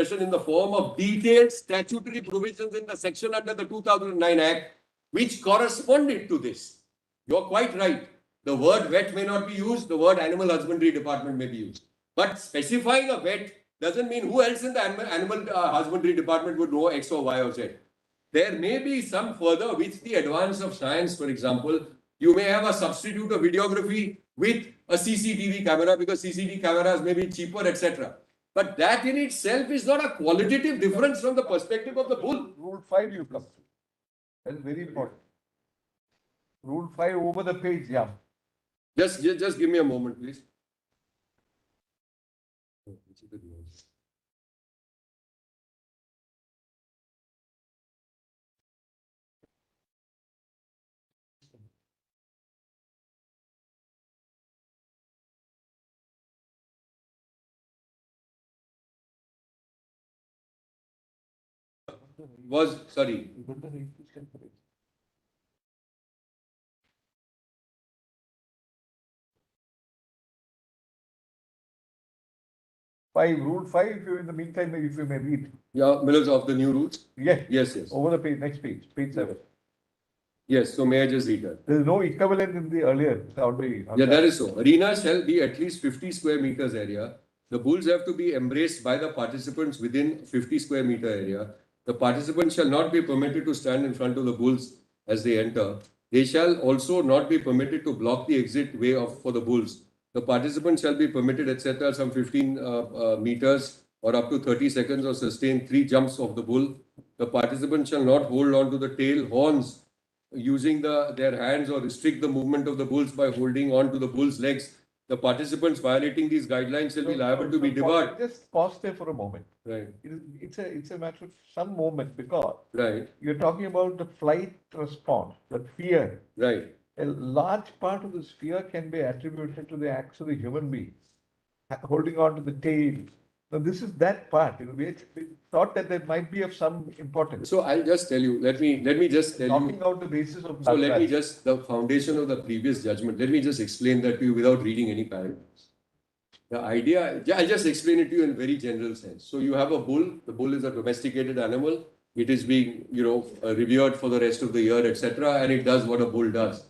in the form of detailed statutory provisions in the section under the 2009 Act, which corresponded to this. You're quite right. The word vet may not be used, the word animal husbandry department may be used. But specifying a vet doesn't mean who else in the animal husbandry department would know X or Y or Z. There may be some further with the advance of science, for example, you may have a substitute of videography with a CCTV camera because CCTV cameras may be cheaper, etc. But that in itself is not a qualitative difference from the perspective of the bull. Rule 5 you come to. That is very important. Rule 5 over the page, yeah. Just give me a moment, please. Sorry. Rule 5, if you in the meantime, if you may read. Yeah, Millers of the new rules? Yes. Yes, yes. Over the page, next page, page 7. Yes, so may I just read that? There is no equivalent in the earlier. Yeah, that is so. Arena shall be at least 50 square meters area. The bulls have to be embraced by the participants within 50 square meter area. The participants shall not be permitted to stand in front of the bulls as they enter. They shall also not be permitted to block the exit way for the bulls. The participants shall be permitted, etc., some 15 meters or up to 30 seconds or sustain 3 jumps of the bull. The participants shall not hold on to the tail horns using their hands or restrict the movement of the bulls by holding on to the bull's legs. The participants violating these guidelines shall be liable to be debarred. Just pause there for a moment. Right. It's a matter of some moment because you're talking about the flight response, the fear. Right. A large part of this fear can be attributed to the acts of the human being, holding on to the tail. Now, this is that part. We thought that there might be of some importance. So I'll just tell you. Let me just tell Talking you. Out the basis of. So let me just the foundation of the previous judgment. Let me just explain that to you without reading any paragraphs. The idea, I'll just explain it to you in very general sense. So you have a bull. The bull is a domesticated animal. It is being, revered for the rest of the year, etc. And it does what a bull does.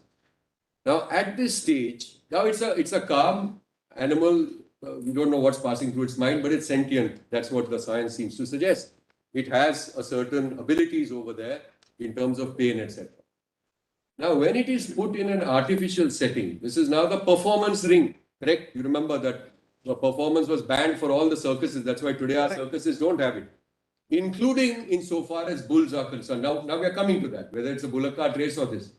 Now at this stage, now it's a calm animal. We don't know what's passing through its mind, but it's sentient. That's what the science seems to suggest. It has a certain abilities over there in terms of pain, etc. Now, when it is put in an artificial setting, this is now the performance ring, correct? You remember that the performance was banned for all the circuses. That's why today our circuses don't have it, including insofar as bulls are concerned. Now we are coming to that, whether it's a bullock cart race or this.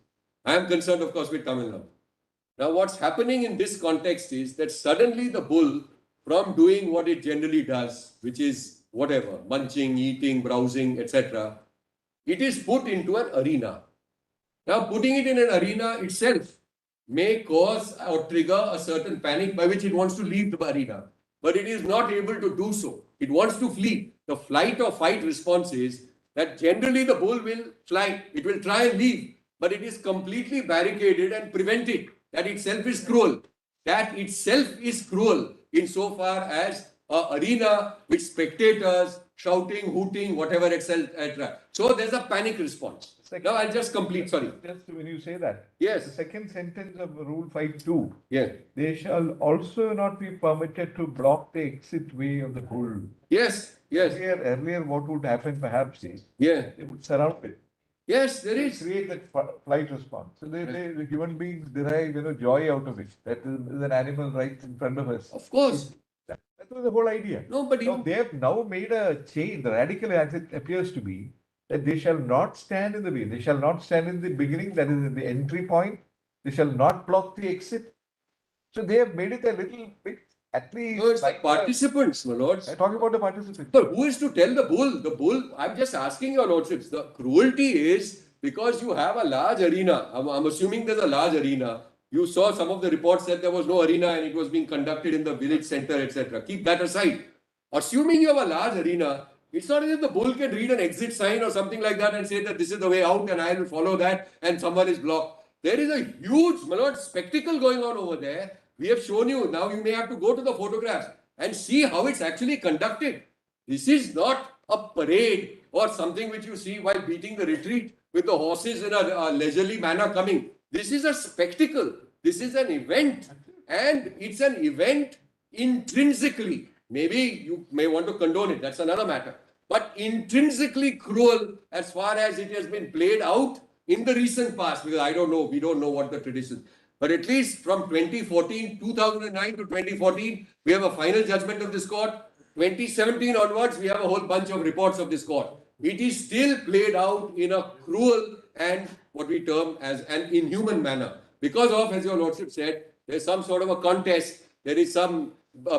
I am concerned, of course, with Tamil Nadu. Now, what's happening in this context is that suddenly the bull, from doing what it generally does, which is whatever, munching, eating, browsing, etc., it is put into an arena. Now, putting it in an arena itself may cause or trigger a certain panic by which it wants to leave the arena, but it is not able to do so. It wants to flee. The flight or fight response is that generally the bull will fly. It will try and leave, but it is completely barricaded and prevented. That itself is cruel. That itself is cruel insofar as an arena with spectators shouting, hooting, whatever, etc. So there's a panic response. Now I'll just complete, sorry. Just when you say that. Yes. The second sentence of Rule 5.2. Yes. They shall also not be permitted to block the exit way of the bull. Yes, yes. Earlier what would happen perhaps is they would surround it. Yes, there is. Create that flight response. So the human beings derive joy out of it. That is an animal right in front of us. Of course. That was the whole idea. No, but they have now made a change. The radical as it appears to be that they shall not stand in the way. They shall not stand in the beginning, that is in the entry point. They shall not block the exit. So they have made it a little bit. At least no, it's like participants, my lords. I'm talking about the participants. But who is to tell the bull? The bull, I'm just asking your lordships. The cruelty is because you have a large arena. I'm assuming there's a large arena. You saw some of the reports said there was no arena and it was being conducted in the village center, etc. Keep that aside. Assuming you have a large arena, it's not as if the bull can read an exit sign or something like that and say that this is the way out and I will follow that and someone is blocked. There is a huge, my lord, spectacle going on over there. We have shown you. Now you may have to go to the photographs and see how it's actually conducted. This is not a parade or something which you see while beating the retreat with the horses in a leisurely manner coming. This is a spectacle. This is an event. And it's an event intrinsically. Maybe you may want to condone it. That's another matter. But intrinsically cruel as far as it has been played out in the recent past. Because I don't know. We don't know what the tradition. But at least from 2014, 2009 to 2014, we have a final judgment of this court. 2017 onwards, we have a whole bunch of reports of this court. It is still played out in a cruel and what we term as an inhuman manner. Because of, as your lordship said, there's some sort of a contest. There is some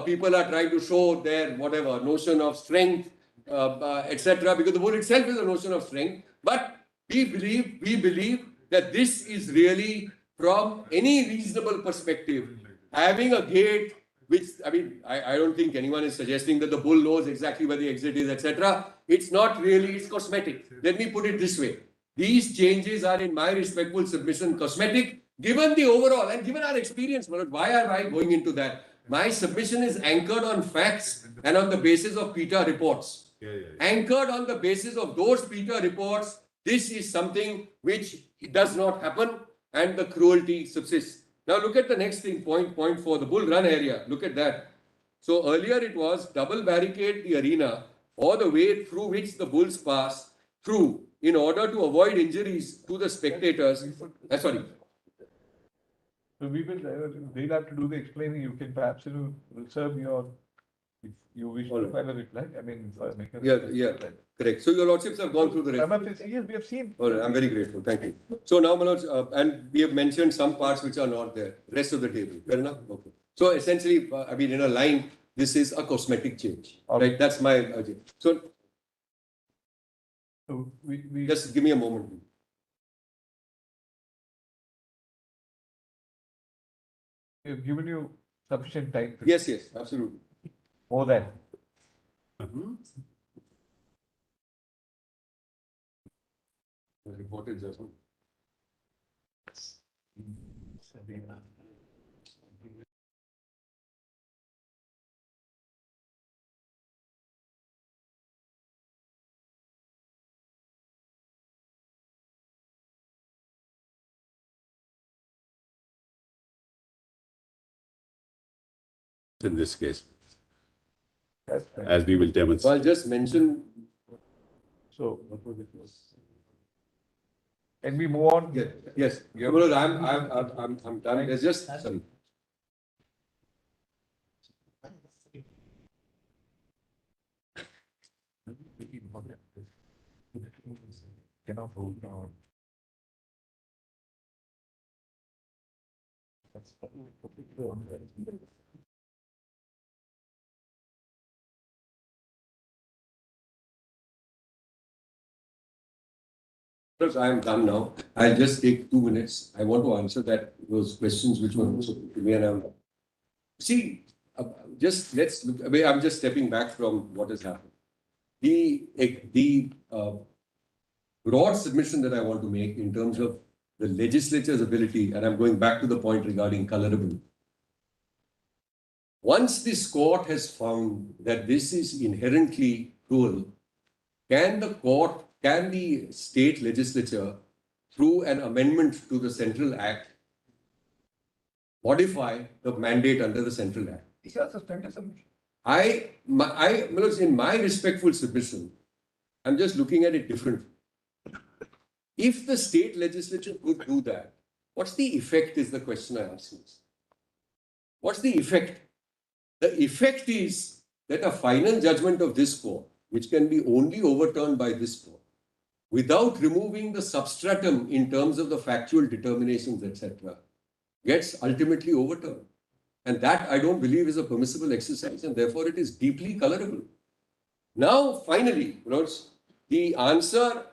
people are trying to show their whatever notion of strength, etc. Because the bull itself is a notion of strength. But we believe that this is really, from any reasonable perspective, having a gate. Which, I mean, I don't think anyone is suggesting that the bull knows exactly where the exit is, etc. It's not really, it's cosmetic. Let me put it this way. These changes are, in my respectful submission, cosmetic. Given the overall and given our experience, why am I going into that? My submission is anchored on facts and on the basis of PETA reports. Anchored on the basis of those PETA reports, this is something which does not happen and the cruelty subsists. Now look at the next thing, point 4, the bull run area. Look at that. So earlier it was double barricade the arena or the way through which the bulls pass through in order to avoid injuries to the spectators. Sorry. So they'll have to do the explaining. You can perhaps reserve your, if you wish to file a reply. I mean, make a yeah, correct. So your lordships have gone through the rest. Yes, we have seen. All right, I'm very grateful. Thank you. So now, my lords, and we have mentioned some parts which are not there. Rest of the table. Fair enough? Okay. So essentially, I mean, in a line, this is a cosmetic change. Right? That's my argument. So we just give me a moment. have given you sufficient time. Yes, absolutely. More than. The reported judgment. In this case, That's fine. as we will So demonstrate. I'll just mention. So, can we move on? Yes. Well, I'm done. There's just sorry. Cannot hold on. I am done now. I'll just take 2 minutes. I want to answer those questions which were also put to me, and I'm see. Just let's look. I mean, I'm just stepping back from what has happened. The broad submission that I want to make in terms of the legislature's ability, and I'm going back to the point regarding colorable. Once this court has found that this is inherently cruel, can the state legislature, through an amendment to the Central Act, modify the mandate under the Central Act? These are suspended submission. In my respectful submission, I'm just looking at it differently. If the state legislature could do that, what's the effect is the question I ask you. What's the effect? The effect is that a final judgment of this court, which can be only overturned by this court, without removing the substratum in terms of the factual determinations, etc., gets ultimately overturned. And that, I don't believe, is a permissible exercise, and therefore it is deeply colorable. Now, finally, the answer,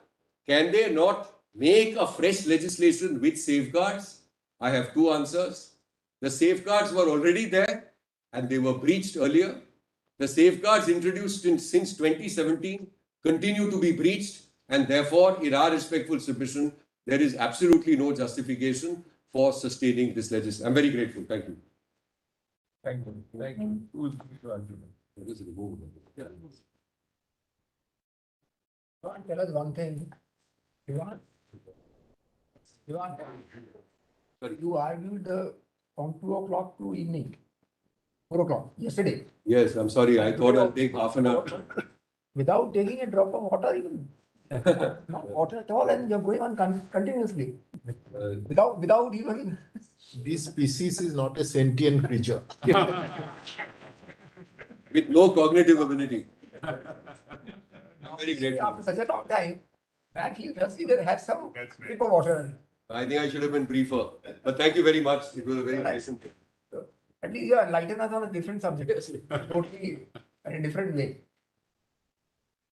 can they not make a fresh legislation with safeguards? I have 2 answers. The safeguards were already there, and they were breached earlier. The safeguards introduced since 2017 continue to be breached, and therefore, in our respectful submission, there is absolutely no justification for sustaining this legislation. I'm very grateful. Thank you. Thank you. Thank you. Who is going to argue? That is removed. can't tell us one thing. Ivan, Sorry. you argued from 2 o'clock to evening, 4 o'clock, yesterday, Yes, I'm sorry. I thought I'll take half an hour. without taking a drop of water even. Not water at all, and you're going on continuously, without even. This species is not a sentient creature. With no cognitive ability. I'm very grateful. After such a long time, at least just either have some sip of water. I think I should have been briefer. But thank you very much. It was a very nice and At least you are enlightened us on a different subject, totally in a different way.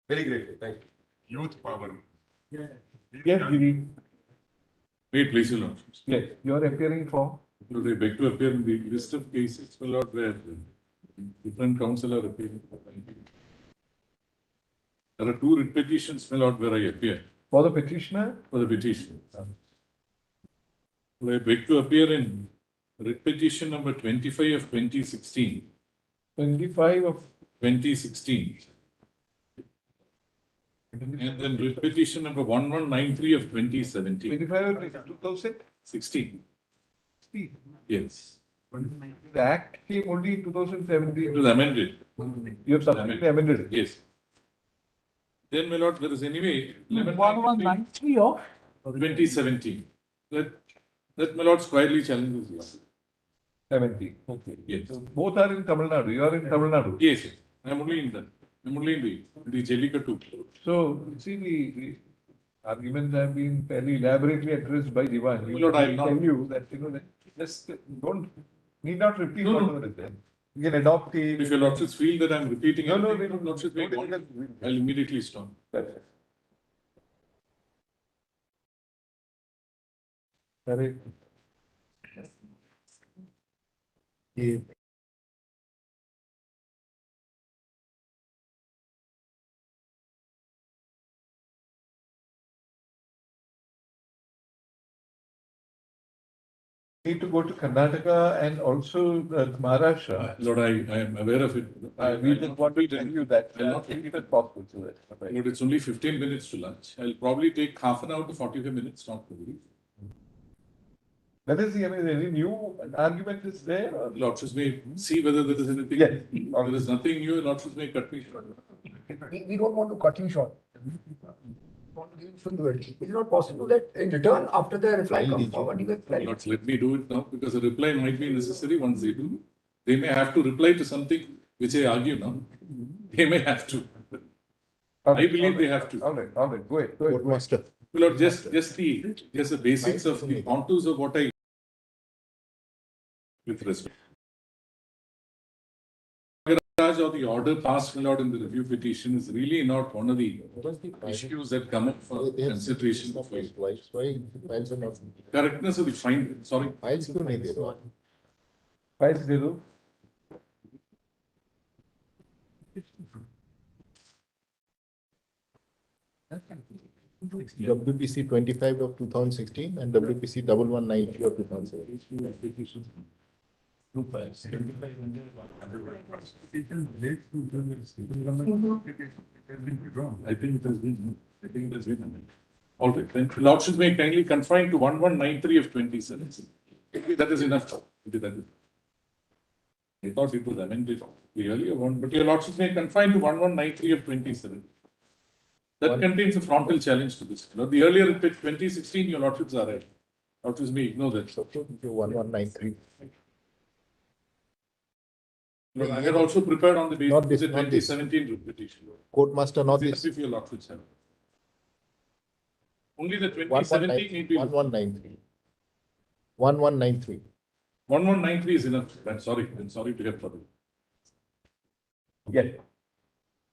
very grateful. Thank you. Youth power. Yes, Giri. Wait, please, Your Lord. Yes, you are appearing for. They beg to appear in the list of cases, my Lord, where different counsel are appearing. There are two writ petitions, my Lord, where I appear For the petitioner, for the petition. I beg to appear in writ petition number 25 of 2016. 25 of 2016. And then writ petition number 1193 of 2017. 25 of 2016. 16. Yes. The act came only in It 2017. was amended. You have subsequently amended it. Yes. Then, my Lord, there is anyway 1193 of 2017. That, my Lord, squarely challenges this. 70. Okay. Yes. So both are in Tamil Nadu. You are in Tamil Nadu. Yes, yes. I am only in that. I am only in the Jallikattu. So, see, the arguments have been fairly elaborately addressed by Divan. My Lord, I will not- tell you that, just need not repeat No, no. whatever is there. You can adopt the. If your Lordships feel that I am repeating No, no, anything, no, no, Lordships may no, want, no. I'll immediately stop. Correct. Need to go to Karnataka and also Maharashtra. Lord, I am aware of it. We just want to tell you that. I'll not if it's possible. So that, Lord, it's only 15 minutes to lunch. I'll probably take half an hour to 45 minutes, not to worry. That is the, any new argument is there? Or? Lordships may see whether there is anything. Yes. If there is nothing new, Lordships may cut me short. We don't want to cut him short. We want to give him full liberty. It's not possible that in return, after the reply comes forward, you get clarity. Lords, let me do it now because a reply might be necessary once they do. They may have to reply to something which I argue now. They may have to. I believe they have to. All right, go ahead. Go ahead. Courtmaster. Lord, just the basics of the contours of what I with respect. Or the order passed, my Lord, in the review petition is really not one of the issues that come up for consideration for you. Why files are not? Correctness of the fine, sorry. Files क्यों नहीं दे रहे? Files दे दो. WPC 25 of 2016 and WPC 1190 of 2017. I think it has been. All right, then Lordships may kindly confine to 1193 of 2017. That is enough. I thought it was amended the earlier one, but your Lordships may confine to 1193 of 2017. That contains a frontal challenge to this. The earlier 2016, your Lordships are right. Lordships may ignore that. So 1193. But I had also prepared on the basis Not of this, the not this. 2017 petition. Courtmaster, not this. If your Lordships have. Only the 2017 need be. 1193. 1193. 1193 is enough. I'm sorry to have trouble. Yes.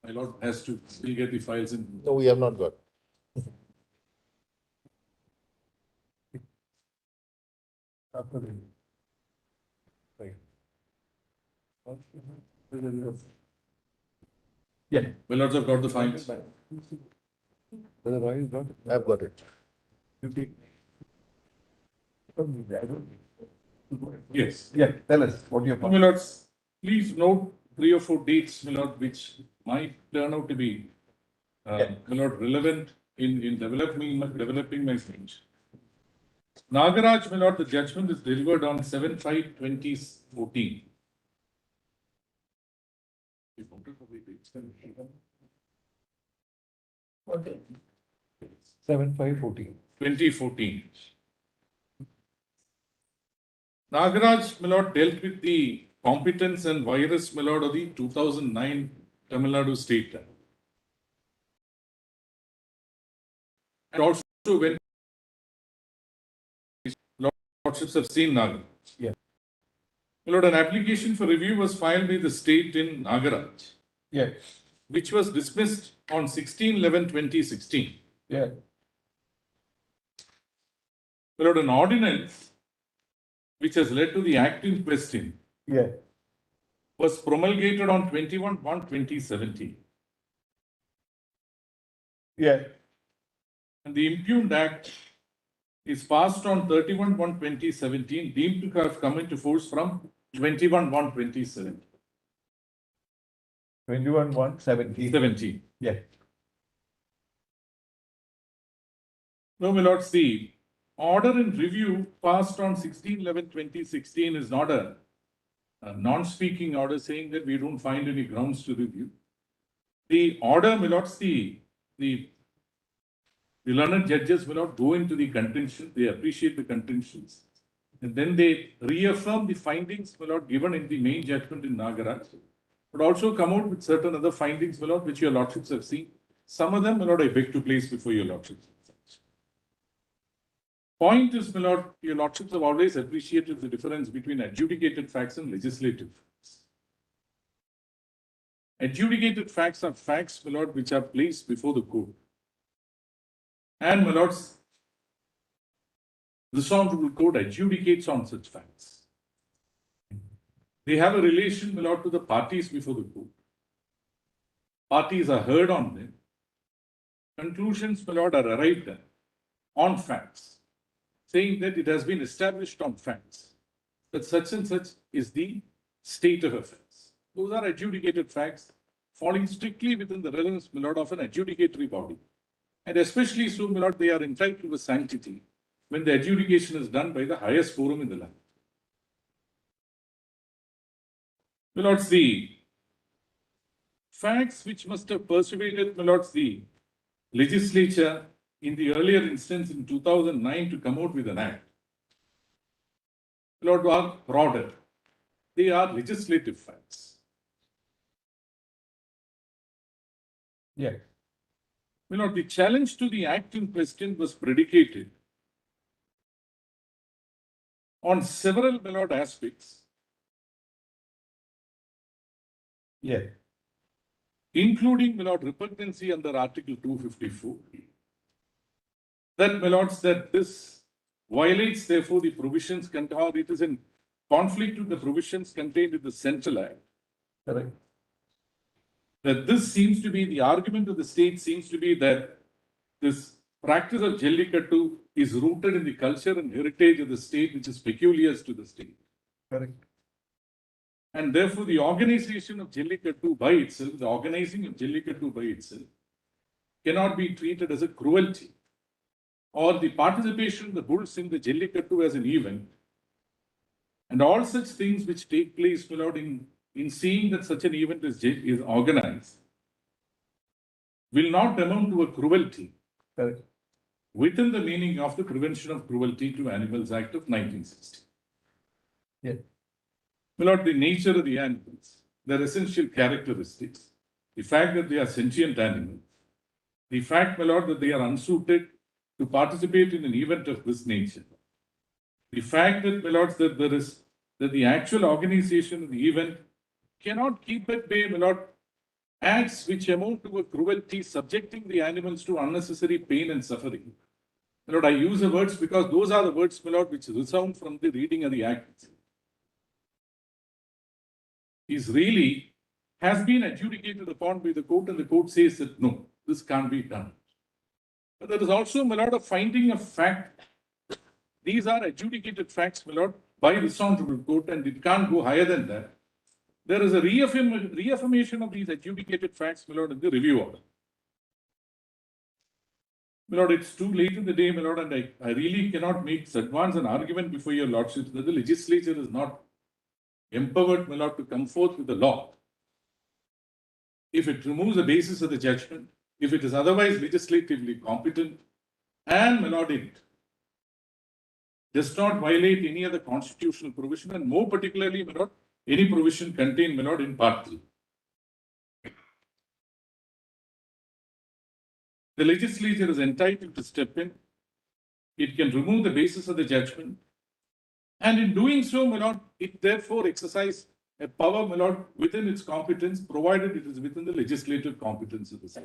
My Lord has to still get the files in. No, we have not got. Yeah. My Lords have got the files. I have got it. Yes. Yeah, tell us what your My point. Lords, please note 3 or 4 dates, my Lord, which might turn out to be my lord, relevant in developing my speech. Nagaraj, my lord, the judgment is delivered on 7/5/2014. Okay. 7/5/14. 2014. Nagaraj, my lord, dealt with the competence and virus, my lord, of the 2009 Tamil Nadu state. And also when lordships have seen Nagaraj. Yeah. My lord, an application for review was filed by the state in Nagaraj, Yeah, which was dismissed on 16/11/2016. yeah, My lord, an ordinance which has led to the act in question yeah, was promulgated on 21/1/2017. yeah, And the impugned act is passed on 31/1/2017, deemed to have come into force from 21/1/2017. 21/1/17. Yeah, No, my lords, the order in review passed on 16/11/2016 is not a non-speaking order saying that we don't find any grounds to review. The order, my lords, the learned judges will not go into the contention, they appreciate the contentions. And then they reaffirm the findings, my lord, given in the main judgment in Nagaraj, but also come out with certain other findings, my lord, which your lordships have seen. Some of them, my lord, I beg to place before your lordships. Point is, my lord, your lordships have always appreciated the difference between adjudicated facts and legislative facts. Adjudicated facts are facts, my lord, which are placed before the court. And, my lords, this honorable court adjudicates on such facts. They have a relation, my lord, to the parties before the court. Parties are heard on them. Conclusions, my lord, are arrived at on facts, saying that it has been established on facts that such and such is the state of affairs. Those are adjudicated facts falling strictly within the relevance, my lord, of an adjudicatory body. And especially so, my lord, they are entitled to a sanctity when the adjudication is done by the highest forum in the land. My lords, the facts which must have persuaded, my lords, the legislature in the earlier instance in 2009 to come out with an act, my lord, are broader. They are legislative facts. yeah, My lord, the challenge to the act in question was predicated on several, my lord, aspects, yeah, including, my lord, repugnancy under Article 254. That, my lords, that this violates, therefore, the provisions contained, or it is in conflict with the provisions contained in the Central Act. correct. That this seems to be, the argument of the state seems to be that this practice of Jallikattu is rooted in the culture and heritage of the state, which is peculiar to the state. Correct. And therefore, the organization of Jallikattu by itself, the organizing of Jallikattu by itself, cannot be treated as a cruelty, or the participation of the bulls in the Jallikattu as an event, and all such things which take place, my lord, in seeing that such an event is organized, will not amount to a cruelty Correct. within the meaning of the Prevention of Cruelty to Animals Act of 1960. Yeah. My lord, the nature of the animals, their essential characteristics, the fact that they are sentient animals, the fact, my lord, that they are unsuited to participate in an event of this nature, the fact that, my lords, that the actual organization of the event cannot keep at bay, my lord, acts which amount to a cruelty, subjecting the animals to unnecessary pain and suffering. My lord, I use the words because those are the words, my lord, which resound from the reading of the act. Is really has been adjudicated upon by the court, and the court says that no, this can't be done. But there is also, my lord, a finding of fact. These are adjudicated facts, my lord, by this honorable court, and it can't go higher than that. There is a reaffirmation of these adjudicated facts, my lord, in the review order. My lord, it's too late in the day, my lord, and I really cannot advance an argument before your lordship that the legislature is not empowered, my lord, to come forth with the law. If it removes the basis of the judgment, if it is otherwise legislatively competent, and my lord, it does not violate any other constitutional provision, and more particularly, my lord, any provision contained, my lord, in Part 3. The legislature is entitled to step in. It can remove the basis of the judgment. And in doing so, my lord, it therefore exercises a power, my lord, within its competence, provided it is within the legislative competence of the state.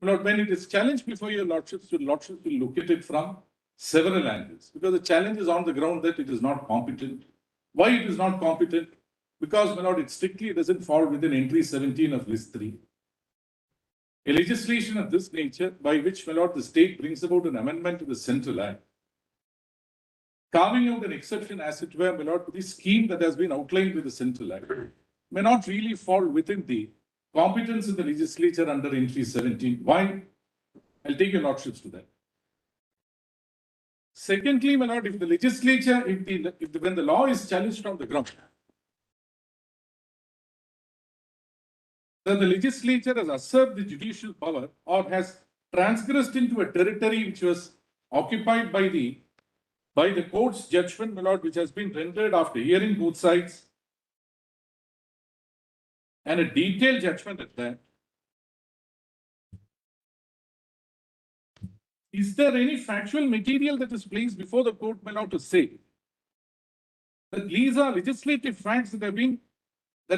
My lord, when it is challenged before your lordships will look at it from several angles, because the challenge is on the ground that it is not competent. Why it is not competent? Because, my lord, it strictly doesn't fall within entry 17 of list 3. A legislation of this nature, by which, my lord, the state brings about an amendment to the Central Act, carving out an exception, as it were, my lord, to the scheme that has been outlined with the Central Act, may not really fall within the competence of the legislature under entry 17. Why? I'll take your lordships to that. Secondly, my lord, if the legislature, when the law is challenged on the ground, then the legislature has usurped the judicial power or has transgressed into a territory which was occupied by the court's judgment, my lord, which has been rendered after hearing both sides, and a detailed judgment at that. Is there any factual material that is placed before the court, my lord, to say that these are legislative facts that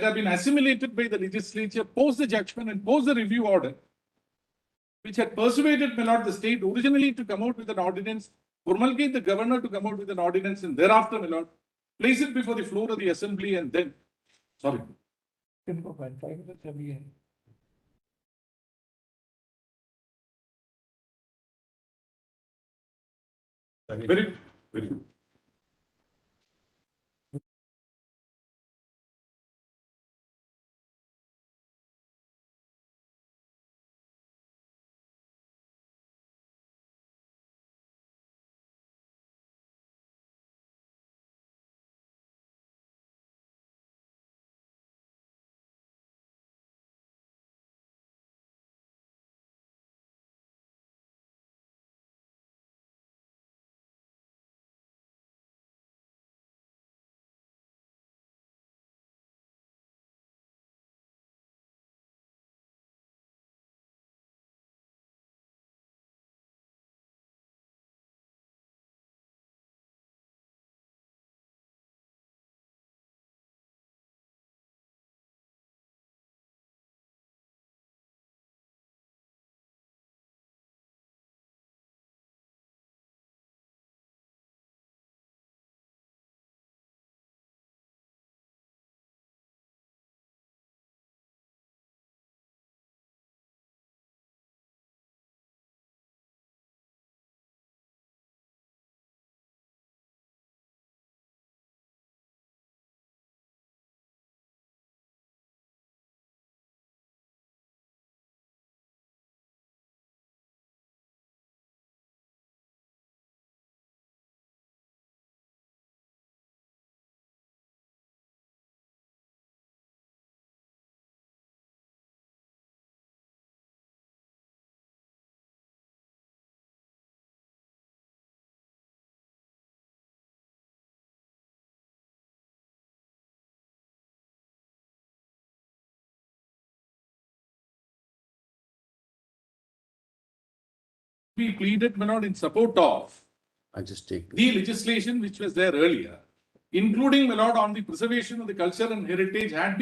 have been assimilated by the legislature post the judgment and post the review order, which had persuaded, my lord, the state originally to come out with an ordinance, promulgate the governor to come out with an ordinance, and thereafter, my lord, place it before the floor of the assembly, and then, sorry. 5 minutes every Very good. Be pleaded, my lord, in support of I just take. the legislation which was there earlier, including, my lord, on the preservation of the culture and heritage had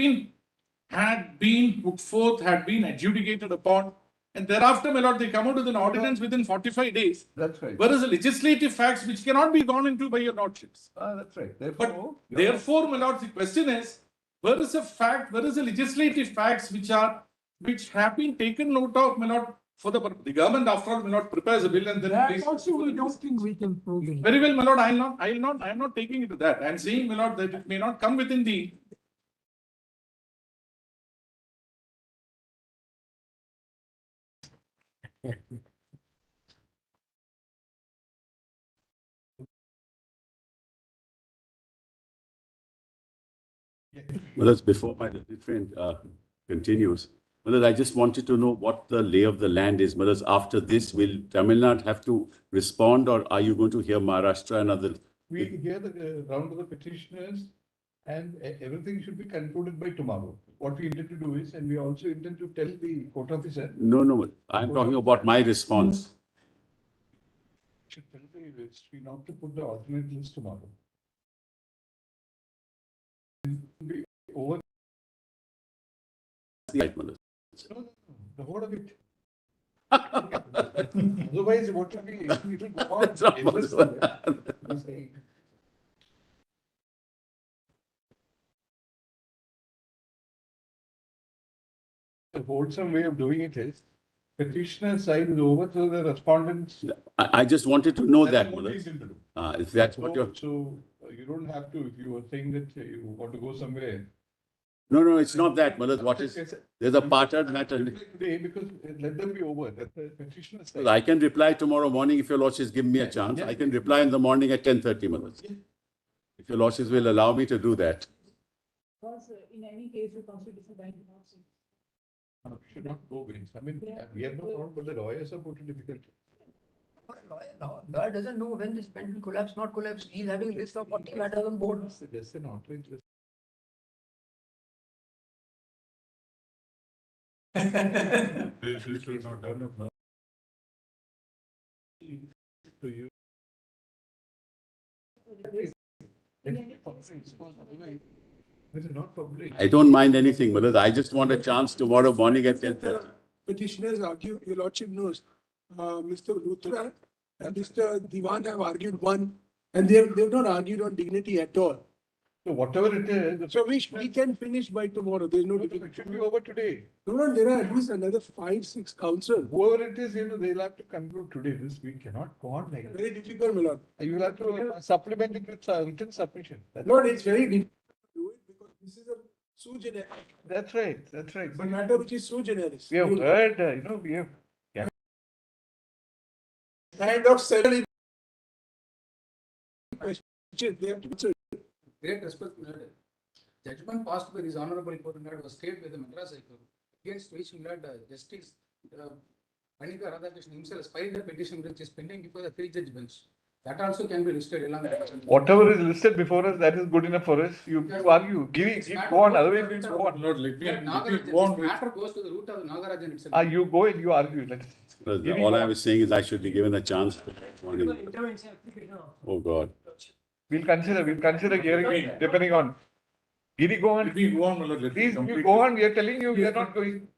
been put forth, had been adjudicated upon, and thereafter, my lord, they come out with an ordinance within 45 days. That's right. Whereas the legislative facts which cannot be gone into by your lordships. That's right. But therefore, my lord, the question is, where is the legislative facts which have been taken note of, my lord, for the government, after all, may not prepares a bill and then That places also we don't think we can prove it. very well, my lord, I am not taking it to that. I am saying, my lord, that it may not come within the Well, that's before my friend continues. Well, I just wanted to know what the lay of the land is. Well, after this, will Tamil Nadu have to respond, or are you going to hear Maharashtra and other? We hear the round of the petitioners, and everything should be concluded by tomorrow. What we intend to do is, and we also intend to tell the court officer. No. I'm talking about my response. Should tell the registry not to put the alternate list tomorrow. Be over. Right, Malad. No, the whole of it. Otherwise, what will be, it will go on. That's not possible. The wholesome way of doing it is petitioner side is over, so the respondents. I just wanted to know that, That's what we Malad. intend to do. If that's what you're. So you don't have to, if you were saying that you want to go somewhere. No, it's not that, Malad. What is, there's a partner matter. Today, because let them be over, that's the petitioner side. Well, I can reply tomorrow morning if your lordships give me a chance. I can reply in the morning at 10:30, Malad. If your lordships will allow me to do that. Because in any case, the constitution bank not say. No, we should not go against. I mean, we have no problem, but the lawyers are put in difficulty. Lawyer doesn't know when this pen will collapse, not collapse. He's having a list of 40 matters on board. That's an outrage. To you. This is not public. I don't mind anything, Malad. I just want a chance tomorrow morning at 10:30. Petitioners argue, your lordship knows, Mr. Luthra and Mr. Diwan have argued one, and they've not argued on dignity at all. So whatever it is, So we can finish by tomorrow, there's no it difficulty. should be over today. No, there are at least another 5-6 councils. Whoever it is, they'll have to conclude today. This we cannot go on like that. Very difficult, my lord. You will have to supplement it with written submission. Lord, it's very difficult to do it because this is a sui generis, That's right, that's right. it's a matter which is sui generis. We have heard, we have. Kind of several questions they have to answer. Great respect, my lord. Judgment passed by this honorable court was stayed by the Madras High Court, against which my lord, Justice Panika Radhakrishnan himself filed a petition which is pending before the three-judge bench. That also can be listed along with. Whatever is listed before us, that is good enough for us. You argue, go on, otherwise we'll go on. Lord, let me Nagarajan, go on this with. matter goes to the root of Nagarajan itself. You go and you argue. All I was saying is I should be given a chance. Morning. Oh, God. We'll consider hearing it, depending on. Giri, go Let on. me go on, my lord. Let me Please, you complete go it. on. We are telling you, we are not going.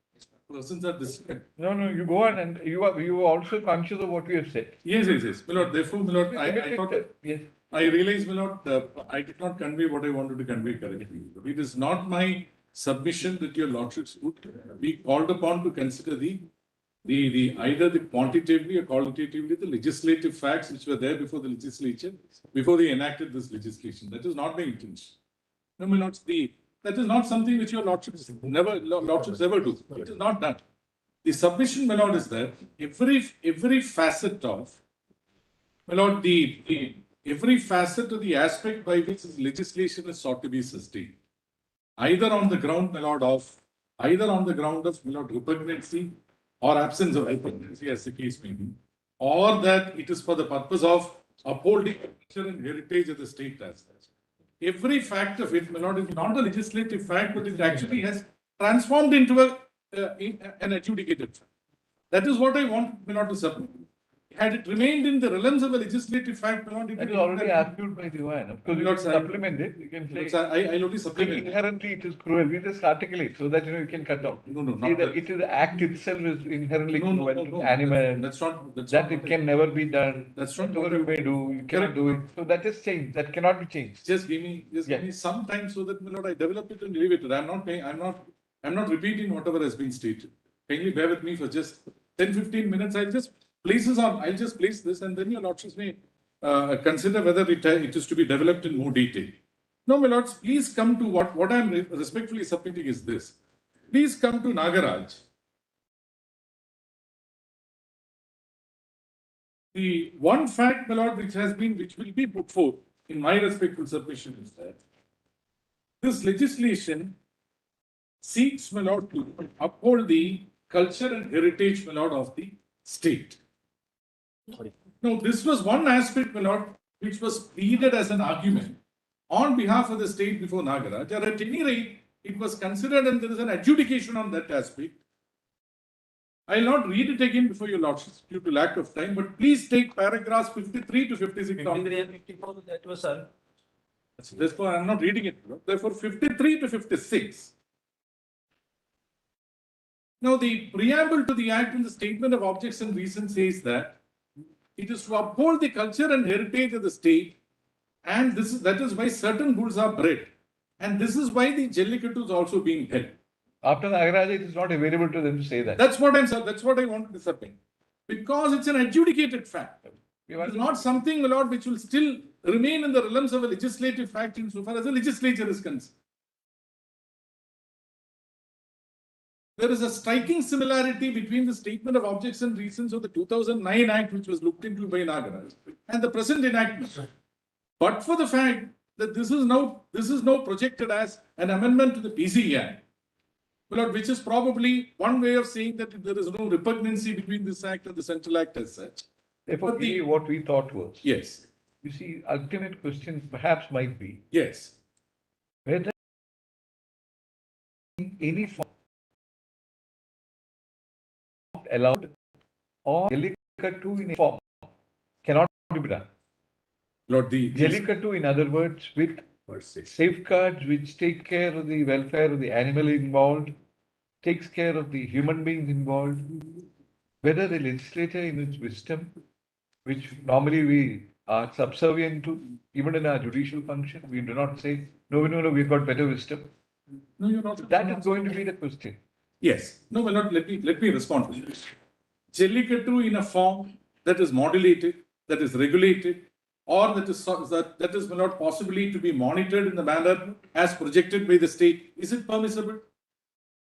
Persons are disciplined. No, you go on, and you are also conscious of what we have said. Yes. My lord, therefore, my lord, I thought, Yes. I realized, my lord, I did not convey what I wanted to convey correctly. It is not my submission that your lordships would be called upon to consider either the quantitatively or qualitatively the legislative facts which were there before the legislature, before they enacted this legislation. That is not my intention. No, my lords, that is not something which your lordships ever do. It is not done. The submission, my lord, is that every facet of, my lord, every facet of the aspect by which this legislation is sought to be sustained, either on the ground, my lord, of my lord, repugnancy or absence of repugnancy, as the case may be, or that it is for the purpose of upholding the culture and heritage of the state as such. Every fact of it, my lord, is not a legislative fact, but it actually has transformed into an adjudicated fact. That is what I want, my lord, to submit. Had it remained in the realms of a legislative fact, my lord, it That is would already argued by Diwan. Of course, you Lord, can sir, supplement it. You can say. I only supplement. Inherently, it is cruel. We just articulate so that you can cut off. No, not See, that. it is the act itself is inherently No, cruel, animal. That's not. That's That not it what I- can never be done. That's not Whatever what you may do, you cannot do it. So that is changed. That cannot be changed. Just give me some time so that, my lord, I develop it and leave it. I'm not repeating whatever has been stated. Kindly bear with me for just 10-15 minutes. I'll just place this and then your lordships may consider whether it is to be developed in more detail. No, my lords, please come to what I'm respectfully submitting is this. Please come to Nagaraj. The one fact, my lord, which will be put forth in my respectful submission is that this legislation seeks, my lord, to uphold the culture and heritage, my lord, of the state. Now, this was one aspect, my lord, which was pleaded as an argument on behalf of the state before Nagaraj. Or at any rate, it was considered and there is an adjudication on that aspect. I will not read it again before your lordship due to lack of time, but please take paragraphs 53 to 56 down. 53 and 54, that was, sir. Therefore, I am not reading it. Therefore, 53 to 56. Now, the preamble to the Act and the statement of objects and reasons says that it is to uphold the culture and heritage of the state, and that is why certain bulls are bred. And this is why the Jallikattu is also being held. After the Nagaraj, it is not available to them to say that. That's what I wanted to submit. Because it's an adjudicated fact. It is not something, my lord, which will still remain in the realms of a legislative fact insofar as the legislature is concerned. There is a striking similarity between the statement of objects and reasons of the 2009 Act, which was looked into by Nagaraj, and the present enactment. But for the fact that this is now projected as an amendment to the PC Act, which is probably one way of saying that there is no repugnancy between this Act and the Central Act as such. Therefore, what we thought was, Yes, you see, ultimate question perhaps might be yes. whether in any form allowed or Jallikattu in a form cannot be done. Lord, Jallikattu, in other words, with safeguards which take care of the welfare of the animal involved, takes care of the human beings involved, whether the legislature in its wisdom, which normally we are subservient to, even in our judicial function, we do not say, no, we've got better wisdom. No, you're not. That is going to be the question. Yes. No, my lord, let me respond to this. Jallikattu in a form that is modulated, that is regulated, or that is not possibly to be monitored in the manner as projected by the state, is it permissible?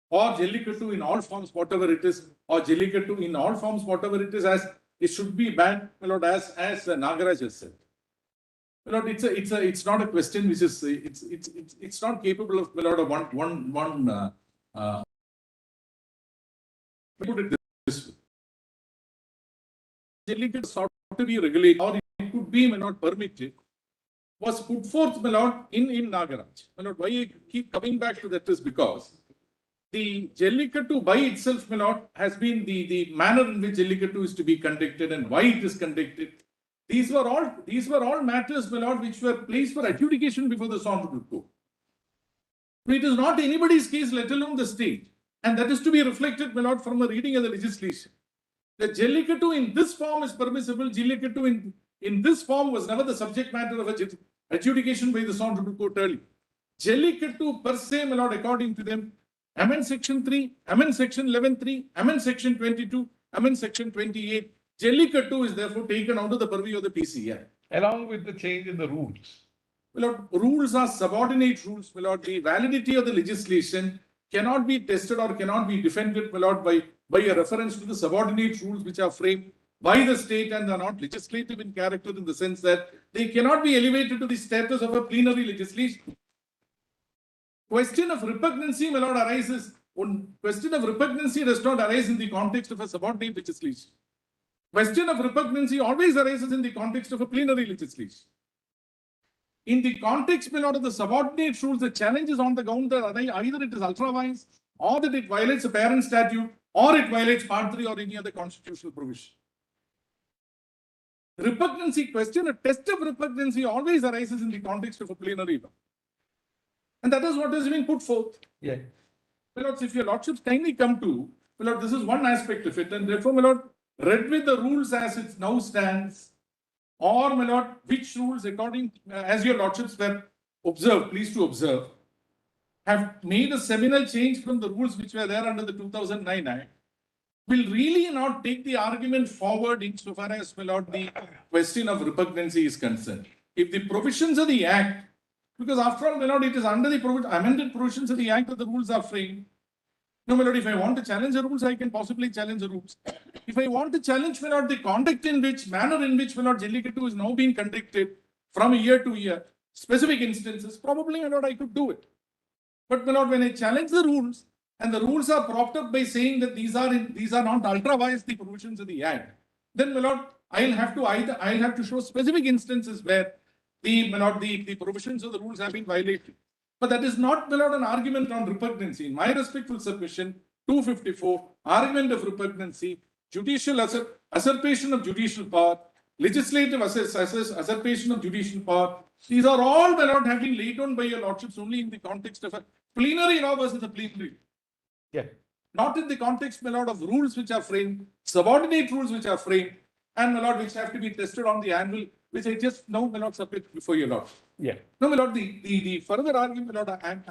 Or Jallikattu in all forms, whatever it is, or Jallikattu in all forms, whatever it is, as it should be banned, my lord, as Nagaraj has said. My lord, it's not a question which is it's not capable of, my lord, of one put it this way. Jallikattu sought to be regulated, or it could be, may not permitted, was put forth, my lord, in Nagaraj. My lord, why I keep coming back to that is because the Jallikattu by itself, my lord, has been the manner in which Jallikattu is to be conducted and why it is conducted. These were all matters, my lord, which were placed for adjudication before the Honorable Court. It is not anybody's case, let alone the state. And that is to be reflected, my lord, from a reading of the legislation. The Jallikattu in this form is permissible. Jallikattu in this form was never the subject matter of adjudication by the Honorable Court earlier. Jallikattu per se, my lord, according to them, amend section 3, amend section 11.3, amend section 22, amend section 28. Jallikattu is therefore taken out of the purview of the PCI. Along with the change in the rules. My lord, rules are subordinate rules. My lord, the validity of the legislation cannot be tested or cannot be defended, my lord, by a reference to the subordinate rules which are framed by the state and are not legislative in character in the sense that they cannot be elevated to the status of a plenary legislation. Question of repugnancy, my lord, arises. Question of repugnancy does not arise in the context of a subordinate legislation. Question of repugnancy always arises in the context of a plenary legislation. In the context, my lord, of the subordinate rules, the challenge is on the ground that either it is ultra-vires, or that it violates a parent statute, or it violates Part 3 or any other constitutional provision. Repugnancy question, a test of repugnancy always arises in the context of a plenary law. And that is what has been put forth. Yeah. My lords, if your lordships kindly come to, my lord, this is one aspect of it, and therefore, my lord, read with the rules as it now stands, or, my lord, which rules according, as your lordships were observed, pleased to observe, have made a seminal change from the rules which were there under the 2009 Act, will really not take the argument forward insofar as, my lord, the question of repugnancy is concerned. If the provisions of the Act, because after all, my lord, it is under the amended provisions of the Act that the rules are framed. No, my lord, if I want to challenge the rules, I can possibly challenge the rules. If I want to challenge, my lord, the conduct in which, manner in which, my lord, Jallikattu is now being conducted from year to year, specific instances, probably, my lord, I could do it. But my lord, when I challenge the rules, and the rules are propped up by saying that these are not ultra vires the provisions of the Act, then my lord, I'll have to show specific instances where the provisions of the rules have been violated. But that is not, my lord, an argument on repugnancy. In my respectful submission, 254, argument of repugnancy, judicial usurpation of judicial power, legislative usurpation of judicial power. These are all, my lord, have been laid down by your lordships only in the context of a plenary law versus a plenary. Yeah. Not in the context, my lord, of rules which are framed, subordinate rules which are framed, and my lord, which have to be tested on the annual, which I just now, my lord, submit before your lord. Yeah. No, my lord, the further argument, my lord, I'm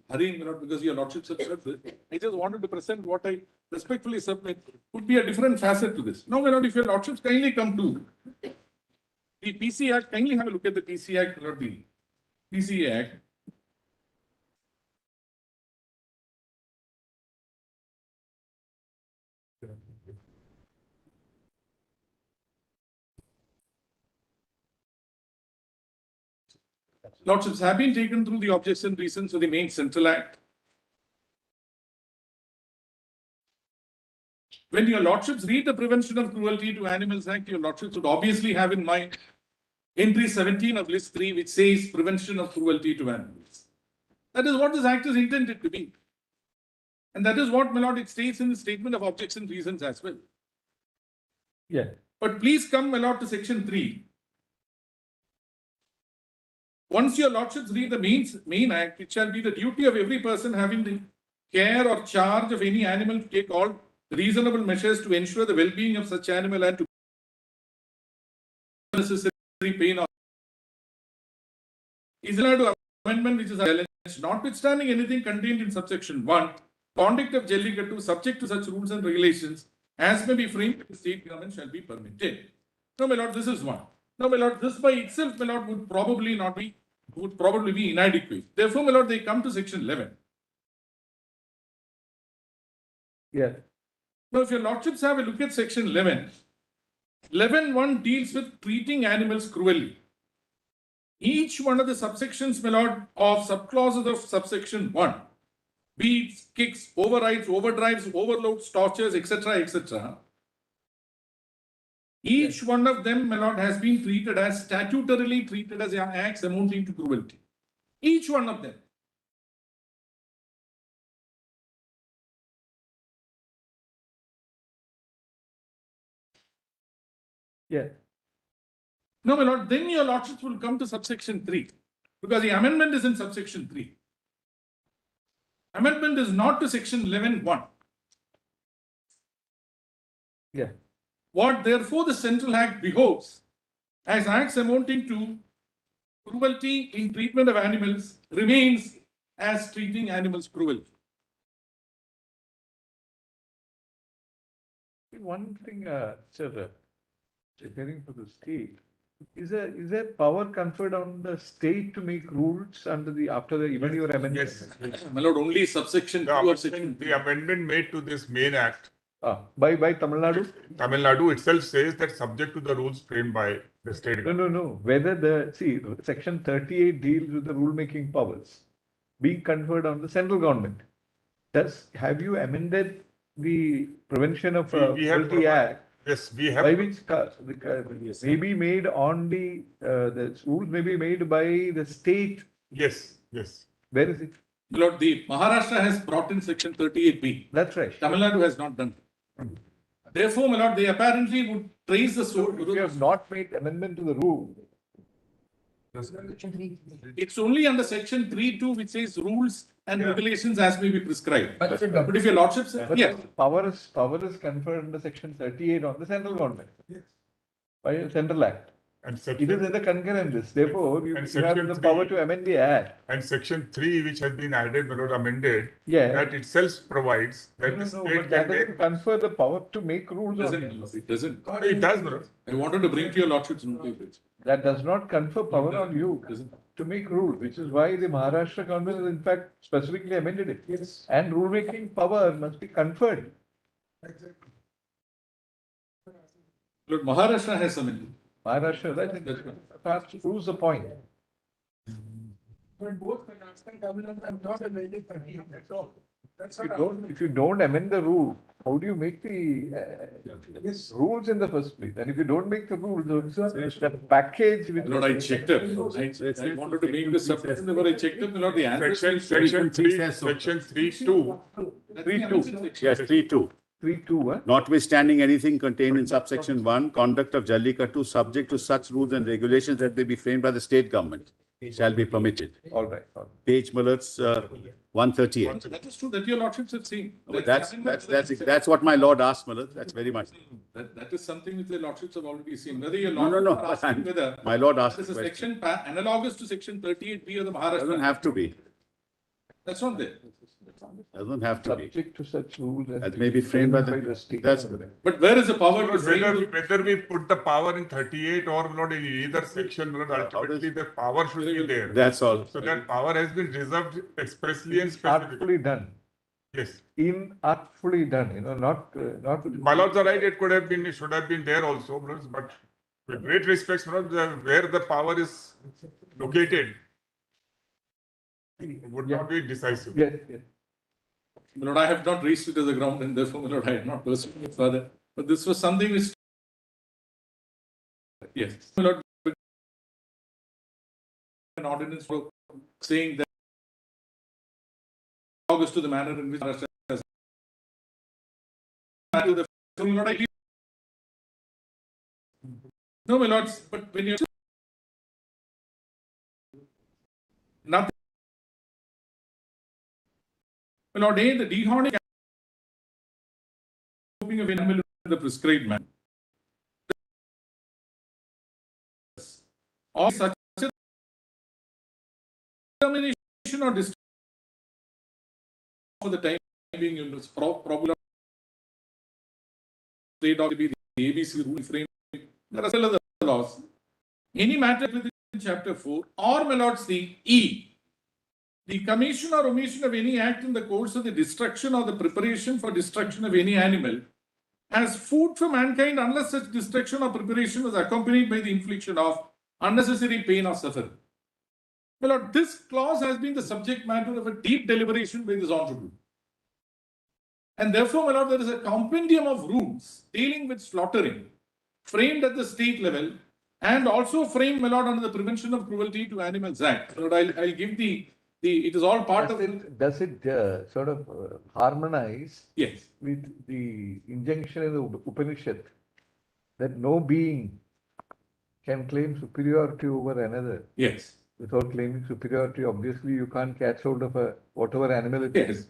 hurrying, my lord, because your lordships have said this. I just wanted to present what I respectfully submit would be a different facet to this. No, my lord, if your lordships kindly come to the PC Act, kindly have a look at the PC Act, my lord, the PC Act. Lordships have been taken through the objects and reasons for the main Central Act. When your lordships read the Prevention of Cruelty to Animals Act, your lordships would obviously have in mind entry 17 of list 3, which says prevention of cruelty to animals. That is what this act is intended to be. And that is what, my lord, it states in the statement of objects and reasons as well. Yeah. But please come, my lord, to section 3. Once your lordships read the main act, it shall be the duty of every person having the care or charge of any animal to take all reasonable measures to ensure the well-being of such animal and to necessary pain or is allowed to amendment which is challenged, notwithstanding anything contained in subsection 1, conduct of Jallikattu subject to such rules and regulations as may be framed by the state government shall be permitted. No, my lord, this is one. No, my lord, this by itself, my lord, would probably be inadequate. Therefore, my lord, they come to section 11. Yeah. Now, if your lordships have a look at section 11, 11.1 deals with treating animals cruelly. Each one of the subsections, my lord, of subclauses of subsection 1, beats, kicks, overrides, overdrives, overloads, tortures, etc., etc. Each one of them, my lord, has been treated as statutorily treated as acts amounting to cruelty. Each one of them. Yeah. No, my lord, then your lordships will come to subsection 3 because the amendment is in subsection 3. Amendment is not to section 11.1. Yeah. What therefore the Central Act behoves as acts amounting to cruelty in treatment of animals remains as treating animals cruelty. One thing, sir, preparing for the state, is there power conferred on the state to make rules after the even your amendment? Yes. My lord, only subsection 2 or section The amendment made to this main act, By Tamil Nadu? Tamil Nadu itself says that subject to the rules framed by the state government. No. Whether section 38 deals with the rule-making powers being conferred on the central government. Have you amended the Prevention of We have Cruelty Act? Yes, we have. By which may be made on the rules may be made by the state. Yes. Where is it? My lord, the Maharashtra has brought in section 38B. That's right. Tamil Nadu has not done. Therefore, my lord, they apparently would trace the source. If you have not made amendment to the rule, It's only under section 3.2 which says rules and regulations as may be prescribed. But But if your lordship says, but yes, power is conferred under section 38 on the central government by a central act. And It is section, in the concurrent list. Therefore, you And have section the 3 power to amend the act. and section 3, which has been added, but not amended, Yeah. that itself provides that the No, state but can that make. doesn't confer the power to make rules on it. it doesn't. It does, Manoj. I wanted to bring to your lordship's notice. That does not confer power on you Doesn't. to make rules, which is why the Maharashtra government has in fact specifically amended it. Yes. And rule-making power must be conferred. Lord, Maharashtra has amended. Maharashtra, I think that proves the point. But both Karnataka and Tamil Nadu have not amended 30, that's all. That's not. If you don't amend the rule, how do you make the rules in the first place? And if you don't make the rules, the package with. Lord, I checked it. I wanted to make this submission, but I checked it, Lord, the answer. Section 3(2). Yes, 3(2). 3(2), huh? Notwithstanding anything contained in subsection 1, conduct of Jallikattu subject to such rules and regulations that may be framed by the state government shall be permitted. All right. Page Muller's 138. That is true, that your lordships have seen. That's what my lord asked, Muller. That's very much. That is something which the lordships have already seen. Whether your No. lordships are asking whether. My lord asked This the is a question. section analogous to section 38B of the Maharashtra. Doesn't have to be. That's not there. Doesn't have to be. Subject to such rules. That may be framed by the state. That's But where is the power to say? Whether we put the power in 38 or not in either section, ultimately the power should be there. That's all. So that power has been reserved expressly and specifically. Artfully done. Yes. Inartfully done, not. My lords are right, it could have been, it should have been there also, but with great respect, where the power is located would not be decisive. Yes. My lord, I have not raised it as a ground and therefore, my lord, I have not pursued it further. But this was something which. Yes. My lord, an ordinance for saying that August to the manner in which Maharashtra has. So, my lord, I. No, my lords, but when you. Nothing. My lord, the dehorning of animal in the prescribed manner. Or such a determination or distribution for the time being, probably state of the ABC rule frame. There are still other laws. Any matter within chapter 4 or my lord see E. The commission or omission of any act in the course of the destruction or the preparation for destruction of any animal as food for mankind unless such destruction or preparation was accompanied by the infliction of unnecessary pain or suffering. My lord, this clause has been the subject matter of a deep deliberation by this honorable. And therefore, my lord, there is a compendium of rules dealing with slaughtering framed at the state level and also framed, my lord, under the Prevention of Cruelty to Animals Act. My lord, I'll give it is all part Does it sort of harmonize? Yes. With the injunction in the Upanishad that no being can claim superiority over another? Yes. Without claiming superiority, obviously you can't catch hold of whatever animal it is.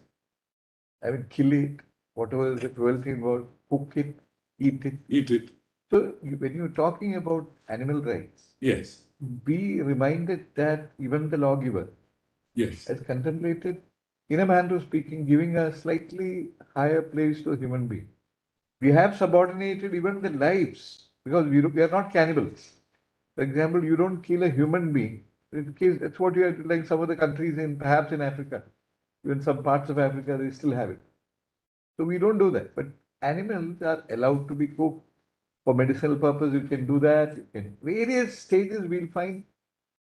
I mean, kill it, whatever is the cruelty involved, cook it, eat it. Eat it. So when you're talking about animal rights, yes, be reminded that even the lawgiver has contemplated, in a manner of speaking, giving a slightly higher place to a human being. We have subordinated even the lives because we are not cannibals. For example, you don't kill a human being. That's what you have, like some of the countries perhaps in Africa, even some parts of Africa, they still have it. So we don't do that. But animals are allowed to be cooked for medicinal purpose. You can do that. In various stages, we'll find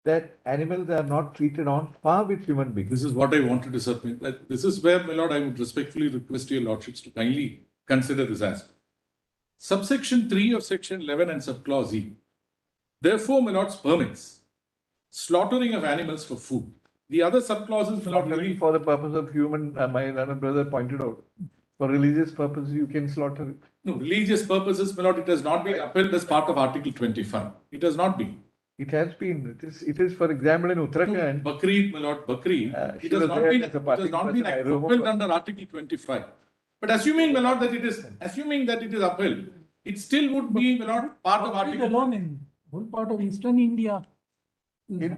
that animals are not treated on par with human beings. This is what I wanted to submit. This is where, my lord, I would respectfully request your lordships to kindly consider this aspect. Subsection 3 of section 11 and subclause E. Therefore, my lords, permits slaughtering of animals for food. The other subclauses, my lord, for the purpose of human, my other brother pointed out, for religious purposes, you can slaughter it. No, religious purposes, my lord, it has not been upheld as part of Article 25. It has not been. It has been. It is, for example, in Uttarakhand. Bakri, my lord, Bakri. It has not been upheld under Article 25. But assuming, my lord, that it is upheld, it still would be, my lord, part of Article. Alone in whole part of Eastern India,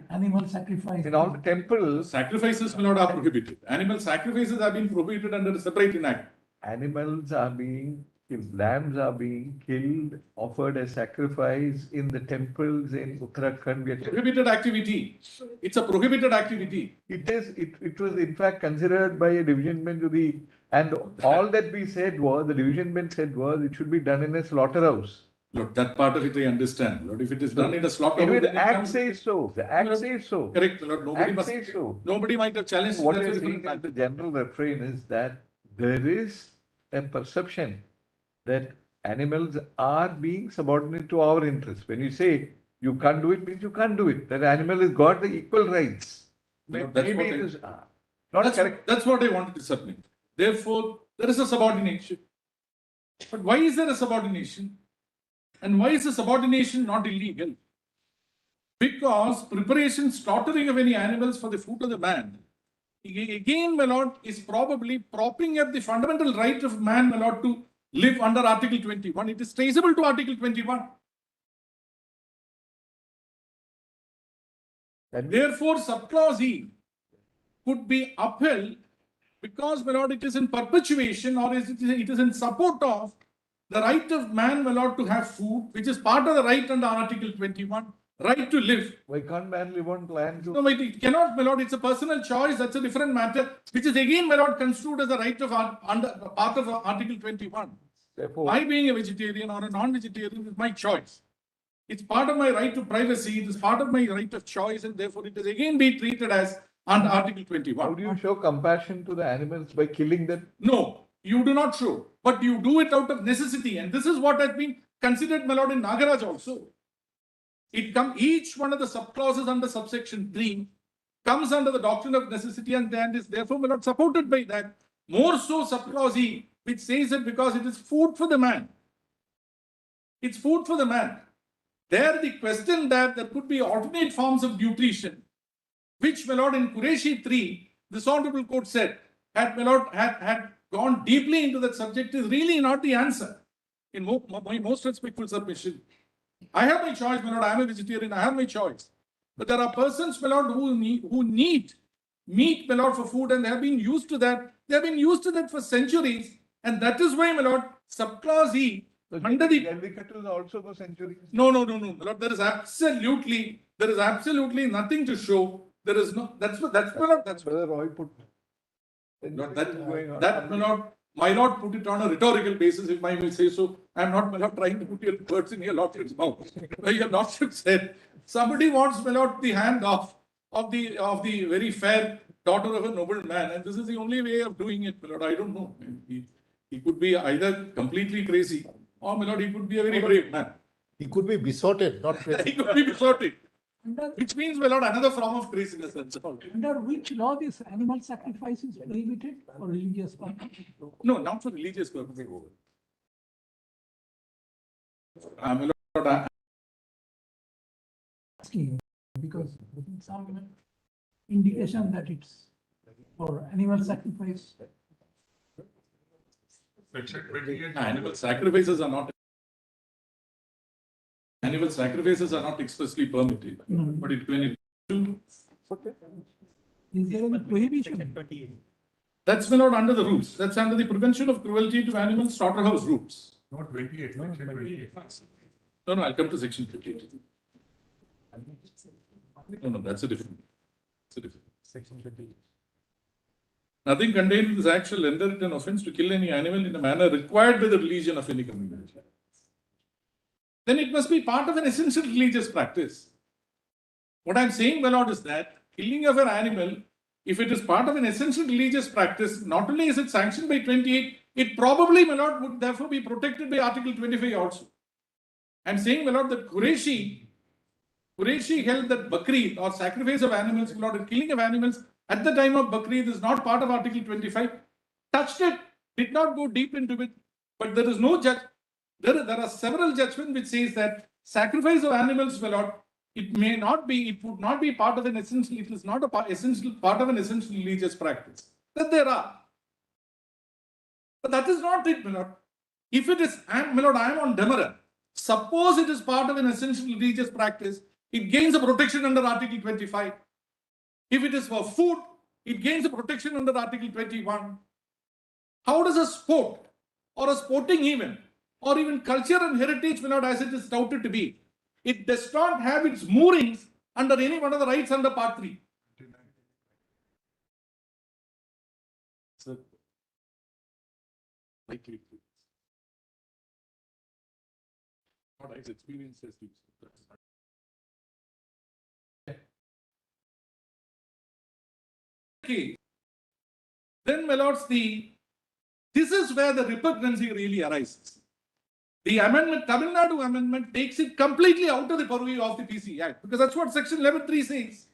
animal sacrifice. In all the temples, sacrifices, my lord, are prohibited. Animal sacrifices have been prohibited under a separate enact. Animals are being killed, lambs are being killed, offered as sacrifice in the temples in Uttarakhand. Prohibited activity. It's a prohibited activity. It was in fact considered by a division bench and all that we said was, the division bench said was, it should be done in a slaughterhouse. Look, that part of it I understand. Lord, if it is done in a slaughter, Even then it Act comes. says so. The Act says so. Correct, Lord. Nobody Act must. says so. Nobody might have challenged. What that's a you're different saying is matter. the general refrain is that there is a perception that animals are being subordinate to our interests. When you say you can't do it, means you can't do it. That animal has got the equal rights. No, that's Maybe what it I- is not correct. That's what I wanted to submit. Therefore, there is a subordination. But why is there a subordination? And why is the subordination not illegal? Because preparation, slaughtering of any animals for the food of the man, again, my lord, is probably propping up the fundamental right of man, my lord, to live under Article 21. It is traceable to Article 21. And Therefore, subclause E could be upheld because, my lord, it is in perpetuation or it is in support of the right of man, my lord, to have food, which is part of the right under Article 21, right to live. why can't man live on land? No, it cannot, my lord. It's a personal choice. That's a different matter, which is again, my lord, construed as a right of under part of Article 21. Therefore, My being a vegetarian or a non-vegetarian is my choice. It's part of my right to privacy. It is part of my right of choice, and therefore it is again be treated as under Article 21. how do you show compassion to the animals by killing them? No, you do not show, but you do it out of necessity, and this is what has been considered, my lord, in Nagaraj also. Each one of the subclauses under subsection 3 comes under the doctrine of necessity and is therefore not supported by that. More so subclause E, which says that because it is food for the man. It's food for the man. There the question that there could be alternate forms of nutrition, which my lord in Qureshi 3, this honorable court said, had gone deeply into that subject is really not the answer. In my most respectful submission, I have my choice, my lord. I am a vegetarian. I have my choice. But there are persons, my lord, who need meat, my lord, for food, and they have been used to that. They have been used to that for centuries, and that is why, my lord, subclause E under the Jallikattu is also for centuries. no, my lord. There is absolutely nothing to show. There is no. That's my lord. That's Brother Roy put. Lord, Going on. my lord put it on a rhetorical basis, if I may say so. I am not, my lord, trying to put your words in your lordship's mouth. Where your lordship said, somebody wants, my lord, the hand of the very fair daughter of a noble man, and this is the only way of doing it, my lord. I don't know. He could be either completely crazy, or, my lord, he could be a very brave man. He could be besotted, not He crazy. could be besotted, Under, which means, my lord, another form of craziness. That's all. under which law this animal sacrifice is prohibited for religious purposes? No, not for religious purposes. My lord, Asking, because there is some indication that it's for animal sacrifice. Section 28. Animal sacrifices are not expressly permitted, No. but when it Is there any prohibition? that's not under the rules. That's under the prevention of cruelty to animals slaughterhouse rules. Not 28, section 28. No, I'll come to section 58. No, that's a different. Section 20. Nothing contained in this act shall render it an offence to kill any animal in a manner required by the religion of any community. Then it must be part of an essential religious practice. What I'm saying, my lord, is that killing of an animal, if it is part of an essential religious practice, not only is it sanctioned by 28, it probably, my lord, would therefore be protected by Article 25 also. I'm saying, my lord, that Qureshi held that Bakri or sacrifice of animals, my lord, and killing of animals at the time of Bakri is not part of Article 25. Touched it, did not go deep into it, but there is no judge. There are several judgments which says that sacrifice of animals, my lord, it would not be part of an essential, it is not part of an essential religious practice. That there are. But that is not it, my lord. If it is, my lord, I am on demurrer. Suppose it is part of an essential religious practice, it gains a protection under Article 25. If it is for food, it gains a protection under Article 21. How does a sport or a sporting event or even culture and heritage, my lord, as it is touted to be, it does not have its moorings under any one of the rights under Part 3. What his experience has been. Okay. Then, my lords, this is where the repugnancy really arises. The amendment, Tamil Nadu amendment, takes it completely out of the purview of the PC Act, because that's what section 11.3 says.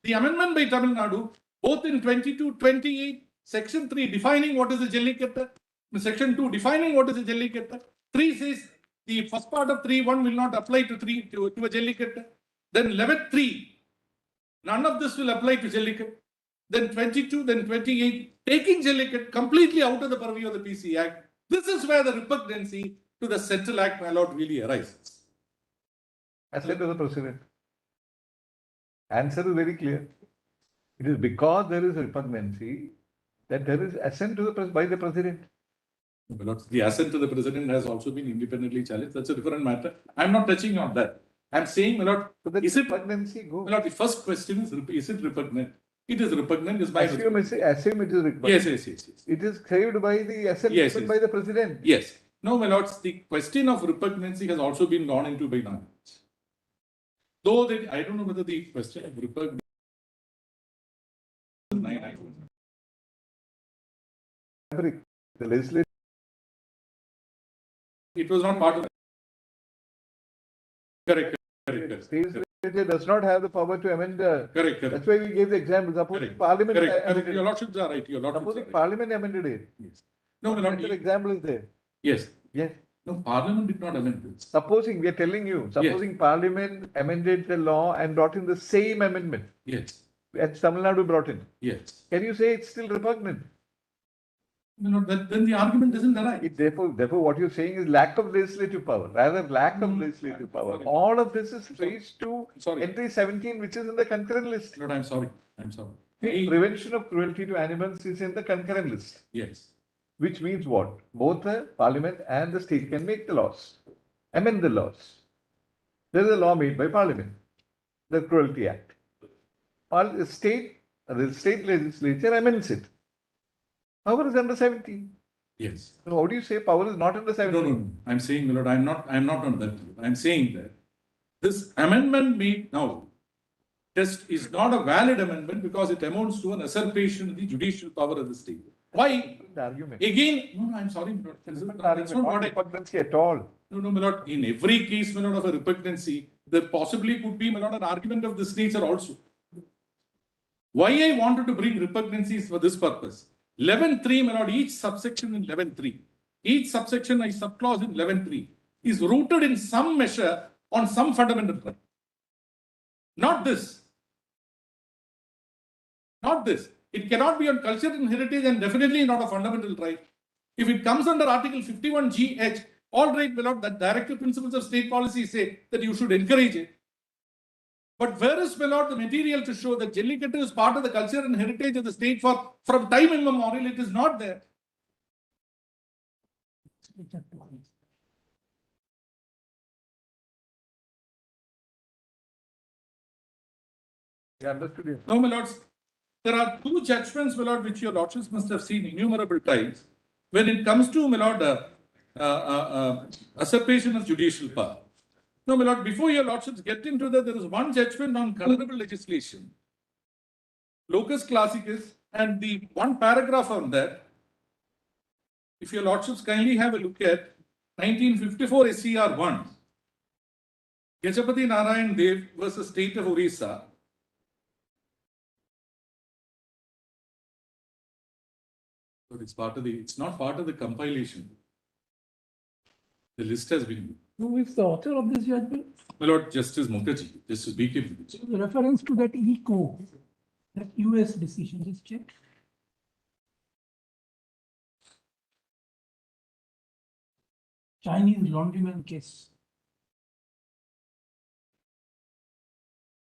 The amendment by Tamil Nadu, both in 22, 28, section 3 defining what is a Jallikattu, section 2 defining what is a Jallikattu, 3 says the first part of 3.1 will not apply to a Jallikattu. Then 11.3, none of this will apply to Jallikattu. Then 22, then 28, taking Jallikattu completely out of the purview of the PC Act. This is where the repugnancy to the Central Act, my lord, really arises. I said to the President. Answer is very clear. It is because there is repugnancy that there is assent to by the President. My lord, the assent to the President has also been independently challenged. That's a different matter. I'm not touching on that. I'm saying, my lord, So that is it repugnancy go? My lord, the first question is it repugnant? It is repugnant. Is by Assume it is repugnant. Yes. It is saved by the assent given by the President. Yes. No, my lords, the question of repugnancy has also been gone into by now. Though I don't know whether the question of repugnancy. The legislature. It was not part of. Correct. Legislature does not have the power to amend. Correct. That's why we gave the example. Suppose Parliament. Correct. Your lordships are right. Suppose Parliament amended it. Yes. No, my lord. The example is there. Yes. Yes. No, Parliament did not amend this. Supposing, we are telling you, supposing Parliament amended the law and brought in the same amendment. Yes. And Tamil Nadu brought in. Yes. Can you say it's still repugnant? No, then the argument doesn't arise. Therefore, what you're saying is lack of legislative power, rather lack of legislative power. Sorry. All of this is traced to Sorry. entry 17, which is in the concurrent list. Lord, I'm sorry. Prevention of cruelty to animals is in the concurrent list. Yes. Which means what? Both the Parliament and the state can make the laws, amend the laws. There is a law made by Parliament, the Cruelty Act. The state legislature amends it. Power is under 17. Yes. So how do you say power is not under 17? No. I'm saying, my lord, I'm not on that. I'm saying that this amendment made now is not a valid amendment because it amounts to an usurpation of the judicial power of the state. Why? The argument. Again, no, I'm sorry, my lord. That's not what repugnancy at all. No, my lord. In every case, my lord, of a repugnancy, there possibly could be, my lord, an argument of this nature also. Why I wanted to bring repugnancies for this purpose? 11.3, my lord, each subsection in 11.3, each subsection, I subclause in 11.3 is rooted in some measure on some fundamental right. Not this. Not this. It cannot be on culture and heritage and definitely not a fundamental right. If it comes under Article 51GH, all right, my lord, the directive principles of state policy say that you should encourage it. But where is, my lord, the material to show that Jallikattu is part of the culture and heritage of the state from time immemorial? It is not there. Yeah, understood you. No, my lords, there are two judgments, my lord, which your lordships must have seen innumerable times. When it comes to, my lord, usurpation of judicial power. No, my lord, before your lordships get into that, there is one judgment on colorable legislation. Locus classicus, and the one paragraph on that, if your lordships kindly have a look at 1954 SCR 1, Gachapati Narayan Dev versus State of Orissa. But it's not part of the compilation. The list has been. Who is the author of this judgment? My lord, Justice Mukherjee, Justice B.K. Mukherjee. The reference to that ECO, that US decision, just check. Chinese laundryman case.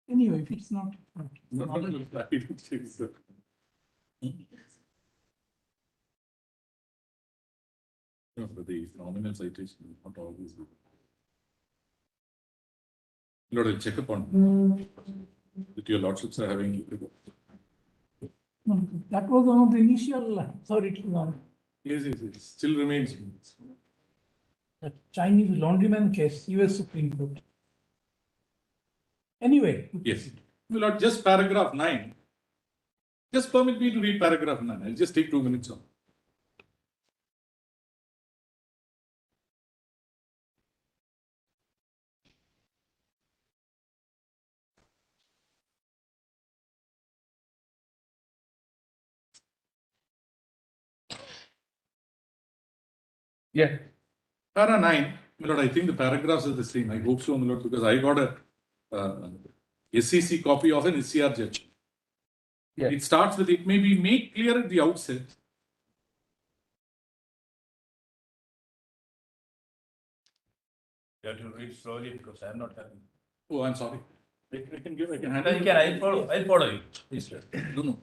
Anyway, if it's not. No, I don't think so. No, but the nominal citation, not always. Lord, I'll check upon that your lordships are having. No, that was one of the initial authority. Yes, still remains. the Chinese laundryman case, US Supreme Court. Anyway. Yes. My lord, just paragraph 9. Just permit me to read paragraph 9. I'll just take 2 minutes on. Yeah. Para 9, my lord, I think the paragraphs are the same. I hope so, my lord, because I got a SEC copy of an SCR judge. Yeah. It starts with, it may be made clear at the outset. You have to read slowly because I'm not having. Oh, I'm sorry. I can give, I can No, handle. you can, I'll follow you. Please. No, no.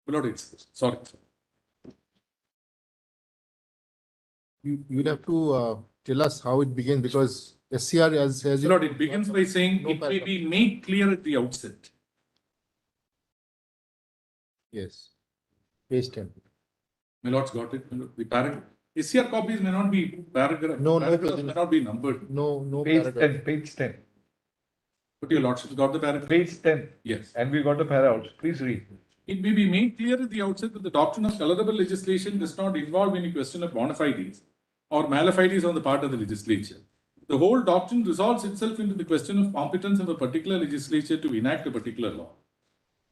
My lord, it's, sorry. You'll have to tell us how it begins because SCR as My you. lord, it begins by saying, No it may paragraph. be made clear at the outset. Yes. Page 10. My lord's got it. My lord, the paragraph. SCR copies may not be paragraph. No, no, paragraphs may not be numbered. No Page paragraph. 10, page 10. But your lordship's got the paragraph. Page 10. Yes. And we got the para out. Please read. It may be made clear at the outset that the doctrine of colorable legislation does not involve any question of bona fides or malefides on the part of the legislature. The whole doctrine resolves itself into the question of competence of a particular legislature to enact a particular law.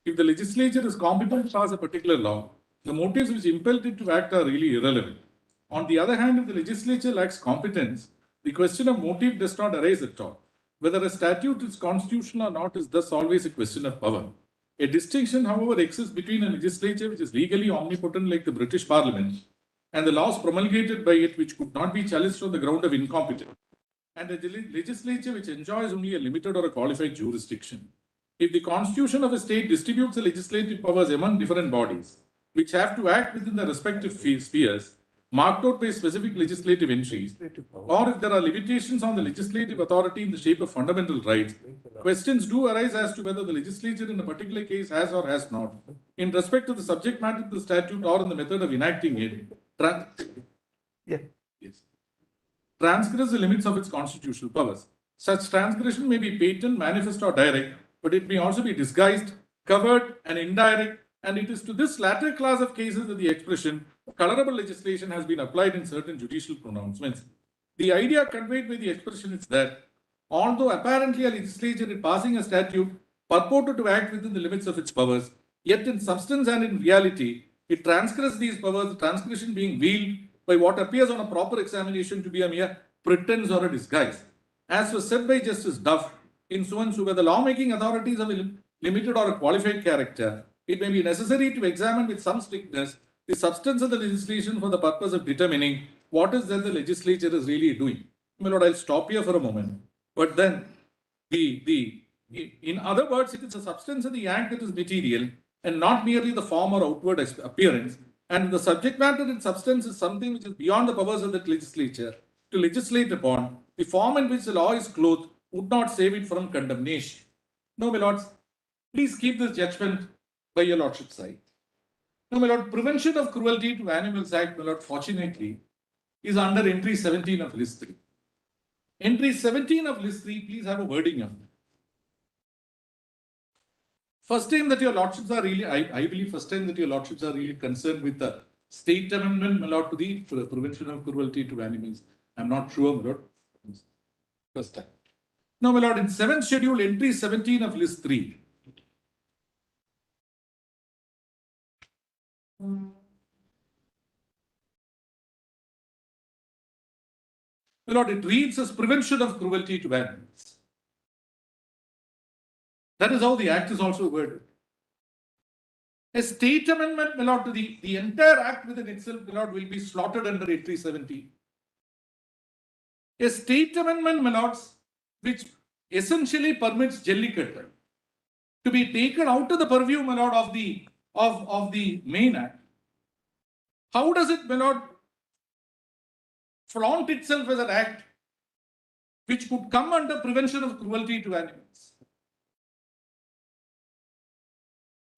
If the legislature is competent to pass a particular law, the motives which impelled it to act are really irrelevant. On the other hand, if the legislature lacks competence, the question of motive does not arise at all. Whether a statute is constitutional or not is thus always a question of power. A distinction, however, exists between a legislature which is legally omnipotent like the British Parliament and the laws promulgated by it which could not be challenged on the ground of incompetence, and a legislature which enjoys only a limited or a qualified jurisdiction. If the constitution of a state distributes the legislative powers among different bodies, which have to act within their respective spheres, marked out by specific legislative entries, or if there are limitations on the legislative authority in the shape of fundamental rights, questions do arise as to whether the legislature in a particular case has or has not, in respect to the subject matter of the statute or in the method of enacting it, transgress the limits of its constitutional powers. Such transgression may be patent, manifest, or direct, but it may also be disguised, covered, and indirect, and it is to this latter class of cases that the expression colorable legislation has been applied in certain judicial pronouncements. The idea conveyed by the expression is that, although apparently a legislature in passing a statute purported to act within the limits of its powers, yet in substance and in reality, it transgressed these powers, the transgression being veiled by what appears on a proper examination to be a mere pretense or a disguise. As was said by Justice Duff, in so and so, where the lawmaking authorities of a limited or a qualified character, it may be necessary to examine with some strictness the substance of the legislation for the purpose of determining what is that the legislature is really doing. My lord, I'll stop here for a moment. But then, in other words, it is the substance of the act that is material and not merely the form or outward appearance. And the subject matter and substance is something which is beyond the powers of the legislature to legislate upon. The form in which the law is clothed would not save it from condemnation. No, my lords, please keep this judgment by your lordship's side. Now, my lord, Prevention of Cruelty to Animals Act, my lord, fortunately, is under entry 17 of list 3. Entry 17 of list 3, please have a wording of it. First time that your lordships are really, I believe first time that your lordships are really concerned with the state amendment, my lord, to the Prevention of Cruelty to Animals. I'm not sure, my lord. First time. Now, my lord, in 7th schedule, entry 17 of list 3. My lord, it reads as prevention of cruelty to animals. That is how the act is also worded. A state amendment, my lord, to the entire act within itself, my lord, will be slaughtered under entry 17. A state amendment, my lords, which essentially permits Jallikattu to be taken out of the purview, my lord, of the main act. How does it, my lord, flaunt itself as an act which could come under prevention of cruelty to animals?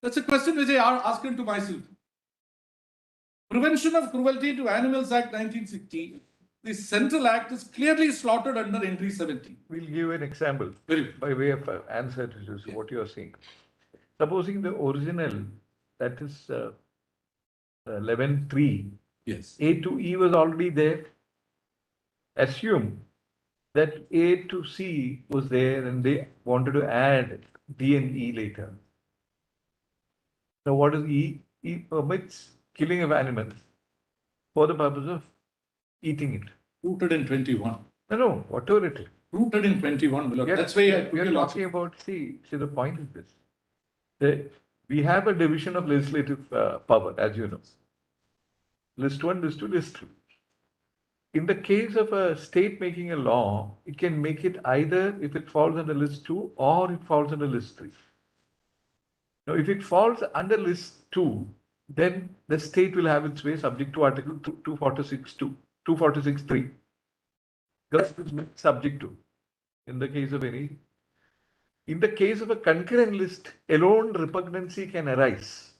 That's a question which I asked to myself. Prevention of Cruelty to Animals Act 1960, the Central Act is clearly slotted under entry 17. We'll give an example Very good. by way of answer to this, what you are saying. Supposing the original, that is 11.3, Yes. A to E was already there. Assume that A to C was there and they wanted to add D and E later. Now what is E? E permits killing of animals for the purpose of eating it. Rooted in 21. No, whatever it is. Rooted in 21. My lord. Yes, That's why I we are talking about, see, the point is this. We have a division of legislative power, as you know. List 1, list 2, list 3. In the case of a state making a law, it can make it either if it falls under list 2 or it falls under list 3. Now, if it falls under list 2, then the state will have its way subject to Article 246.3. Because it is subject to, in the case of any. In the case of a concurrent list, alone repugnancy can arise.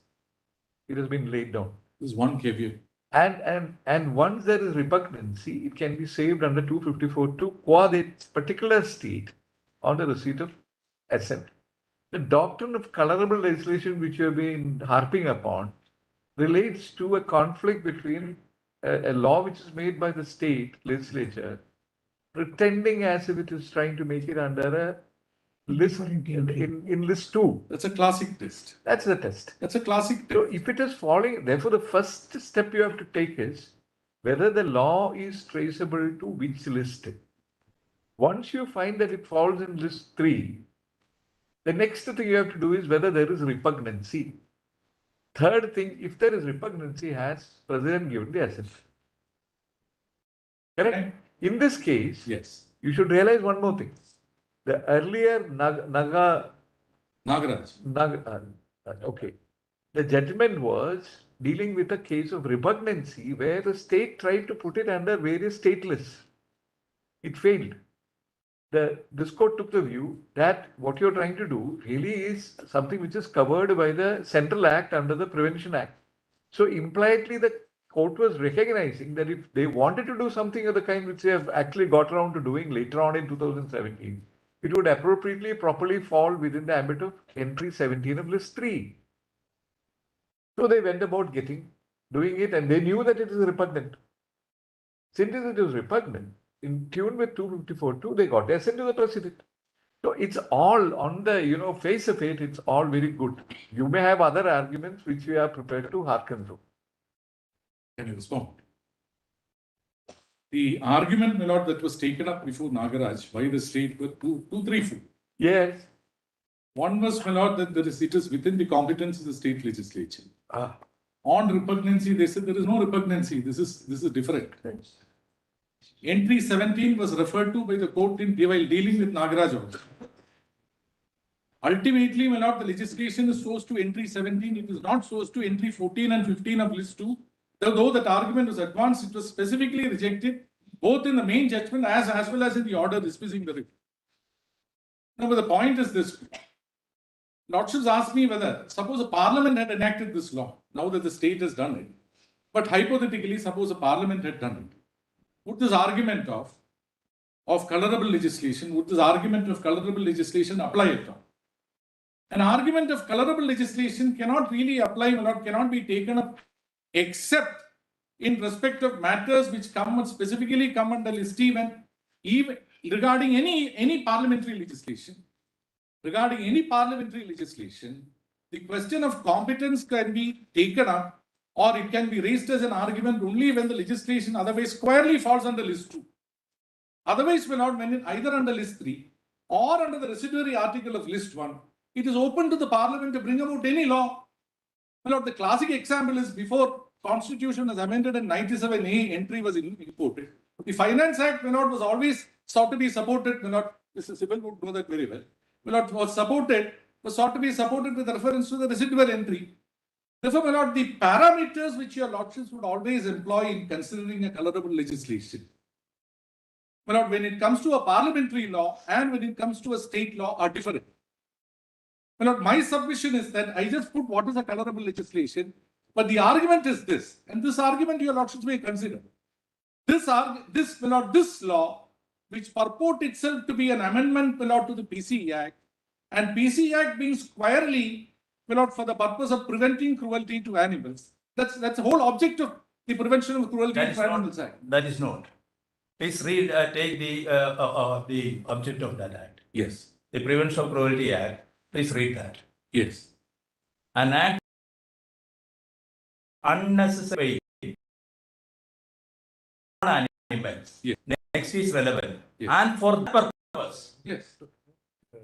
It has been laid down. There's one caveat. And once there is repugnancy, it can be saved under 254 qua the particular state on the receipt of assent. The doctrine of colorable legislation, which you have been harping upon, relates to a conflict between a law which is made by the state legislature, pretending as if it is trying to make it under a list in list 2. That's a classic test. That's the test. That's a classic test. So if it is falling, therefore the first step you have to take is whether the law is traceable to which list. Once you find that it falls in list 3, the next thing you have to do is whether there is repugnancy. Third thing, if there is repugnancy, has President given the assent? Correct? In this case, yes, you should realize one more thing. The earlier Nagaraj. Okay. The judgment was dealing with a case of repugnancy where the state tried to put it under various state lists. It failed. This court took the view that what you're trying to do really is something which is covered by the Central Act under the Prevention Act. So impliedly the court was recognizing that if they wanted to do something of the kind which they have actually got around to doing later on in 2017, it would appropriately, properly fall within the ambit of entry 17 of list 3. So they went about doing it, and they knew that it is repugnant. Since it is repugnant, in tune with 254.2, they got assent to the president. So it's all on the, face of it, it's all very good. You may have other arguments which we are prepared to hearken to. Can you respond? The argument, my lord, that was taken up before Nagaraj by the state were two, three, four. Yes. One was, my lord, that it is within the competence of the state legislature. On repugnancy, they said there is no repugnancy. This is different. Thanks. Entry 17 was referred to by the court while dealing with Nagaraj also. Ultimately, my lord, the legislation is sourced to entry 17. It is not sourced to entry 14 and 15 of list 2. Though that argument was advanced, it was specifically rejected both in the main judgment as well as in the order dismissing the writ. Now, but the point is this. Lordships asked me whether, suppose a parliament had enacted this law, now that the state has done it, but hypothetically, suppose a parliament had done it, would this argument of colorable legislation, apply at all? An argument of colorable legislation cannot really apply, cannot be taken up except in respect of matters which specifically come under list even regarding any parliamentary legislation. Regarding any parliamentary legislation, the question of competence can be taken up or it can be raised as an argument only when the legislation otherwise squarely falls under list 2. Otherwise, when either under list 3 or under the residuary article of list 1, it is open to the parliament to bring about any law. The classic example is before Constitution was amended in 97A, entry was imported. The Finance Act, was always sought to be supported. Mr. Sibyl would know that very well. Was sought to be supported with reference to the residual entry. Therefore, the parameters which your lordships would always employ in considering a colorable legislation, when it comes to a parliamentary law and when it comes to a state law, are different. My submission is that I just put what is a colorable legislation. But the argument is this, and this argument your lordships may consider. This law, which purport itself to be an amendment to the PCE Act, and PCE Act being squarely for the purpose of preventing cruelty to animals. That's the whole object of the Prevention of Cruelty to Animals Act. That is not. Please read, take the object of that act. Yes. The Prevention of Cruelty Act. Please read that. Yes. An act unnecessary on animals. Yes. Next is relevant. Yes. And for that purpose. Yes.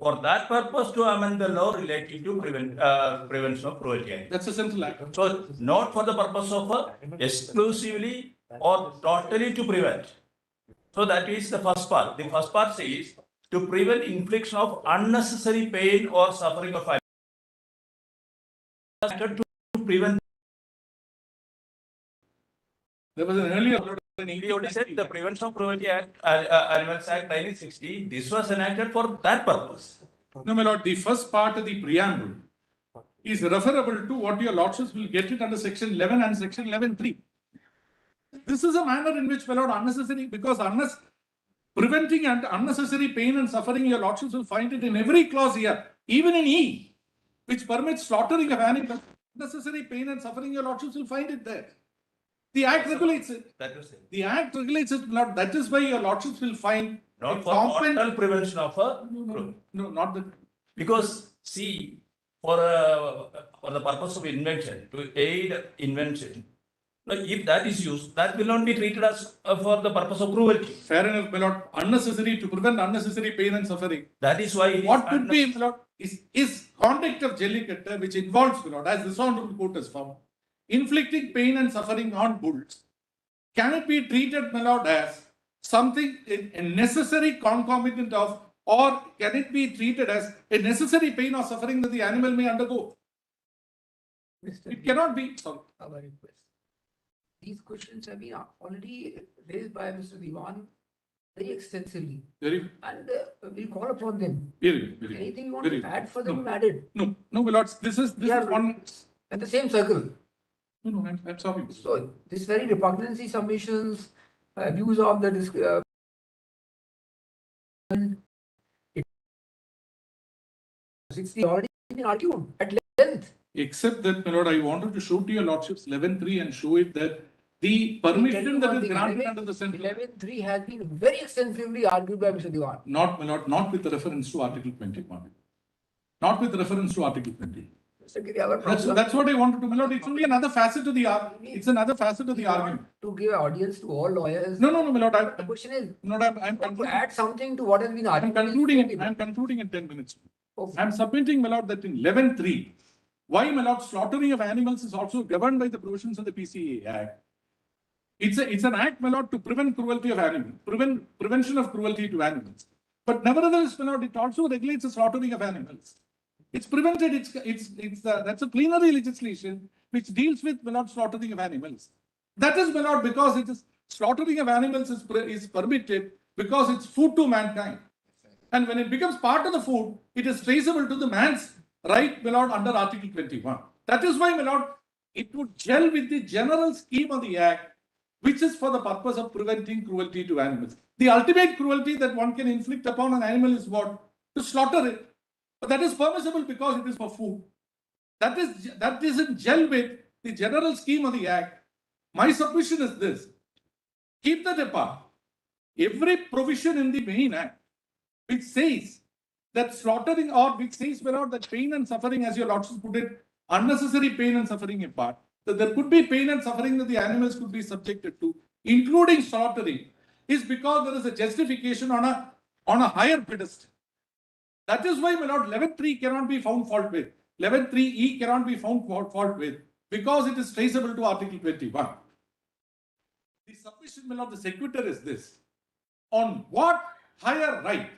For that purpose to amend the law relating to Prevention of Cruelty Act. That's a central act. So not for the purpose of exclusively or totally to prevent. So that is the first part. The first part says to prevent infliction of unnecessary pain or suffering of animals. To prevent. There was an earlier. We already said the Prevention of Cruelty Act, Animals Act 1960. This was enacted for that purpose. No, my lord, the first part of the preamble is referable to what your lordships will get it under section 11 and section 11.3. This is a manner in which, my lord, unnecessary, because preventing and unnecessary pain and suffering, your lordships will find it in every clause here, even in E, which permits slaughtering of animals. Unnecessary pain and suffering, your lordships will find it there. The Act regulates it. That was it. The Act regulates it, Lord. That is why your lordships will find Not for total prevention of a No, not the. because see, for the purpose of invention, to aid invention, now, if that is used, that will not be treated as for the purpose of cruelty. Fair enough, my lord. Unnecessary to prevent unnecessary pain and suffering. That is why. What could be, my lord, is conduct of Jallikattu, which involves, my lord, as this honorable court has found, inflicting pain and suffering on bulls. Can it be treated, my lord, as something a necessary concomitant of, or can it be treated as a necessary pain or suffering that the animal may undergo? It cannot be. Sorry. Our request. These questions have been already raised by Mr. Diwan very extensively. Very, And we'll call upon them. very. Anything you want Very to add for them, No. added. No, my lords, this is one. At the same circle. No, I'm sorry. So this very repugnancy submissions, views of the it 60 already been argued at length. Except that, my lord, I wanted to show to your lordships 11.3 and show it that the permission that is granted under the central. 11.3 has been very extensively argued by Mr. Diwan. Not, my lord, not with reference to Article 21. Not with reference to Article 20. Mr. Giri, our problem That's what I wanted to, my lord. It's only another facet of the argument. It's another facet of the argument. to give audience to all lawyers. No, my lord. The question is, I'm to concluding. add something to what has been I'm argued. concluding in 10 minutes. Okay. I'm submitting, my lord, that in 11.3, why, my lord, slaughtering of animals is also governed by the provisions of the PCA Act. It's an act, my lord, to prevent cruelty of animals, prevention of cruelty to animals. But nevertheless, my lord, it also regulates the slaughtering of animals. It's prevented. That's a plenary legislation which deals with, my lord, slaughtering of animals. That is, my lord, because it is slaughtering of animals is permitted because it's food to mankind. And when it becomes part of the food, it is traceable to the man's right, my lord, under Article 21. That is why, my lord, it would gel with the general scheme of the Act, which is for the purpose of preventing cruelty to animals. The ultimate cruelty that one can inflict upon an animal is what? To slaughter it. But that is permissible because it is for food. That isn't gel with the general scheme of the Act. My submission is this. Keep that apart. Every provision in the main Act which says that slaughtering, or which says, my lord, that pain and suffering, as your lordships put it, unnecessary pain and suffering apart, that there could be pain and suffering that the animals could be subjected to, including slaughtering, is because there is a justification on a higher pedestal. That is why, my lord, 11.3 cannot be found fault with. 11.3E cannot be found fault with, because it is traceable to Article 21. The submission, my lord, the sequitur is this. On what higher right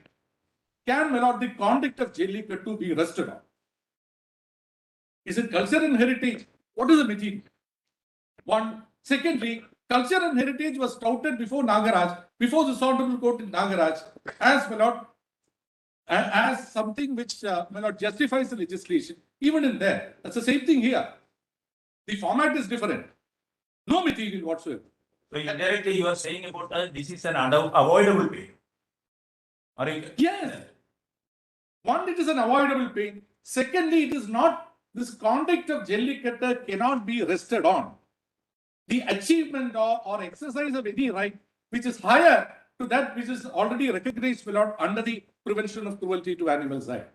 can, my lord, the conduct of Jallikattu be rested on? Is it culture and heritage? What is the material? One. Secondly, culture and heritage was touted before Nagaraj, before the honorable court in Nagaraj, as, my lord, as something which, my lord, justifies the legislation. Even in there, that's the same thing here. The format is different. No material whatsoever. So indirectly you are saying about this is an avoidable pain. Are you? Yes. One, it is an avoidable pain. Secondly, it is not, this conduct of Jallikattu cannot be rested on the achievement or exercise of any right which is higher to that which is already recognized under the Prevention of Cruelty to Animals Act.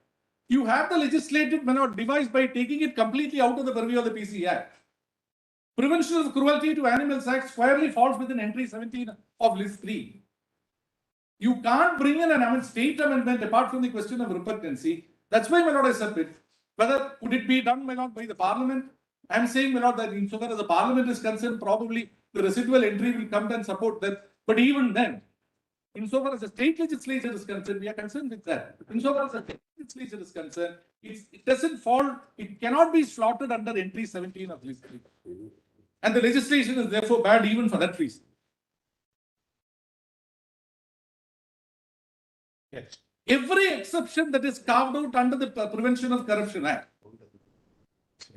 You have the legislative device by taking it completely out of the purview of the PC Act. Prevention of Cruelty to Animals Act squarely falls within entry 17 of list 3. You can't bring in an state amendment apart from the question of repugnancy. That's why, my lord, I submit. Whether could it be done, my lord, by the parliament? I'm saying, my lord, that insofar as the parliament is concerned, probably the residual entry will come and support that. But even then, insofar as the state legislature is concerned, we are concerned with that. Insofar as the state legislature is concerned, it doesn't fall, it cannot be slaughtered under entry 17 of list 3. And the legislation is therefore bad even for that reason. Yes. Every exception that is carved out under the Prevention of Corruption Act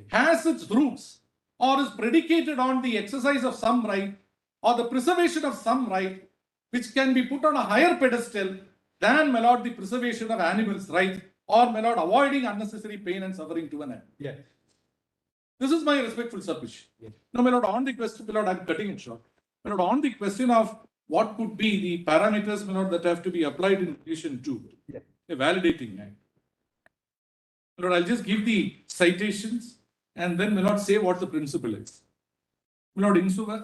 has its roots or is predicated on the exercise of some right or the preservation of some right which can be put on a higher pedestal than, my lord, the preservation of animals' rights or, my lord, avoiding unnecessary pain and suffering to an animal. Yes. This is my respectful submission. Yes. Now, my lord, on the question, my lord, I'm cutting it short. My lord, on the question of what could be the parameters, my lord, that have to be applied in relation to a validating act. My lord, I'll just give the citations and then, my lord, say what the principle is. My lord,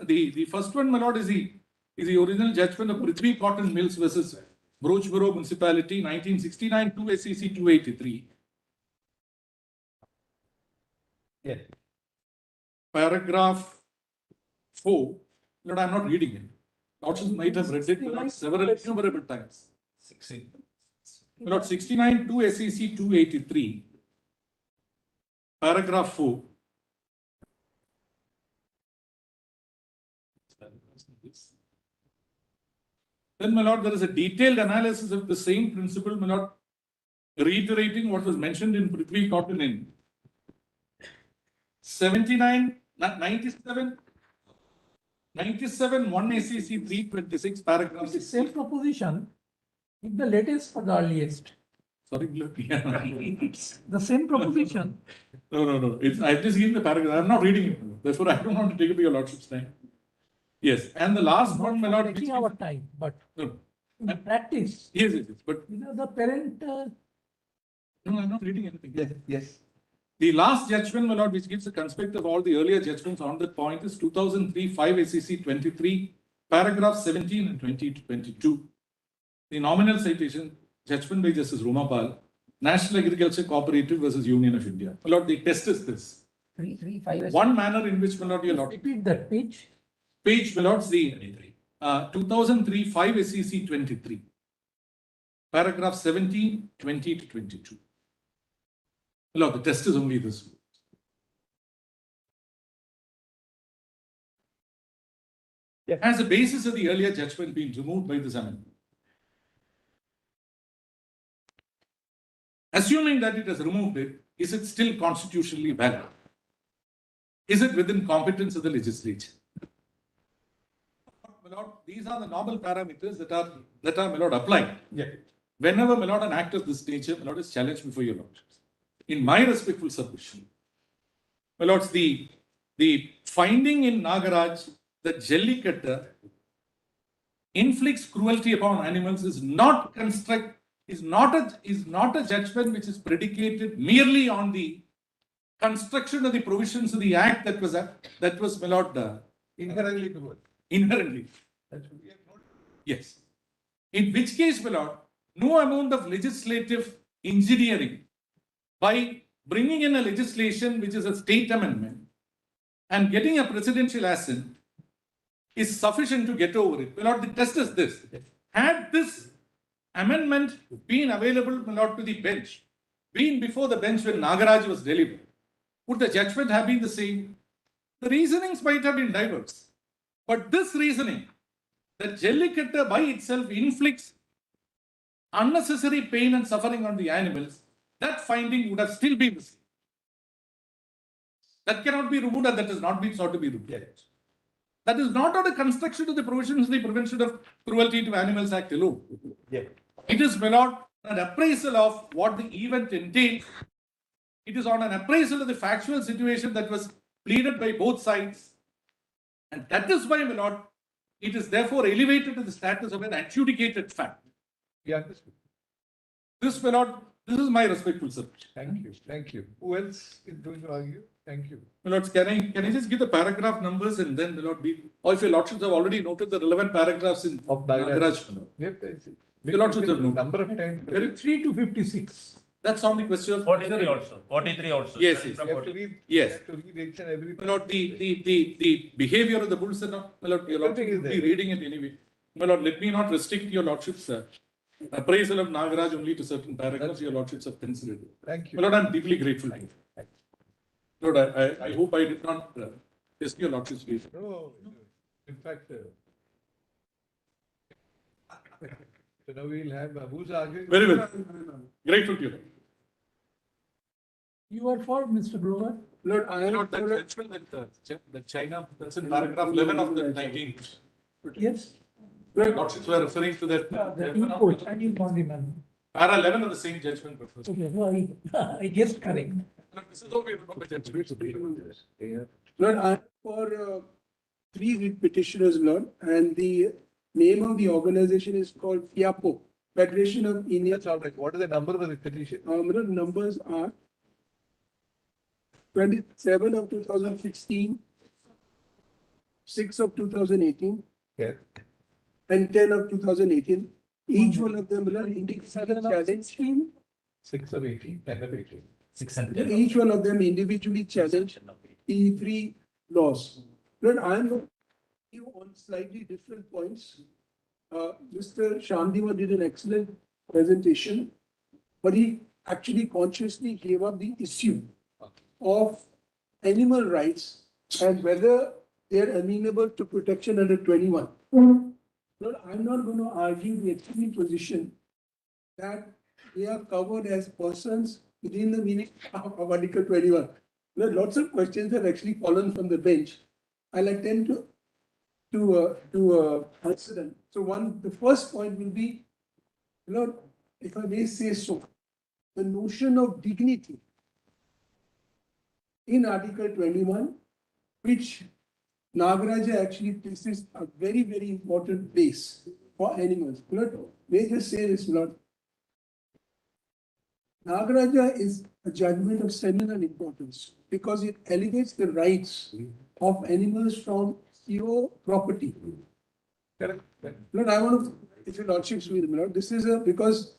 the first one, my lord, is the original judgment of Prithvi Cotton Mills versus Brochborough Municipality, 1969, 2 SEC 283. Yes. Paragraph 4. Lord, I'm not reading it. Lords might have read it several innumerable times. 16. Lord, 69 2 SEC 283. Paragraph 4. Then, my lord, there is a detailed analysis of the same principle, my lord, reiterating what was mentioned in Prithvi Cotton in 97 1 SEC 326 paragraph. It's the same proposition, if the latest for the earliest. Sorry, It's the same proposition. No. I've just given the paragraph. I'm not reading it. Therefore, I don't want to take up your lordship's time. Yes, and the last one, my lord. Taking our time, but No. in practice, Yes. But the parent. no, I'm not reading anything. Yes. The last judgment, my lord, which gives a conspect of all the earlier judgments on that point is 2003 5 SEC 23, paragraph 17 and 20 to 22. The nominal citation, judgment by Justice Rumapal, National Agriculture Cooperative versus Union of India. My lord, the test is this. 335. One manner in which, my lord, your lord. Repeat that page. Page, my lord, 2003 5 SEC 23, paragraph 17, 20 to 22. My lord, the test is only this. Has the basis of the earlier judgment been removed by this amendment? Assuming that it has removed it, is it still constitutionally valid? Is it within competence of the legislature? My lord, these are the normal parameters that are my lord, applied. Yeah. Whenever, my lord, an act of this nature, my lord, is challenged before your lordships. In my respectful submission, my lords, the finding in Nagaraj that Jallikattu inflicts cruelty upon animals is not a judgment which is predicated merely on the construction of the provisions of the act that was my lord, Inherently cruel. inherently. Yes. In which case, my lord, no amount of legislative engineering by bringing in a legislation which is a state amendment and getting a presidential assent is sufficient to get over it. My lord, the test is this. Had this amendment been available, my lord, to the bench, been before the bench when Nagaraj was delivered, would the judgment have been the same? The reasonings might have been diverse. But this reasoning, that Jallikattu by itself inflicts unnecessary pain and suffering on the animals, that finding would have still been the same. That cannot be removed and that has not been sought to be removed. That is not on the construction of the provisions of the Prevention of Cruelty to Animals Act alone. Yeah. It is, my lord, an appraisal of what the event entails. It is on an appraisal of the factual situation that was pleaded by both sides. And that is why, my lord, it is therefore elevated to the status of an adjudicated fact. Yeah, understood. This, my lord, this is my respectful submission. Thank you. Thank you. Who else is going to argue? Thank you. My lords, can I just give the paragraph numbers and then, my lord, or if your lordships have already noted the relevant paragraphs in Of Nagaraj. Yep. Your lordships have noted. Number of times. 3 to 56. That's on the question of. 43 also, 43 also. Yes, yes. You have to read. Yes. You have to read each and every. My lord, the behavior of the bulls and all, my lord, your lordship will be reading it anyway. My lord, let me not restrict your lordship's appraisal of Nagaraj only to certain paragraphs. Your lordships have considered it. Thank you. My lord, I'm deeply grateful to you. Lord, I hope I did not test your lordship's faith. No, in fact, so now we'll have, who's arguing? Very well. Grateful to you. You are for Mr. Grover? Lord, I am not that judgment that China, that's in paragraph 11 of the 19th. Yes. Lordships were referring to that. The import Chinese monument. Para 11 of the same judgment. Professor. Okay, so I guessed correct. This is okay, not my judgment. Lord, I am for 3 petitioners, Lord, and the name of the organization is called FIAPO, Federation of India. That's all right. What is the number of the petition? Lord, numbers are 27 of 2016, 6 of 2018, Yeah. and 10 of 2018. Each one of them will individually challenge. 6 of 18, 10 of 18. Each one of them individually challenge the 3 laws. Lord, I am going you on slightly different points. Mr. Shandiva did an excellent presentation, but he actually consciously gave up the issue of animal rights and whether they are amenable to protection under 21. Lord, I'm not going to argue the extreme position that they are covered as persons within the meaning of Article 21. There are lots of questions that have actually fallen from the bench. I'll attempt to answer them. So the first point will be, Lord, if I may say so, the notion of dignity in Article 21, which Nagaraja actually places a very, very important place for animals. Lord, may I just say this, Lord? Nagaraja is a judgment of seminal importance because it elevates the rights of animals from your property. Correct. Lord, I want to, if your lordships will, Lord, this is because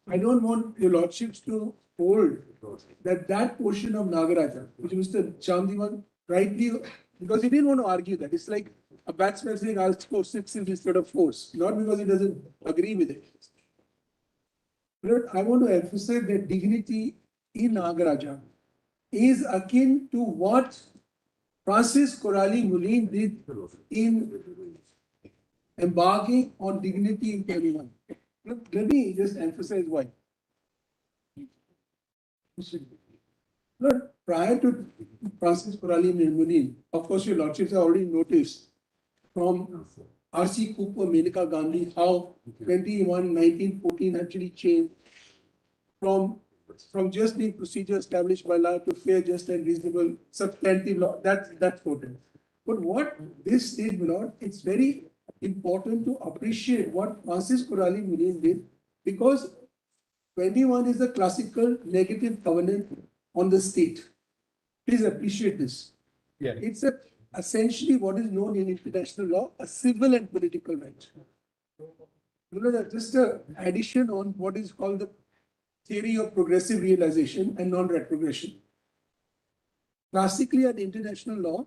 I don't want your lordships to hold that portion of Nagaraja, which Mr. Chandivan rightly, because he didn't want to argue that. It's like a batsman saying, I'll score 6 instead of 4, not because he doesn't agree with it. Lord, I want to emphasize that dignity in Nagaraja is akin to what Francis Coralie Moulin did in embarking on dignity in 21. Let me just emphasize why. Lord, prior to Francis Coralie Moulin, of course, your lordships have already noticed from R.C. Cooper, Menaka Gandhi, how 1914 actually changed from just the procedure established by law to fair, just and reasonable substantive law. That's noted. But what this did, Lord, it's very important to appreciate what Francis Coralie Moulin did, because 21 is a classical negative covenant on the state. Please appreciate this. Yeah. It's essentially what is known in international law, a civil and political right. Just an addition on what is called the theory of progressive realization and non-retrogression. Classically, in international law,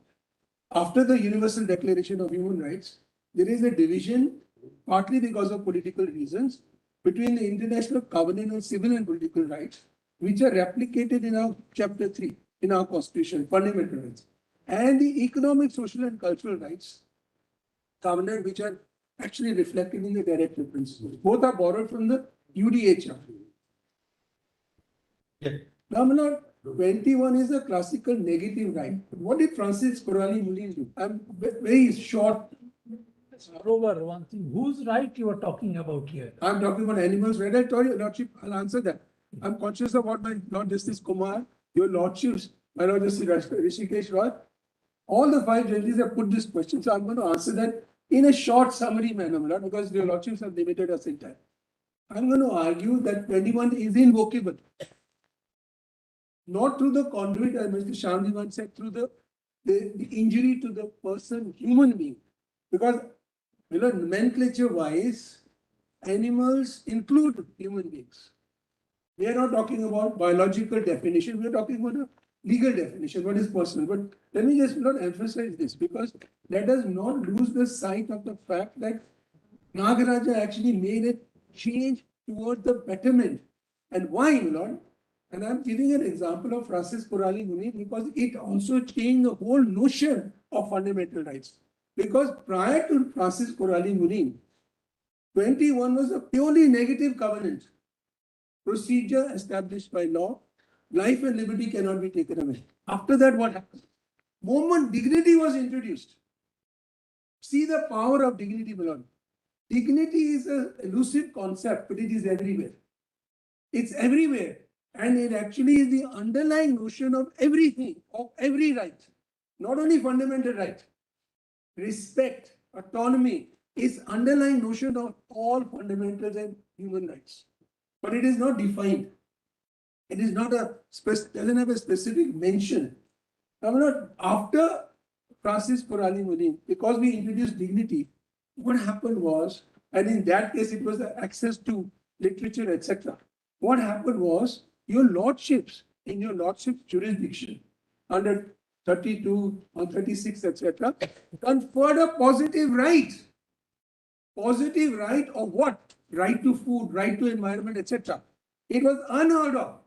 after the Universal Declaration of Human Rights, there is a division, partly because of political reasons, between the International Covenant on Civil and Political Rights, which are replicated in our Chapter 3, in our Constitution, Fundamental Rights, and the Economic, Social and Cultural Rights Covenant, which are actually reflected in the Directive Principles. Both are borrowed from the UDHR. Yeah. Now, 21 is a classical negative right. What did Francis Corrali Mullin do? I'm very short. Over one thing, whose right you are talking about here? I'm talking about animals' right. I told you, Lordship, I'll answer that. I'm conscious of what my Lord Justice Kumar, your Lordships, my Lord Justice Rishikesh Roy, all the 5 judges have put this question. So I'm going to answer that in a short summary manner, my Lord, because your Lordships have limited us in time. I'm going to argue that 21 is invocable. Not through the conduit, as Mr. Shandivan said, through the injury to the person, human being. Because, you know, nomenclature-wise, animals include human beings. We are not talking about biological definition, we are talking about a legal definition, what is personal. But let me just not emphasize this, because let us not lose the sight of the fact that Nagaraja actually made a change toward the betterment. And why, Lord? And I'm giving an example of Francis Corrali Mullin because it also changed the whole notion of fundamental rights. Because prior to Francis Corrali Mullin, 21 was a purely negative covenant. Procedure established by law, life and liberty cannot be taken away. After that, what happened? Moment dignity was introduced. See the power of dignity, beloved. Dignity is an elusive concept, but it is everywhere. It's everywhere. And it actually is the underlying notion of everything, of every right. Not only fundamental right. Respect, autonomy is underlying notion of all fundamentals and human rights. But it is not defined. It is not doesn't have a specific mention. Now, after Francis Corrali Mullin, because we introduced dignity, what happened was, and in that case it was the access to literature, etc. What happened was, your lordships, in your lordship's jurisdiction, under 32 or 36, etc., conferred a positive right. Positive right of what? Right to food, right to environment, etc. It was unheard of,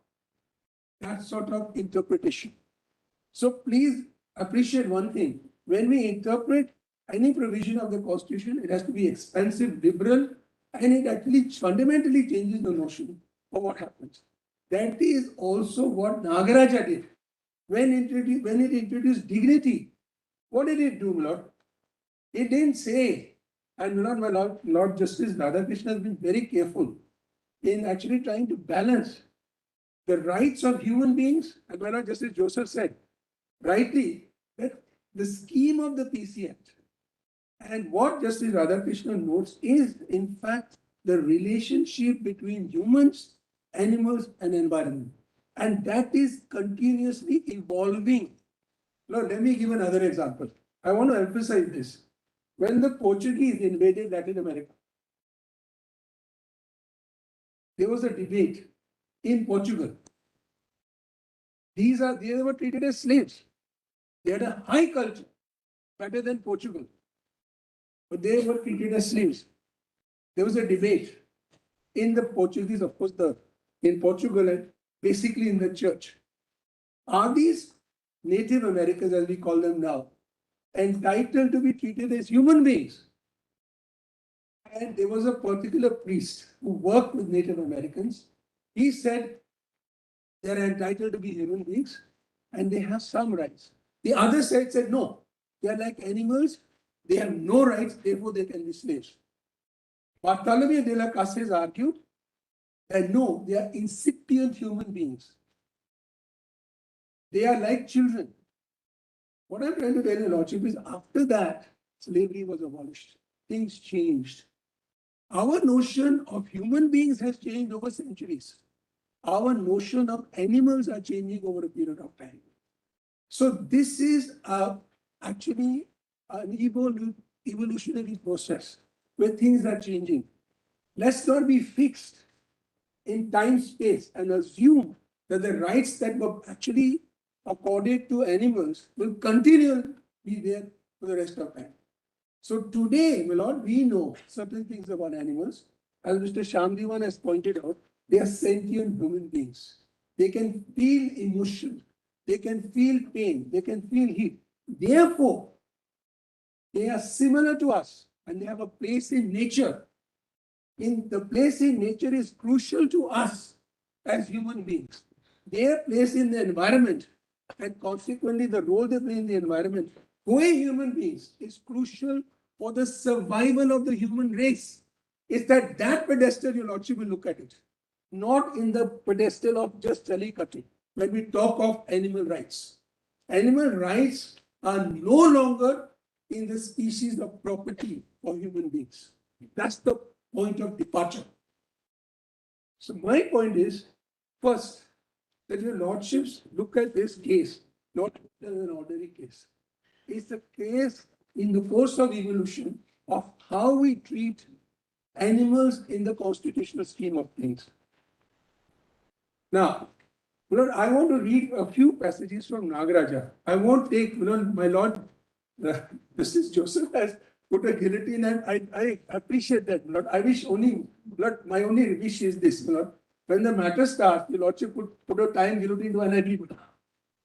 that sort of interpretation. So please appreciate one thing. When we interpret any provision of the Constitution, it has to be expansive, liberal, and it actually fundamentally changes the notion of what happens. That is also what Nagaraja did. When it introduced dignity, what did it do, Lord? It didn't say, and my Lord Justice Radhakrishnan has been very careful in actually trying to balance the rights of human beings, and my Lord Justice Joseph said, rightly, that the scheme of the PC Act and what Justice Radhakrishnan notes is, in fact, the relationship between humans, animals, and environment. And that is continuously evolving. Now, let me give another example. I want to emphasize this. When the Portuguese invaded Latin America, there was a debate in Portugal. They were treated as slaves. They had a high culture, better than Portugal. But they were treated as slaves. There was a debate in the Portuguese, of course, in Portugal and basically in the church. Are these Native Americans, as we call them now, entitled to be treated as human beings? And there was a particular priest who worked with Native Americans. He said they're entitled to be human beings and they have some rights. The other side said no, they are like animals, they have no rights, therefore they can be slaves. Bartolomé de las Casas argued that no, they are incipient human beings. They are like children. What I'm trying to tell you, Lordship, is after that, slavery was abolished. Things changed. Our notion of human beings has changed over centuries. Our notion of animals are changing over a period of time. So this is actually an evolutionary process where things are changing. Let's not be fixed in time space and assume that the rights that were actually accorded to animals will continue to be there for the rest of time. So today, my Lord, we know certain things about animals. As Mr. Shamdivan has pointed out, they are sentient human beings. They can feel emotion. They can feel pain. They can feel heat. Therefore, they are similar to us and they have a place in nature. The place in nature is crucial to us as human beings. their place in the environment and consequently the role they play in the environment, who are human beings, is crucial for the survival of the human race. It's that pedestal your lordship will look at it, not in the pedestal of just Jallikattu. When we talk of animal rights are no longer in the species of property for human beings. That's the point of departure. So my point is, first, that your lordships look at this case not as an ordinary case. It's a case in the course of evolution of how we treat animals in the constitutional scheme of things. Now, Lord, I want to read a few passages from Nagaraja. I won't take, my Lord, Justice Joseph has put a guillotine, and I appreciate that, Lord. I wish only, Lord, my only wish is this, Lord. When the matter starts, the Lordship put a time guillotine to an agreement.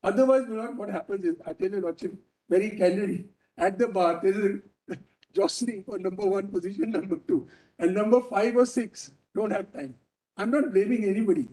Otherwise, Lord, what happens is, I tell you, Lordship, very candidly, at the bar, there is a jostling for number 1 position, number 2, and number 5 or 6 don't have time. I'm not blaming anybody,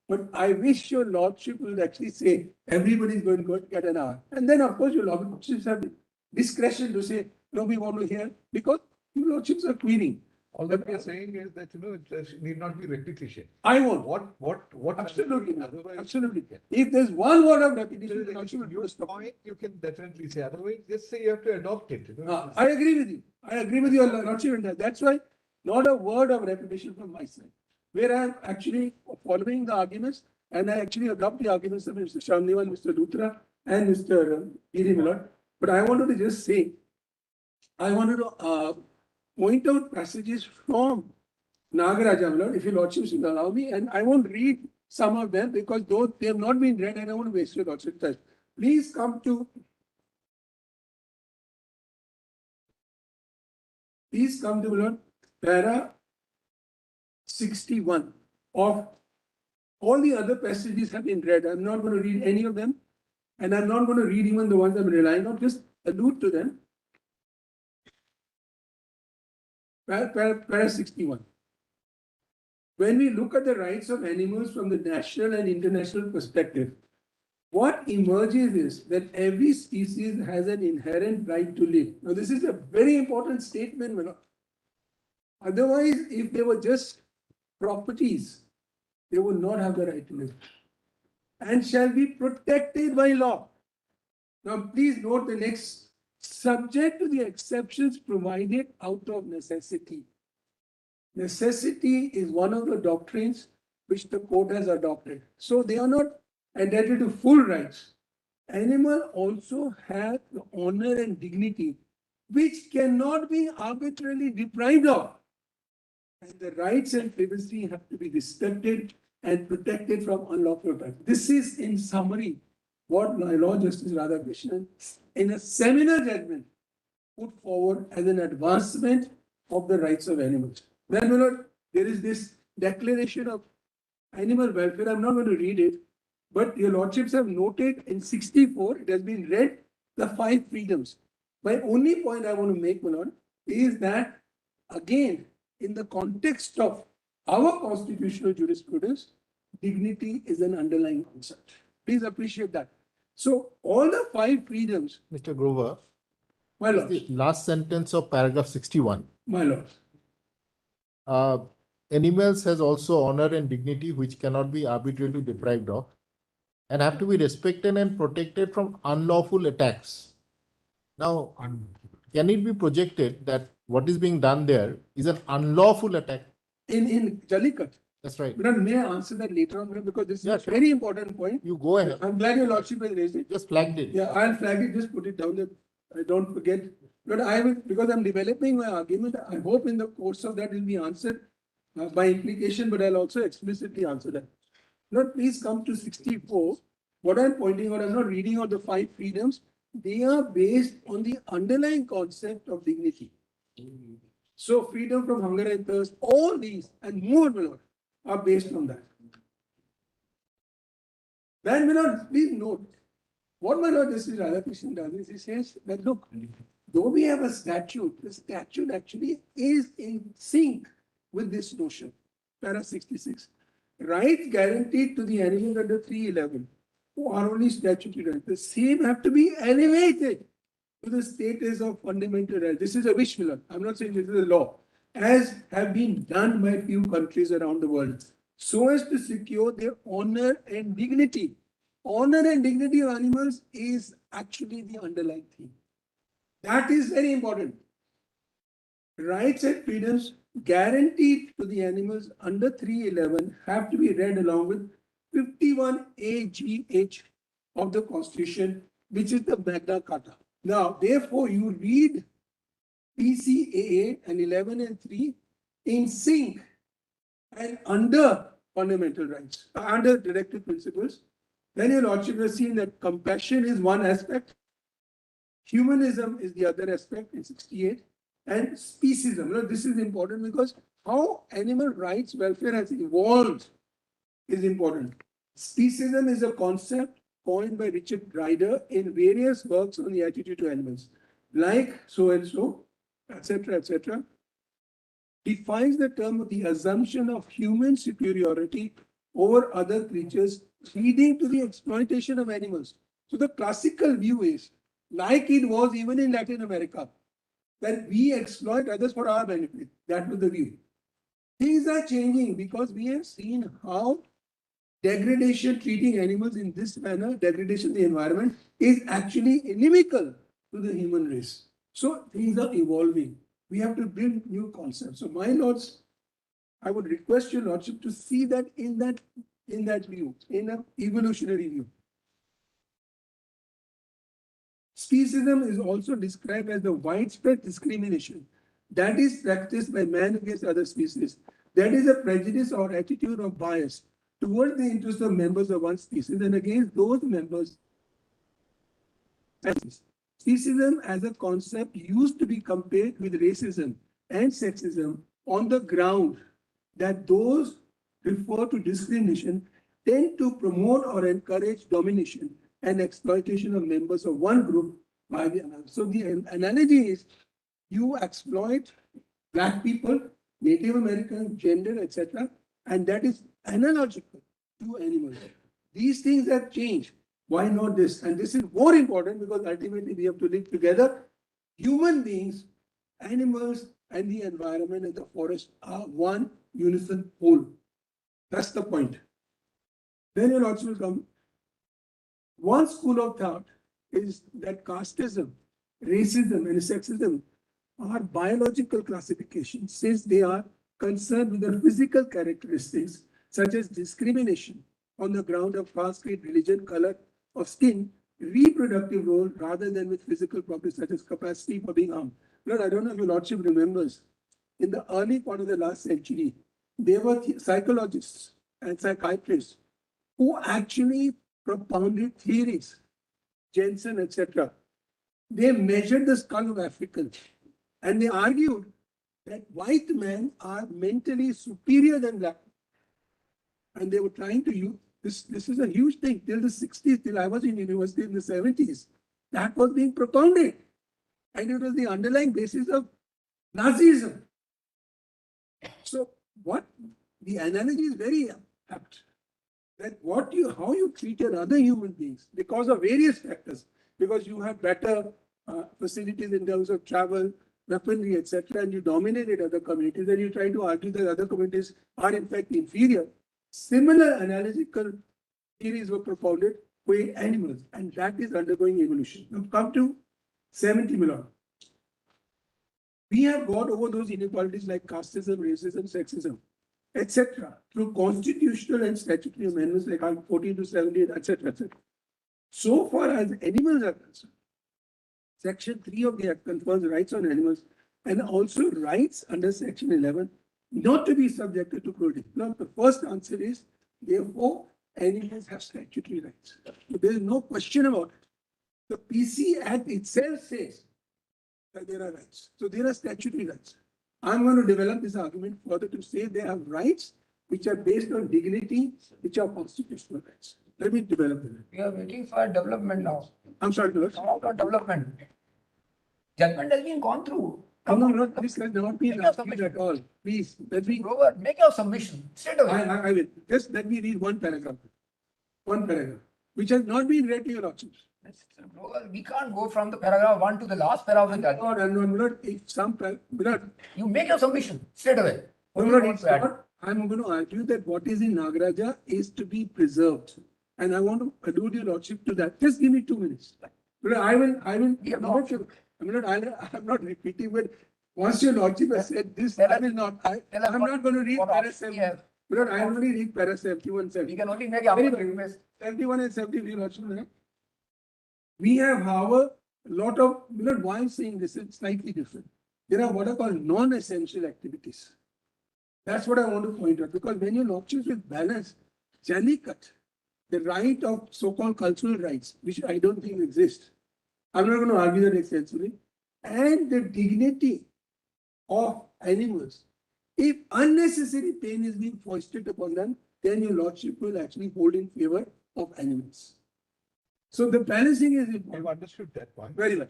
but I wish your Lordship will actually say, everybody is going to go get an hour. And then, of course, your Lordships have discretion to say, no, we want to hear, because your Lordships are querying. All that we are saying is that, it need not be repetition. I won't. What? Absolutely. Otherwise, Absolutely. If there's one word of repetition, the Lordship will your put a stop. point, you can definitely say. Otherwise, just say you have to adopt it. I agree with you. I agree with your Lordship. And that's why not a word of repetition from my side. Where I'm actually following the arguments, and I actually adopt the arguments of Mr. Shamniwan, Mr. Luthra, and Mr. Giri Millard. But I wanted to just say, I wanted to point out passages from Nagaraja, Millard, if your Lordship will allow me, and I won't read some of them because though they have not been read, and I don't want to waste your Lordship's time. Please come to Millard, para 61 of all the other passages have been read. I'm not going to read any of them, and I'm not going to read even the ones I'm relying on, just allude to them. Para 61. When we look at the rights of animals from the national and international perspective, what emerges is that every species has an inherent right to live. Now, this is a very important statement. Otherwise, if they were just properties, they would not have the right to live and shall be protected by law. Now, please note the next, subject to the exceptions provided out of necessity. Necessity is one of the doctrines which the court has adopted. So they are not entitled to full rights. Animals also have the honor and dignity which cannot be arbitrarily deprived of. And the rights and privacy have to be respected and protected from unlawful practice. This is, in summary, what my Lord Justice Radhakrishnan, in a seminal judgment, put forward as an advancement of the rights of animals. Then, my Lord, there is this declaration of animal welfare. I'm not going to read it, but your Lordships have noted in 64, it has been read, the 5 freedoms. My only point I want to make, my Lord, is that, again, in the context of our constitutional jurisprudence, dignity is an underlying concept. Please appreciate that. So, all the 5 freedoms. Mr. Grover, My Lord. the last sentence of paragraph 61. My Lord. Animals has also honor and dignity which cannot be arbitrarily deprived of and have to be respected and protected from unlawful attacks. Now, can it be projected that what is being done there is an unlawful attack? In Jallikattu. That's right. But may I answer that later on, because this is a very important point. You go ahead. I'm glad your Lordship has raised it. Just flagged it. Yeah, I'll flag it, just put it down there. I don't forget. But I will, because I'm developing my argument, I hope in the course of that it will be answered by implication, but I'll also explicitly answer that. Now, please come to 64. What I'm pointing out, I'm not reading out the 5 freedoms. They are based on the underlying concept of dignity. So, freedom from hunger and thirst, all these and more, my Lord, are based on that. Then, my Lord, please note, what my Lord Justice Radhakrishnan does is he says that, look, though we have a statute, the statute actually is in sync with this notion, para 66. rights guaranteed to the animals under 311 who are only statutory rights, the same have to be elevated to the status of fundamental rights. This is a wish, Milan. I'm not saying this is a law, as have been done by few countries around the world, so as to secure their honor and dignity. Honor and dignity of animals is actually the underlying theme. That is very important. Rights and freedoms guaranteed to the animals under 311 have to be read along with 51AGH of the Constitution, which is the Magna Carta. Now, therefore, you read PCAA and 11 and 3 in sync and under fundamental rights, under directive principles. Then your Lordship has seen that compassion is one aspect, humanism is the other aspect in 68, and speciesism. Now, this is important because how animal rights welfare has evolved is important. Speciesism is a concept coined by Richard Ryder in various works on the attitude to animals, like so and so, etc., defines the term of the assumption of human superiority over other creatures, leading to the exploitation of animals. So the classical view is, like it was even in Latin America, that we exploit others for our benefit. That was the view. Things are changing because we have seen how degradation, treating animals in this manner, degradation of the environment, is actually inimical to the human race. So things are evolving. We have to build new concepts. So my lords, I would request your lordship to see that in that view, in an evolutionary view. Speciesism is also described as the widespread discrimination that is practiced by man against other species. That is a prejudice or attitude of bias towards the interests of members of one species and against those members. Speciesism as a concept used to be compared with racism and sexism on the ground that those refer to discrimination tend to promote or encourage domination and exploitation of members of one group by the other. So the analogy is you exploit Black people, Native American, gender, etc., and that is analogical to animals. These things have changed. Why not this? And this is more important because ultimately we have to live together. Human beings, animals, and the environment and the forest are one unison whole. That's the point. Then your lordship will come. One school of thought is that casteism, racism, and sexism are biological classifications since they are concerned with the physical characteristics such as discrimination on the ground of caste, creed, religion, color of skin, reproductive role rather than with physical properties such as capacity for being armed. Lord, I don't know if your lordship remembers, in the early part of the last century, there were psychologists and psychiatrists who actually propounded theories, Jensen, etc. They measured the skull of Africans and they argued that white men are mentally superior than black. And they were trying to use this is a huge thing till the 60s, till I was in university in the 70s. That was being propounded. And it was the underlying basis of Nazism. So what the analogy is very apt. That how you treated other human beings because of various factors, because you have better facilities in terms of travel, weaponry, etc., and you dominated other communities, and you try to argue that other communities are in fact inferior. Similar analogical theories were propounded by animals, and that is undergoing evolution. Now come to 70 million. We have got over those inequalities like casteism, racism, sexism, etc., through constitutional and statutory amendments like Article 14 to 78, etc., etc. So far as animals are concerned, Section 3 of the Act confers rights on animals and also rights under Section 11 not to be subjected to cruelty. Now, the first answer is, therefore, animals have statutory rights. So there is no question about it. The PC Act itself says that there are rights. So there are statutory rights. I'm going to develop this argument further to say they have rights which are based on dignity, which are constitutional rights. Let me develop it. We are waiting for development now. I'm sorry, Lord. Now for development. Judgment has been gone through. No, this cannot be an argument at all. Please, let me, Robert, make your submission straight away. I will. Just let me read one paragraph. One paragraph, which has not been read to your lordships. Robert, we can't go from the paragraph 1 to the last paragraph of the judgment. I'm not, if some, You make your submission straight away. What do no, you want it's to add? not. I'm going to argue that what is in Nagaraja is to be preserved. And I want to allude your lordship to that. Just give me 2 minutes. But I will, Yeah, I'm not repeating, but once your lordship has said this, Tell I us- will not, tell us I'm what- not going to read what option we have. But I only read para 71, We 70. can only make Very our good. request. 71 and 70, your lordship, right? We have, however, a lot of, why I'm saying this is slightly different. There are what are called non-essential activities. That's what I want to point out, because when your lordships will balance Jallikattu, the right of so-called cultural rights, which I don't think exist. I'm not going to argue that extensively, and the dignity of animals. If unnecessary pain is being foisted upon them, then your lordship will actually hold in favor of animals. So the balancing is I've important. understood that point. Very well.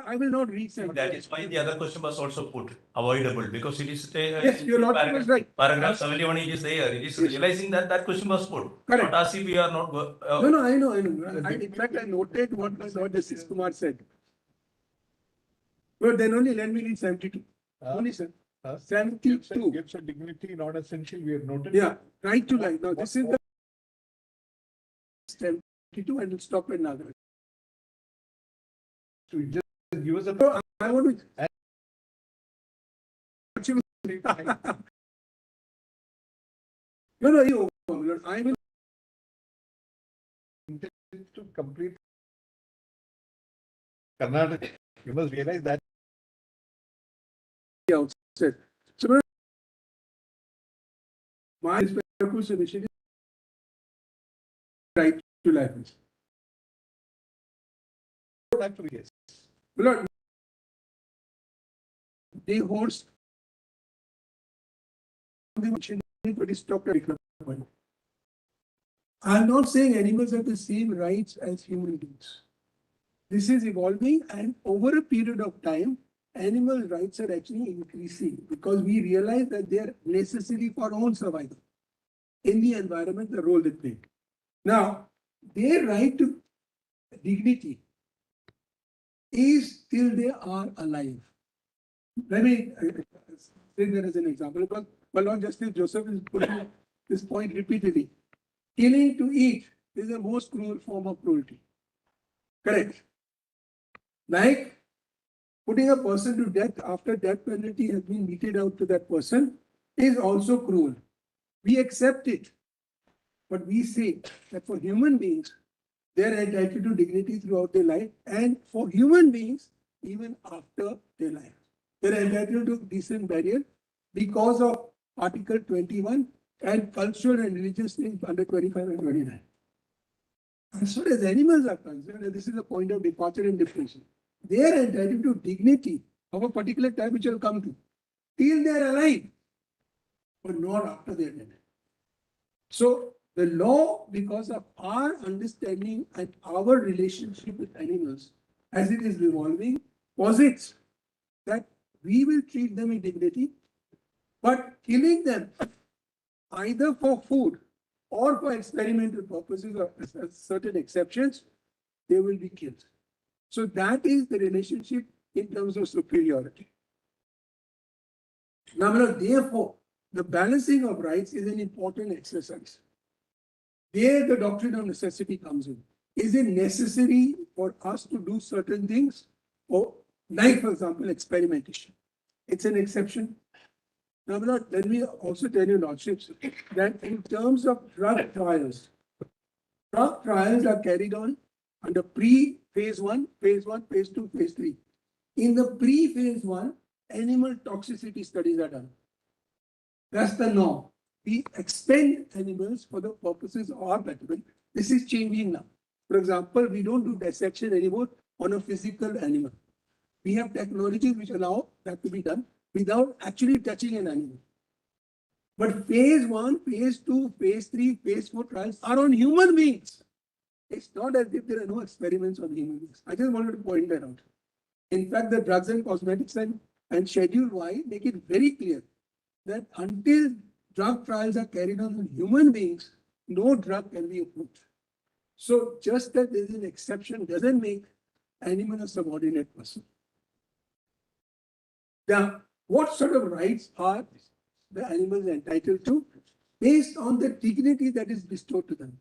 I will not read. That is why the other question was also put, avoidable, because it is. Yes, your lordship was right. Paragraph 71, it is there, it is Yes. realizing that that question was put. Correct. Not as if we are not. No, I know. In fact, I noted what Justice Kumar said. But then only let me read 72. Only, sir. 72. Gives a dignity not essential, we have noted. Yeah, right to life. Now, this is the 72 and we'll stop at Nagar. So you just give us a. I want to. No, you. I will. To complete Karnataka, you must realize that. Outset. So, my solution is right to life. Yes. Lord, they host but it's stopped at a point. I'm not saying animals have the same rights as human beings. This is evolving, and over a period of time, animal rights are actually increasing because we realize that they are necessary for our own survival in the environment, the role they play. Now, their right to dignity is till they are alive. Let me say that as an example, because Lord Justice Joseph is putting this point repeatedly. Killing to eat is the most cruel form of cruelty. Correct. Like putting a person to death after death penalty has been meted out to that person is also cruel. We accept it. But we say that for human beings, they are entitled to dignity throughout their life, and for human beings, even after their life. They are entitled to decent burial because of Article 21 and cultural and religious things under 25 and 29. As far as animals are concerned, and this is a point of departure and differentiation, they are entitled to dignity of a particular type which will come to till they are alive, but not after they are dead. So the law, because of our understanding and our relationship with animals as it is evolving, posits that we will treat them with dignity, but killing them either for food or for experimental purposes or certain exceptions, they will be killed. So that is the relationship in terms of superiority. Now, therefore, the balancing of rights is an important exercise. There the doctrine of necessity comes in. Is it necessary for us to do certain things? Or, like, for example, experimentation. It's an exception. Now, let me also tell you, lordships, that in terms of drug trials are carried on under phase 1, phase 2, phase 3. In the phase 1, animal toxicity studies are done. That's the norm. We expend animals for the purposes of our betterment. This is changing now. For example, we don't do dissection anymore on a physical animal. We have technologies which allow that to be done without actually touching an animal. But phase 1, phase 2, phase 3, phase 4 trials are on human beings. It's not as if there are no experiments on human beings. I just wanted to point that out. In fact, the drugs and cosmetics and Schedule Y make it very clear that until drug trials are carried on human beings, no drug can be approved. So just that there is an exception doesn't make animal a subordinate person. Now, what sort of rights are the animals entitled to based on the dignity that is bestowed to them?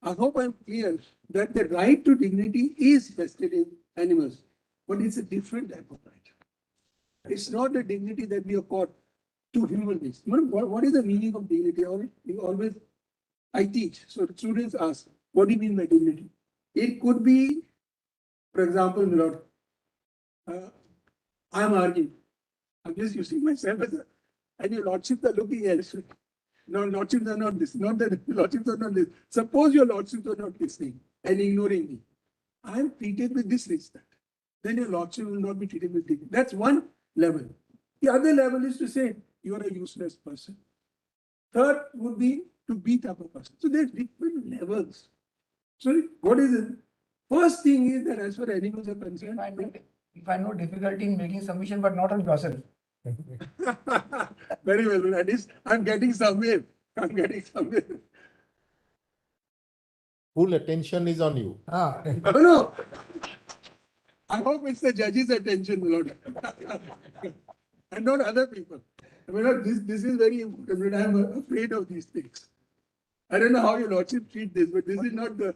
I hope I'm clear that the right to dignity is vested in animals, but it's a different type of right. It's not the dignity that we accord to human beings. What is the meaning of dignity? I teach. So the students ask, what do you mean by dignity? It could be, for example, Lord, I'm arguing. I'm just using myself as a, and your lordships are looking elsewhere. No, lordships are not this. Not that lordships are not this. Suppose your lordships are not listening and ignoring me. I am treated with this respect. Then your lordship will not be treated with dignity. That's one level. The other level is to say you are a useless person. Third would be to beat up a person. So there's different levels. So what is it? First thing is that as far as animals are concerned, You find no difficulty in making submission, but not on yourself. very well. That is, I'm getting somewhere. I'm getting somewhere. Full attention is on you. No. I hope it's the judge's attention, Lord. And not other people. This is very important. I'm afraid of these things. I don't know how your lordship treat this, but this is not the.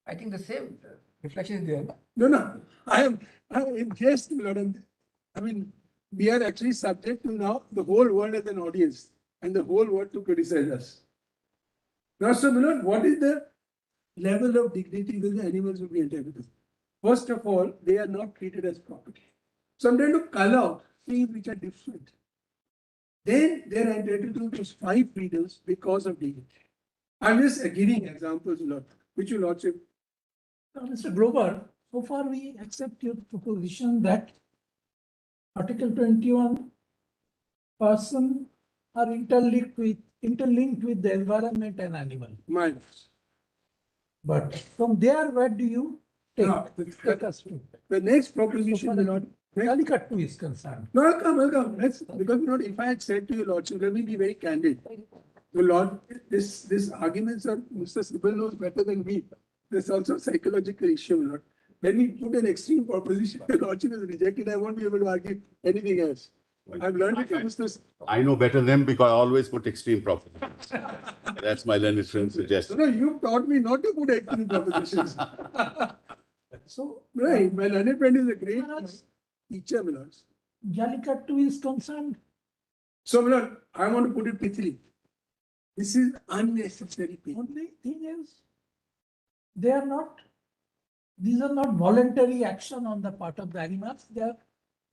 I think the same reflection is there. No. I am in jest, Lord. I mean, we are actually subject to now the whole world as an audience and the whole world to criticize us. Now, so, Lord, what is the level of dignity that the animals will be entitled to? First of all, they are not treated as property. So I'm trying to call out things which are different. Then they are entitled to those 5 freedoms because of dignity. I'm just giving examples, Lord, which your lordship. Mr. Grover, so far we accept your proposition that Article 21 person are interlinked with the environment and animal. Minus. But from there, where do you take, No, take us to? The next proposition, So far Lord. Jallikattu is concerned. No, I'll come. Let's, because Lord, if I had said to your lordship, let me be very candid. The Lord, this arguments are Mr. Sibyl knows better than me. There's also a psychological issue, Lord. When we put an extreme proposition, the lordship is rejected. I won't be able to argue anything else. I've learned it from Mr. I know better than because I always put extreme propositions. That's my learned friend suggestion. No, you taught me not to put extreme propositions. So, Right, my learned friend is a great teacher, my lords. Jallikattu is concerned. So, my lord, I want to put it quickly. This is unnecessary pain. Only thing is, these are not voluntary action on the part of the animals. They are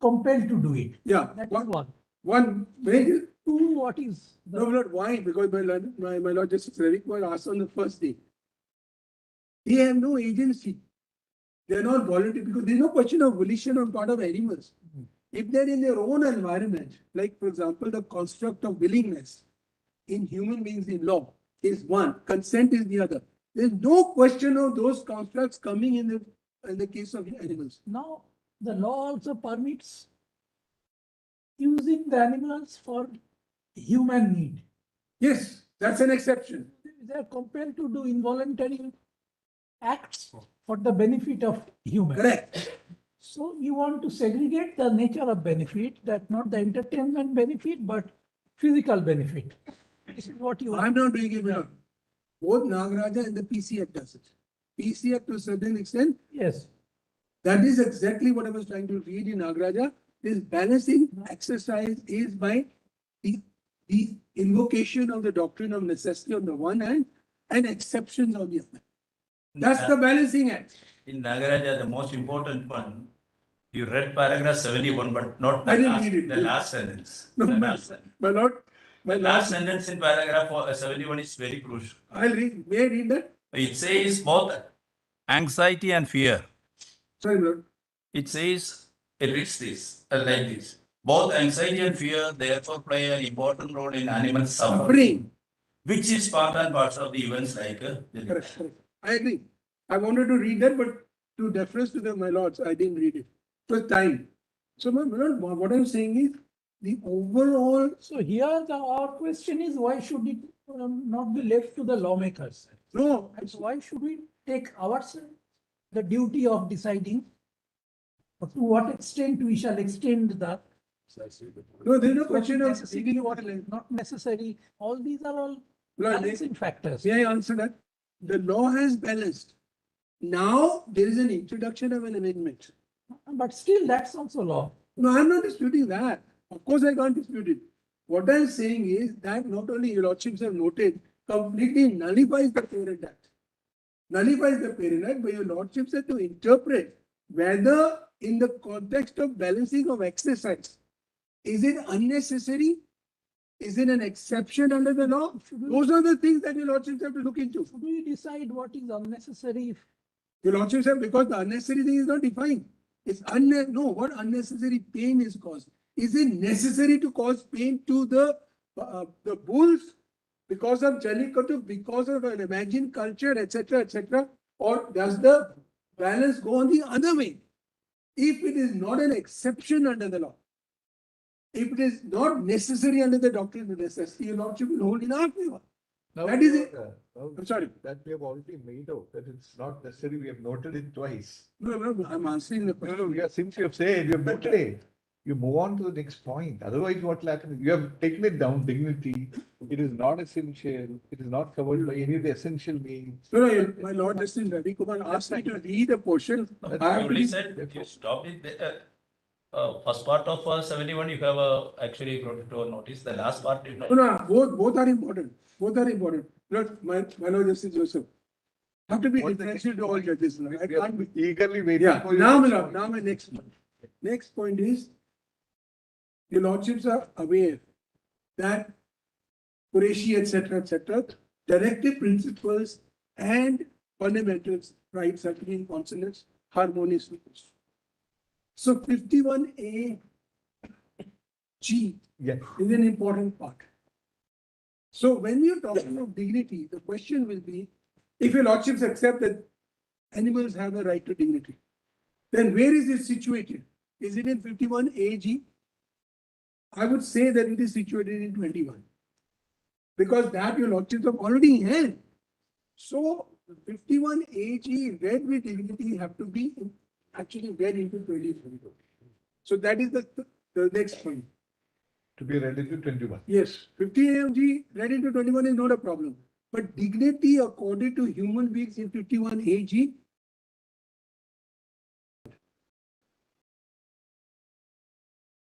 compelled to do it. Yeah. That is one. One, very, Two, what is? no, my lord, why? Because my lord Justice Ravi was asked on the first day. They have no agency. They are not voluntary because there is no question of volition on part of animals. If they're in their own environment, like for example, the construct of willingness in human beings in law is one, consent is the other. There's no question of those constructs coming in the case of animals. Now, the law also permits using the animals for human need. Yes, that's an exception. They are compelled to do involuntary acts for the benefit of humans. Correct. So you want to segregate the nature of benefit, that not the entertainment benefit, but physical benefit. This is what you want. I'm not doing it now. Both Nagaraja and the PC Act does it. PC Act to a certain extent, Yes. that is exactly what I was trying to read in Nagaraja. This balancing exercise is by the invocation of the doctrine of necessity on the one hand and exceptions on the other. That's the balancing act. In Nagaraja, the most important one, you read paragraph 71, but not I the didn't last, read it. the last sentence. No, The my last sentence. lord, The last sentence in paragraph 71 is very crucial. I'll read. May I read that? It says both anxiety and fear. Sorry, lord. It says, it reads this, like this. Both anxiety and fear therefore play an important role in animal suffering, which is part and parcel of the events like Correct. I agree. I wanted to read that, but to deference to my lords, I didn't read it. So time. So what I'm saying is the overall. So here our question is, why should it not be left to the lawmakers? No, And why should we take ourselves the duty of deciding to what extent we shall extend the no, there's no question of necessary or not necessary? All these are all Well, balancing factors. May I answer that? The law has balanced. Now there is an introduction of an amendment. But still, that's also law. No, I'm not disputing that. Of course, I can't dispute it. What I'm saying is that not only your lordships have noted, completely nullifies the Parent Act. Nullifies the Parent Act, but your lordships have to interpret whether in the context of balancing of exercise, is it unnecessary? Is it an exception under the law? Those are the things that your lordships have to look into. Should we decide what is unnecessary? Your lordships have, because the unnecessary thing is not defined. It's what unnecessary pain is caused. Is it necessary to cause pain to the bulls because of Jallikattu, because of an imagined culture, etc., etc., or does the balance go on the other way? If it is not an exception under the law, if it is not necessary under the doctrine of necessity, your lordship will hold in our favor. That is it. I'm sorry. That we have already made out, that it's not necessary, we have noted it twice. No, I'm answering the question. Since you have said, you have noted it, you move on to the next point. Otherwise, what will happen? You have taken it down, dignity. It is not essential. It is not covered by any of the essential means. No, my Lord Justice Ravi Kumar asked me to read a portion. You I have to only read- said you stopped it. First part of 71 you have actually brought it to our notice. The last part you know. No, both are important. Both are important. Not my Lord Justice Joseph. Have to be differential to all judges. I can't be. Eagerly waiting Yeah, for now your my next point. Next point is, your lordships are aware that Qureshi, etc., directive principles and fundamentals rights are to be in consonance, harmonious with this. So 51A G Yes. is an important part. So when we are talking of dignity, the question will be, if your lordships accept that animals have the right to dignity, then where is it situated? Is it in 51 AG? I would say that it is situated in 21. Because that your lordships have already held. So 51 AG read with dignity have to be actually read into 23. So that is the next point. To be read into 21. Yes, 50 AMG read into 21 is not a problem. But dignity accorded to human beings in 51 AG.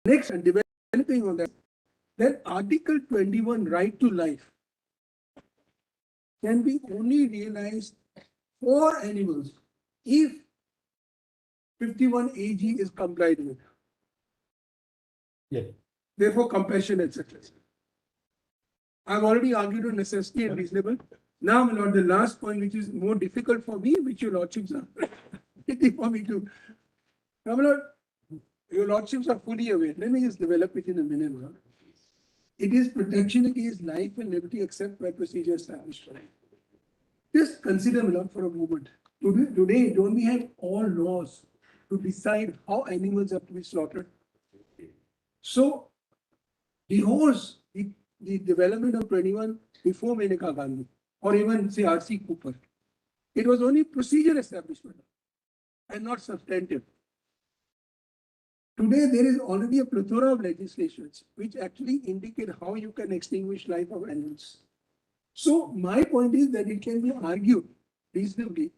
Next, and developing on that, then Article 21, right to life, can be only realized for animals if 51 AG is complied with. Yeah. Therefore, compassion, etc. I've already argued on necessity and reasonable. Now, my lord, the last point, which is more difficult for me, which your lordships are waiting for me to. Now, my lord, your lordships are fully aware. Let me just develop it in a minute, my lord. It is protection against life and liberty except by procedure established. Just consider, my lord, for a moment. Today, don't we have all laws to decide how animals have to be slaughtered? So, the development of 21 before Menaka Gandhi, or even say R.C. Cooper, it was only procedure establishment and not substantive. Today, there is already a plethora of legislations which actually indicate how you can extinguish life of animals. So, my point is that it can be argued reasonably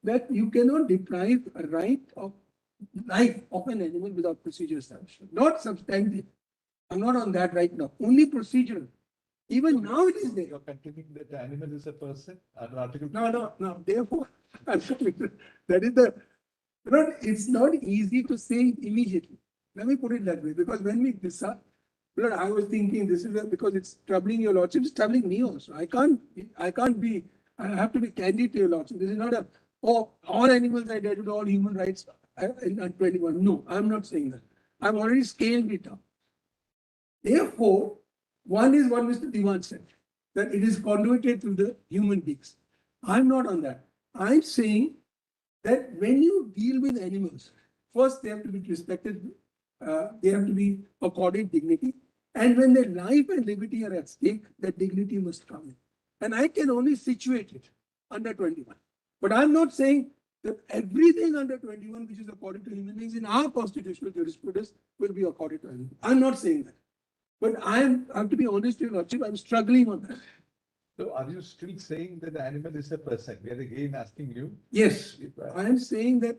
that you cannot deprive a right of life of an animal without procedure establishment, not substantive. I'm not on that right now, only procedural. Even now it is there. You're contending that the animal is a person under Article. No. Therefore, that is the. It's not easy to say it immediately. Let me put it that way, because when we decide, I was thinking this is because it's troubling your lordship, it's troubling me also. I have to be candid to your lordship. This is not all animals are dead with all human rights in 21. No, I'm not saying that. I've already scaled it up. Therefore, one is what Mr. Diwan said, that it is conduited to the human beings. I'm not on that. I'm saying that when you deal with animals, first they have to be respected, they have to be accorded dignity. And when their life and liberty are at stake, that dignity must come in. And I can only situate it under 21. But I'm not saying that everything under 21, which is according to human beings in our constitutional jurisprudence, will be accorded to animals. I'm not saying that. But I have to be honest with you, Lordship, I'm struggling on that. So are you still saying that the animal is a person? We are again asking you. Yes, I am saying that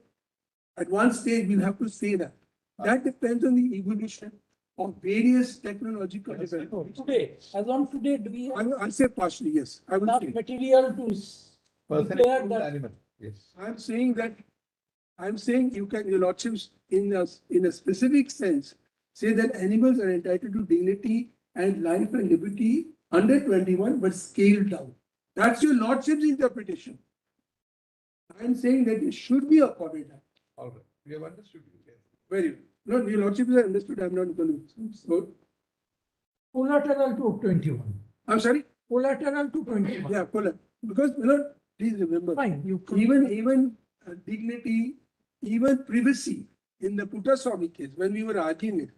at one stage we'll have to say that. That depends on the evolution of various technological developments. Today, as on today, do we have I'll say partially, yes. I will enough say. material to Person declare includes that? animal. Yes. I'm saying you can, your lordships, in a specific sense, say that animals are entitled to dignity and life and liberty under 21, but scaled down. That's your lordship's interpretation. I'm saying that it should be accorded that. All right. We have understood you. Yes. Very good. No, your lordships are understood. I'm not going to. So, Collateral to 21. I'm sorry. Collateral to 21. Yeah, because please remember. Fine, you can. Even dignity, even privacy in the Puttaswamy case, when we were arguing it,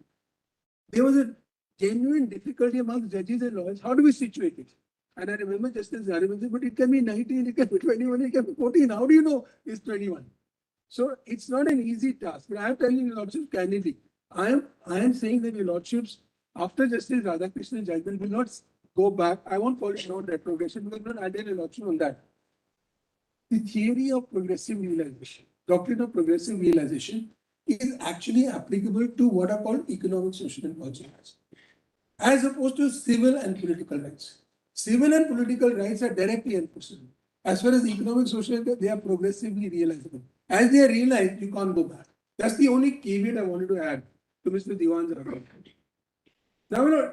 there was a genuine difficulty among judges and lawyers. How do we situate it? And I remember Justice Nariman said, but it can be 19, it can be 21, it can be 14. How do you know it's 21? So it's not an easy task. But I am telling you, Lordship, candidly, I am saying that your Lordships, after Justice Radhakrishnan's judgment, will not go back. I won't call it non-retrogression because we will not add any Lordship on that. The theory of progressive realization, doctrine of progressive realization, is actually applicable to what are called economic, social, and cultural rights, as opposed to civil and political rights. Civil and political rights are directly enforceable. As far as economic, social, they are progressively realizable. As they are realized, you can't go back. That's the only caveat I wanted to add to Mr. Diwan's argument. Now,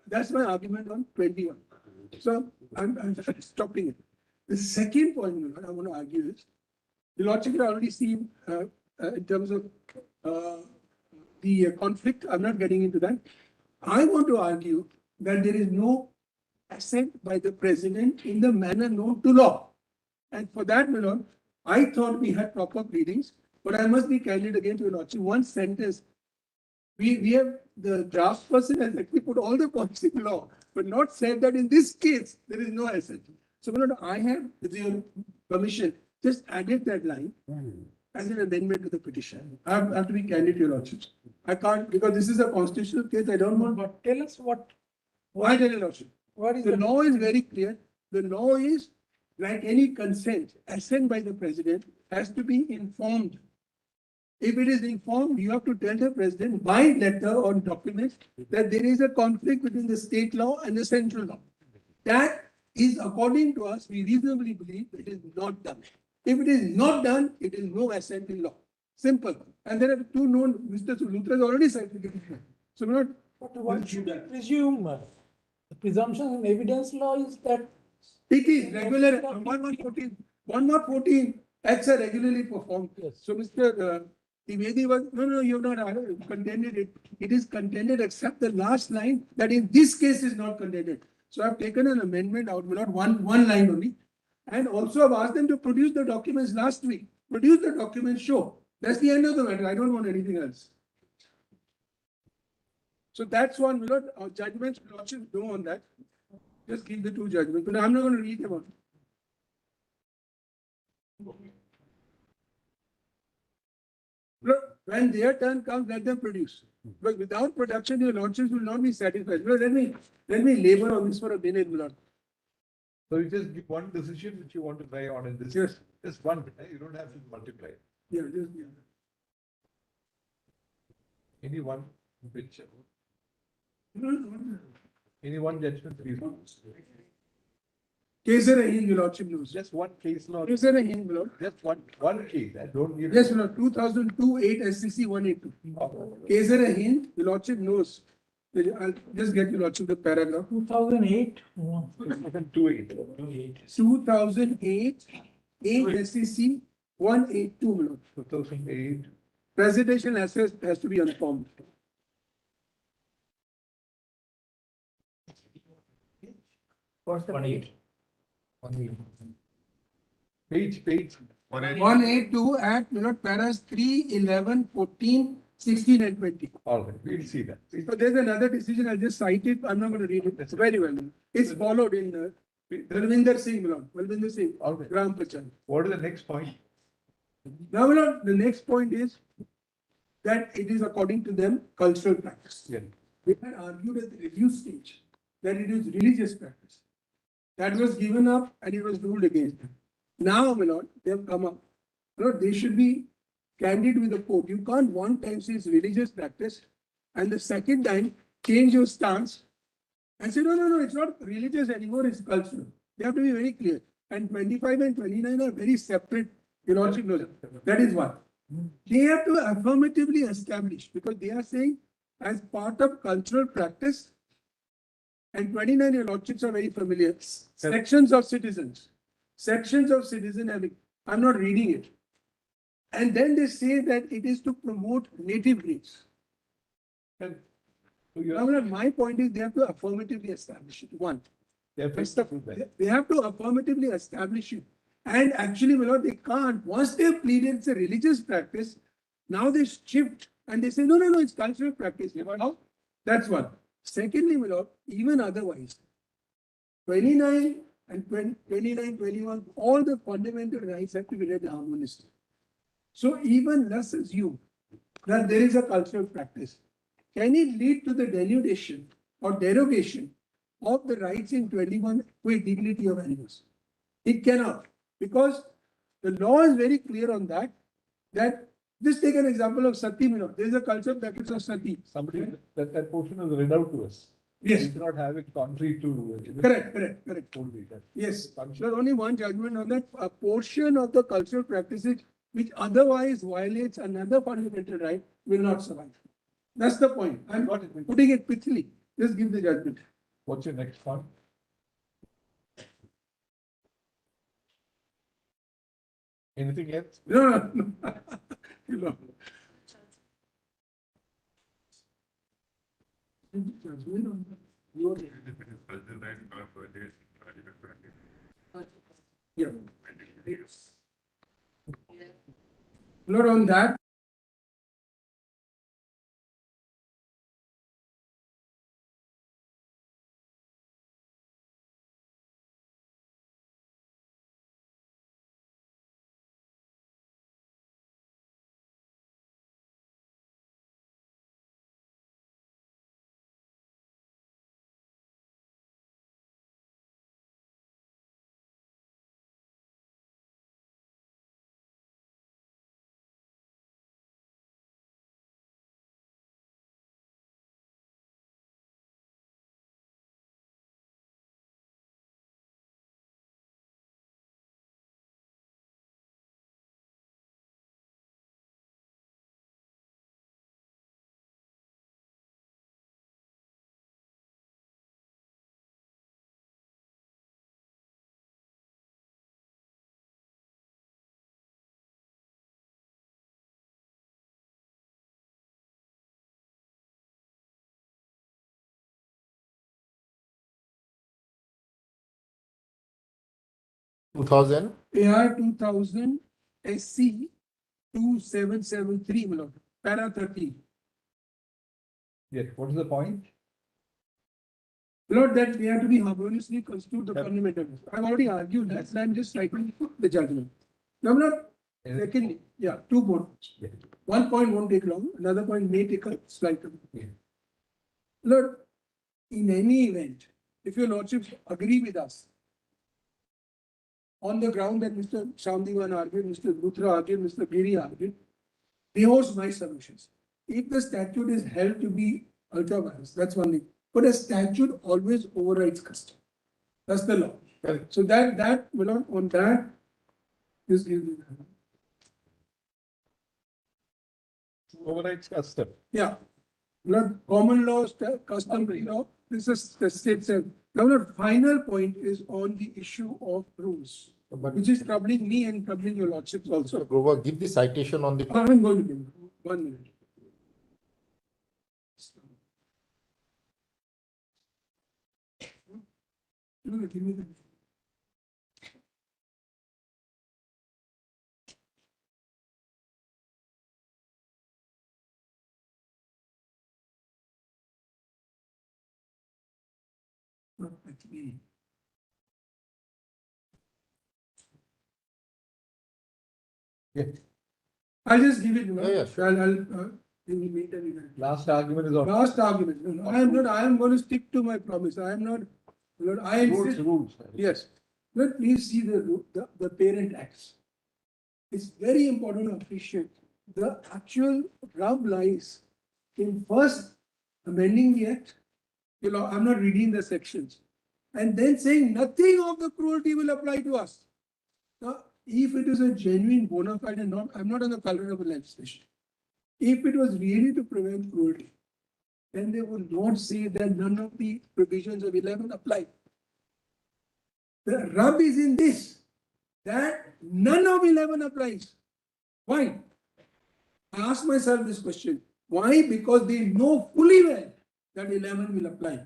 that's my argument on 21. So I'm stopping it. The second point I want to argue is, the Lordship has already seen in terms of the conflict. I'm not getting into that. I want to argue that there is no assent by the president in the manner known to law. And for that, my lord, I thought we had proper pleadings, but I must be candid again to your lordship. One sentence, we have the draft person has actually put all the points in law, but not said that in this case there is no assent. So, my lord, I have, with your permission, just added that line as an amendment to the petition. I have to be candid to your lordship. I can't, because this is a constitutional case. I don't want. But tell us what Why tell your lordship? is The law is very clear. The law is, like any consent, assent by the president has to be informed. If it is informed, you have to tell the president by letter or documents that there is a conflict between the state law and the central law. That is, according to us, we reasonably believe it is not done. If it is not done, it is no assent in law. Simple. And there are two known, Mr. Luthra has already cited it. So not. But one should presume the presumption in evidence law is that It is regular, 1114 acts are regularly performed. Yes. So Mr. Trivedi was, no, you have not contended it. It is contended except the last line that in this case is not contended. So I've taken an amendment out, not one line only. And also I've asked them to produce the documents last week. Produce the documents, show. That's the end of the matter. I don't want anything else. So that's one, our judgments, lordships know on that. Just give the two judgments, but I'm not going to read them out. Look, when their turn comes, let them produce. But without production, your lordships will not be satisfied. Well, let me labor on this for a minute, my lord. So you just give one decision which you want to try on in this. Yes. Just one, you don't have to multiply. Yeah, just Any one which, No. any one judgment, please. Kesar Hind, your lordship knows. Just one case law, Kesar Hind, my lord. just one case, I don't need. Yes, my lord, 2002 8 SCC 182. Kesar Hind, your lordship knows. I'll just get your lordship the paragraph. 2008. 2008. 2008 8 SCC 182, my lord. 2008. Presidential assets has to be informed. What's the page? Page. 182 at, paras 3, 11, 14, 16 and 20. All right, we'll see that. So there's another decision, I'll just cite it, I'm not going to read it, it's very well. It's followed in Balwinder Singh, Balwinder Singh, All right. Gram Pachan. What is the next point? Now, the next point is that it is according to them cultural practice. Yeah. We had argued at the review stage that it is religious practice. That was given up and it was ruled against. Now, they have come up. They should be candid with the court. You can't one time say it's religious practice and the second time change your stance and say, no, it's not religious anymore, it's cultural. They have to be very clear. And 25 and 29 are very separate. That is what. They have to affirmatively establish because they are saying as part of cultural practice, and 29 your lordships are very familiar. Sections of citizens having, I'm not reading it. And then they say that it is to promote native breeds. So My point is they have to affirmatively establish it. One, they have to prove that. they have to affirmatively establish it. And actually, they can't. Once they have pleaded it's a religious practice, now they shift and they say, no, it's cultural practice. How? That's one. Secondly, even otherwise, 29 and 29, 21, all the fundamental rights have to be read harmoniously. So even let's assume that there is a cultural practice. Can it lead to the denudation or derogation of the rights in 21 with dignity of animals? It cannot, because the law is very clear on that. Just take an example of sati. There is a cultural practice of sati. Somebody that portion is read out to us. Yes. We cannot have it contrary to. Correct. Only that. Yes. There's only one judgment on that. A portion of the cultural practices which otherwise violates another fundamental right will not survive. That's the point. I'm putting it quickly. Just give the judgment. What's your next point? Anything else? No. Yeah. Not on that. AR 2000 SC 2773, para 13. Yes. What is the point? Lord, that we have to be harmoniously construed the fundamental. I've already argued that, so I'm just writing the judgment. Now, secondly, 2 more. Yeah. 1 point won't take long, another point may take a slight time. Yeah. Lord, in any event, if your lordships agree with us, on the ground that Mr. Shamdivan argued, Mr. Luthra argued, Mr. Giri argued, they host my submissions. If the statute is held to be ultra vires, that's one thing. But a statute always overrides custom. That's the law. Correct. So that on that, just give me that. Overrides custom. Yeah. Not common law, customary law. This is the state self. Now, the final point is on the issue of rules, which is troubling me and troubling your lordships also. Grover, give the citation on the. I'm going to give you 1 minute. No, give me the. I'll just give it, you know. Yeah, yeah, sure. I'll meet and event. Last argument is on. Last argument. No, no, I am not, I am going to stick to my promise. I am not, Lord, I insist. Rules. Yes. But please see the parent acts. It's very important to appreciate. The actual rub lies in first amending the act. You know, I'm not reading the sections. And then saying nothing of the cruelty will apply to us. Now, if it is a genuine bona fide and not, I'm not on the culpable legislation. If it was really to prevent cruelty, then they would not say that none of the provisions of 11 apply. The rub is in this, that none of 11 applies. Why? I ask myself this question. Why? Because they know fully well that 11 will apply.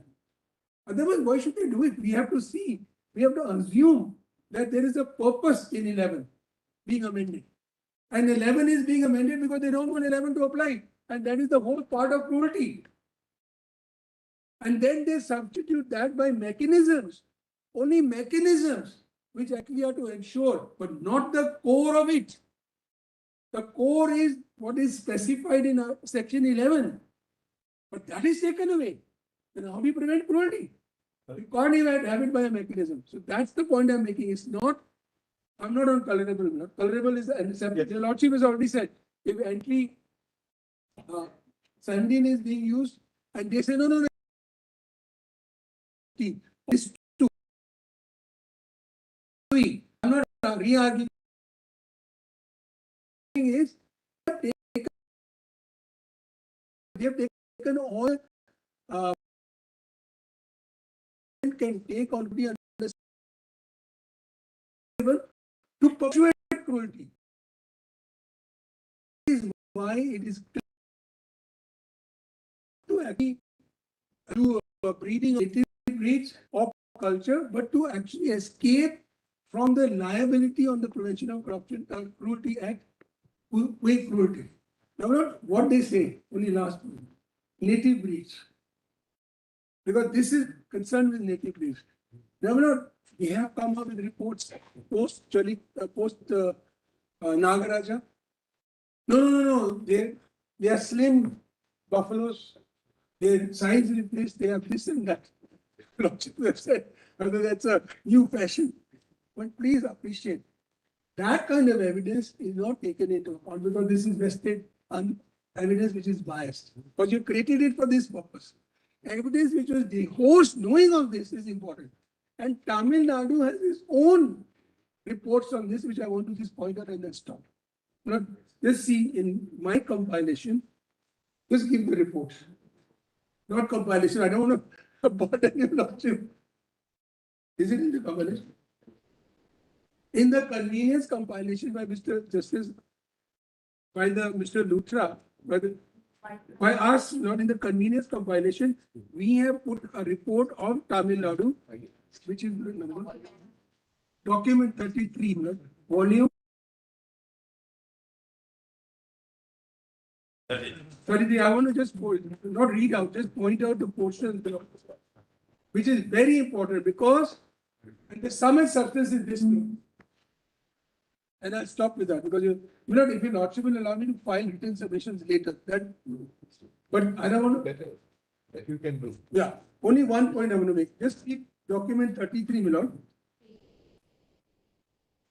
Otherwise, why should they do it? We have to see, we have to assume that there is a purpose in 11 being amended. And 11 is being amended because they don't want 11 to apply. And that is the whole part of cruelty. And then they substitute that by mechanisms, only mechanisms which actually are to ensure, but not the core of it. The core is what is specified in section 11. But that is taken away. Then how do you prevent cruelty? You can't even have it by a mechanism. So that's the point I'm making. It's not, I'm not on tolerable. Tolerable is, and the Lordship has already said, if entry 17 is being used, and they say, no, it's 2. I'm not re-arguing. Is they have taken all can take on the to perpetuate cruelty. This is why it is to actually do breeding native breeds of culture, but to actually escape from the liability on the Prevention of Corruption Cruelty Act with cruelty. Now, what they say, only last one, native breeds. Because this is concerned with native breeds. Now, we have come up with reports post Nagaraja. No. They are slim buffaloes. Their size replaced. They have this and that. That's a new fashion. But please appreciate that kind of evidence is not taken into account because this is vested on evidence which is biased. Because you created it for this purpose. Evidence which was the host knowing of this is important. And Tamil Nadu has its own reports on this, which I want to just point out and then stop. Now, just see in my compilation, just give the reports. Not compilation, I don't want to burden you, Lordship. Is it in the compilation? In the convenience compilation by Mr. Justice, by the Mr. Luthra, by us, not in the convenience compilation, we have put a report of Tamil Nadu, which is document 33, volume 33. I want to just not read out, just point out the portion, which is very important because the sum and substance is this. And I'll stop with that because if your Lordship will allow me to file written submissions later, but I don't want to. Better that you can do. Yeah, only one point I want to make. Just keep document 33, my lord.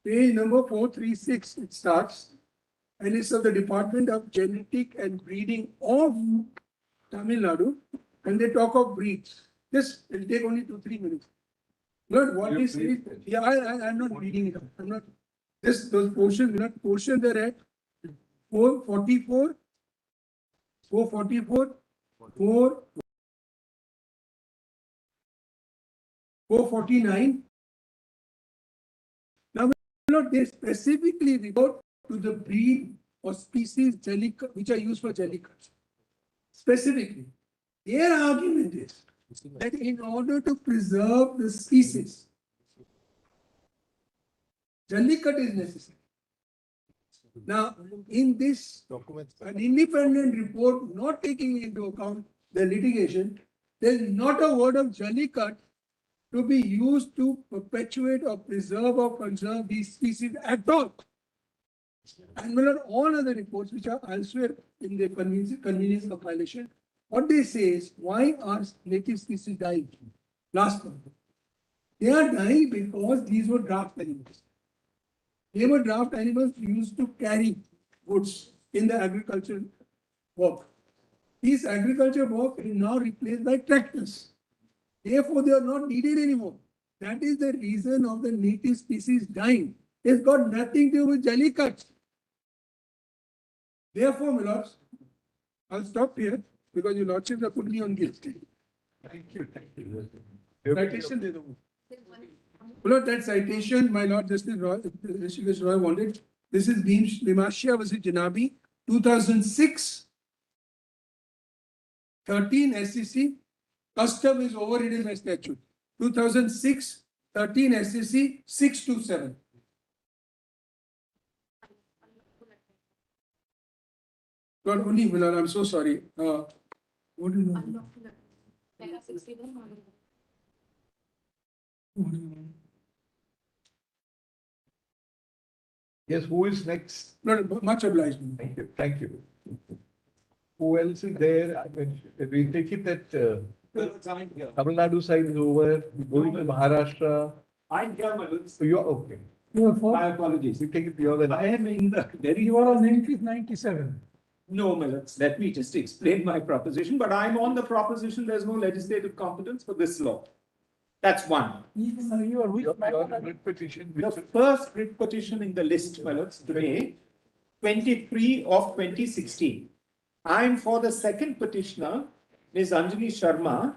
Page number 436, it starts, and it's of the Department of Genetic and Breeding of Tamil Nadu, and they talk of breeds. This will take only 2-3 minutes. Lord, what is it? Yeah, I'm not reading it. I'm not. Those portions, portions are at 444, 449. Now, they specifically report to the breed or species Jallikattu, which are used for Jallikattu. Specifically, their argument is that in order to preserve the species, Jallikattu is necessary. Now, in this an independent report, not taking into account the litigation, there is not a word of Jallikattu to be used to perpetuate or preserve or conserve these species at all. And well, all other reports which are elsewhere in the convenience compilation, what they say is, why are native species dying? Last one. They are dying because these were draft animals. They were draft animals used to carry goods in the agricultural work. These agriculture work is now replaced by tractors. Therefore, they are not needed anymore. That is the reason of the native species dying. It's got nothing to do with Jallikattu. Therefore, my lords, I'll stop here because your lordships have put me on guilt. Thank you. Citation, de do. Well, that citation, my Lord Justice Roy wanted. This is Bimashia versus Janabi, 2006, 13 SEC. Custom is overridden by statute. 2006, 13 SEC, 627. God only, my Lord, I'm so sorry. What do you know? Yes, who is next? No, much obliged. Thank you. Thank you. Who else is there? I mean, we take it that Tamil Nadu side is over, going to Maharashtra. I'm here, my lords. So you're okay. You are for, My apologies. We take it beyond I that. am in the very. you are on entry 97. No, my lords, let me just explain my proposition, but I'm on the proposition there's no legislative competence for this law. That's one. You are with Your writ petition. The first writ petition in the list, my lords, today, 23 of 2016. I'm for the second petitioner, Ms. Anjali Sharma.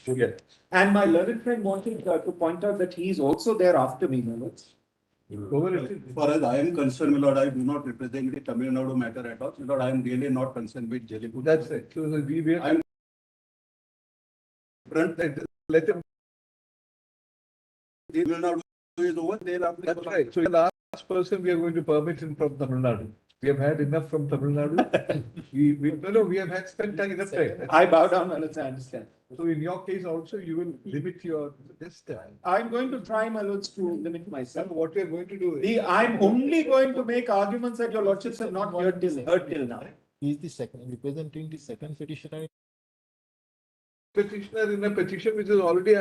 Yes. And my learned friend wanted to point out that he is also there after me, my lords. Over it. As far as I am concerned, my lord, I do not represent the Tamil Nadu matter at all. My lord, I am really not concerned with Jallikattu. That's it. So we are. I'm- Let him. Tamil Nadu is over, they'll have. That's right. So the last person we are going to permit him from Tamil Nadu. We have had enough from Tamil Nadu. We have had spent time enough time. I bow down, my lords, I understand. So in your case also, you will limit your, this time. I'm going to try, my lords, to limit myself. What we are going to do is. I'm only going to make arguments that your lordships have not heard till now. He is the second, representing the second petitioner. Petitioner in a petition which is already.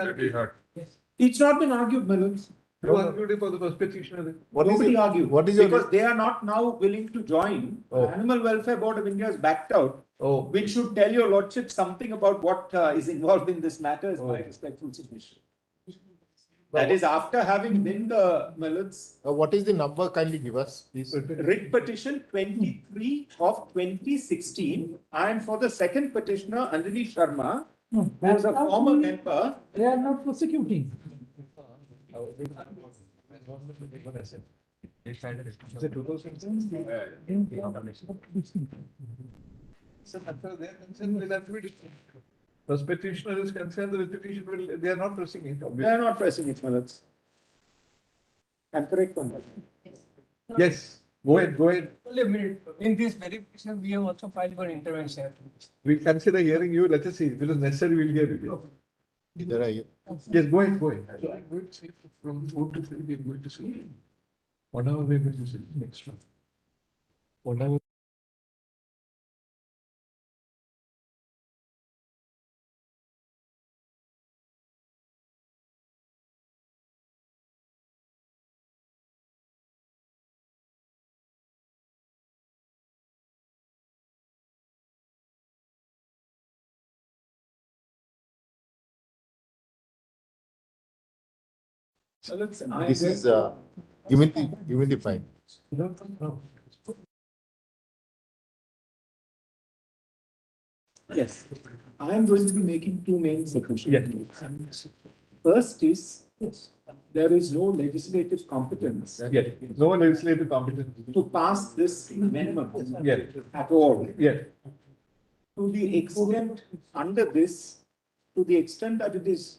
It's not been argued, my lords. You argued for the first petitioner. Nobody argued. What is your? Because they are not now willing to join. Oh. Animal Welfare Board of India has backed out, Oh, which should tell your lordship something about what is involved in this matter, is my Oh. respectful submission. That is after having been the, my lords, What is the number? Kindly give us, please. writ petition 23 of 2016. I am for the second petitioner, Anjali Sharma, No, who is a former member. They are not prosecuting. Is it 2000? So as far as they are concerned, they'll have to be different. First petitioner is concerned, the petition will, they are not pressing it. They obviously. are not pressing it, my lords. I'm correct on that. Yes, go ahead. Only a minute. In this verification, we have also filed for intervention. We'll consider hearing you. Let us see. If it is necessary, we'll hear you. There are. Yes, go ahead. So I'm going to say from 4 to 3, we are going to see. 1 hour we are going to see next one. 1 hour. So let's. This is, give me the file. Yes, I am going to be making two main submissions. First is, there is no legislative competence Yes, no legislative competence. to pass this amendment Yes, at all. yes. To the extent, under this, to the extent that it is.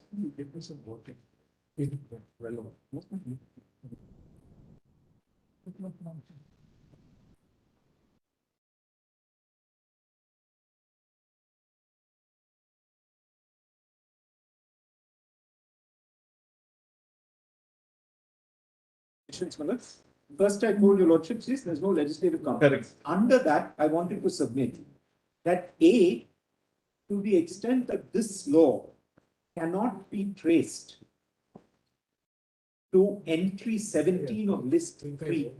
First, I told your lordships is there's no legislative competence. Under that, I wanted to submit that A, to the extent that this law cannot be traced to entry 17 of list 3.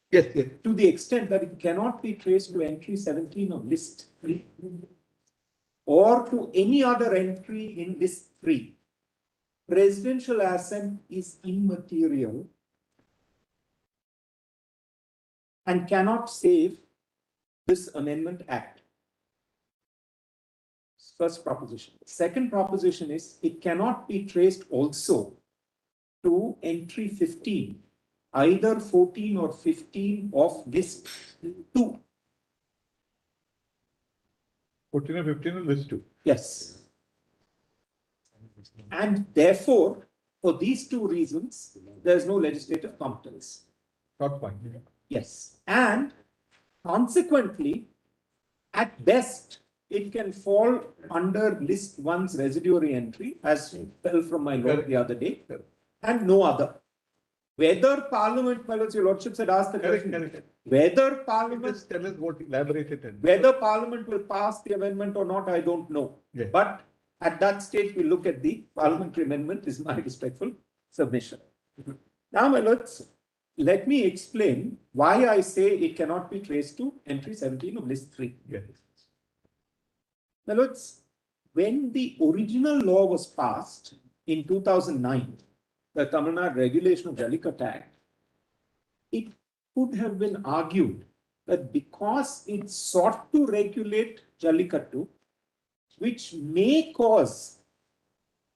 Yes, yes. To the extent that it cannot be traced to entry 17 of list 3 or to any other entry in list 3, presidential assent is immaterial and cannot save this Amendment Act. First proposition. Second proposition is it cannot be traced also to entry 15, either 14 or 15 of list 2. 14 or 15 on list 2. Yes. And therefore, for these two reasons, there is no legislative competence. Not fine. Yes. And consequently, at best, it can fall under list 1's residuary entry, as fell from my lord the other day, and no other. Whether Parliament, my lords, your lordships had asked the question, whether Parliament, Just tell us what elaborated in. whether Parliament will pass the amendment or not, I don't know. Yeah. But at that stage, we look at the parliamentary amendment is my respectful submission. Now, my lords, let me explain why I say it cannot be traced to entry 17 of list 3. Yes. My lords, when the original law was passed in 2009, the Tamil Nadu Regulation of Jallikattu Act, it could have been argued that because it sought to regulate Jallikattu, which may cause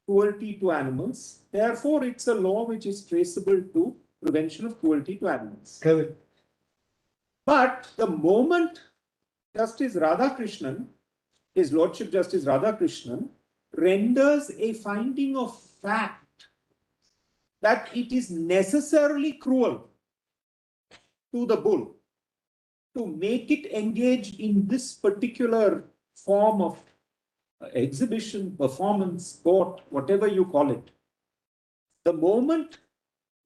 cruelty to animals, therefore it's a law which is traceable to prevention of cruelty to animals. Correct. But the moment Justice Radhakrishnan, His Lordship Justice Radhakrishnan, renders a finding of fact that it is necessarily cruel to the bull to make it engage in this particular form of exhibition, performance, sport, whatever you call it. The moment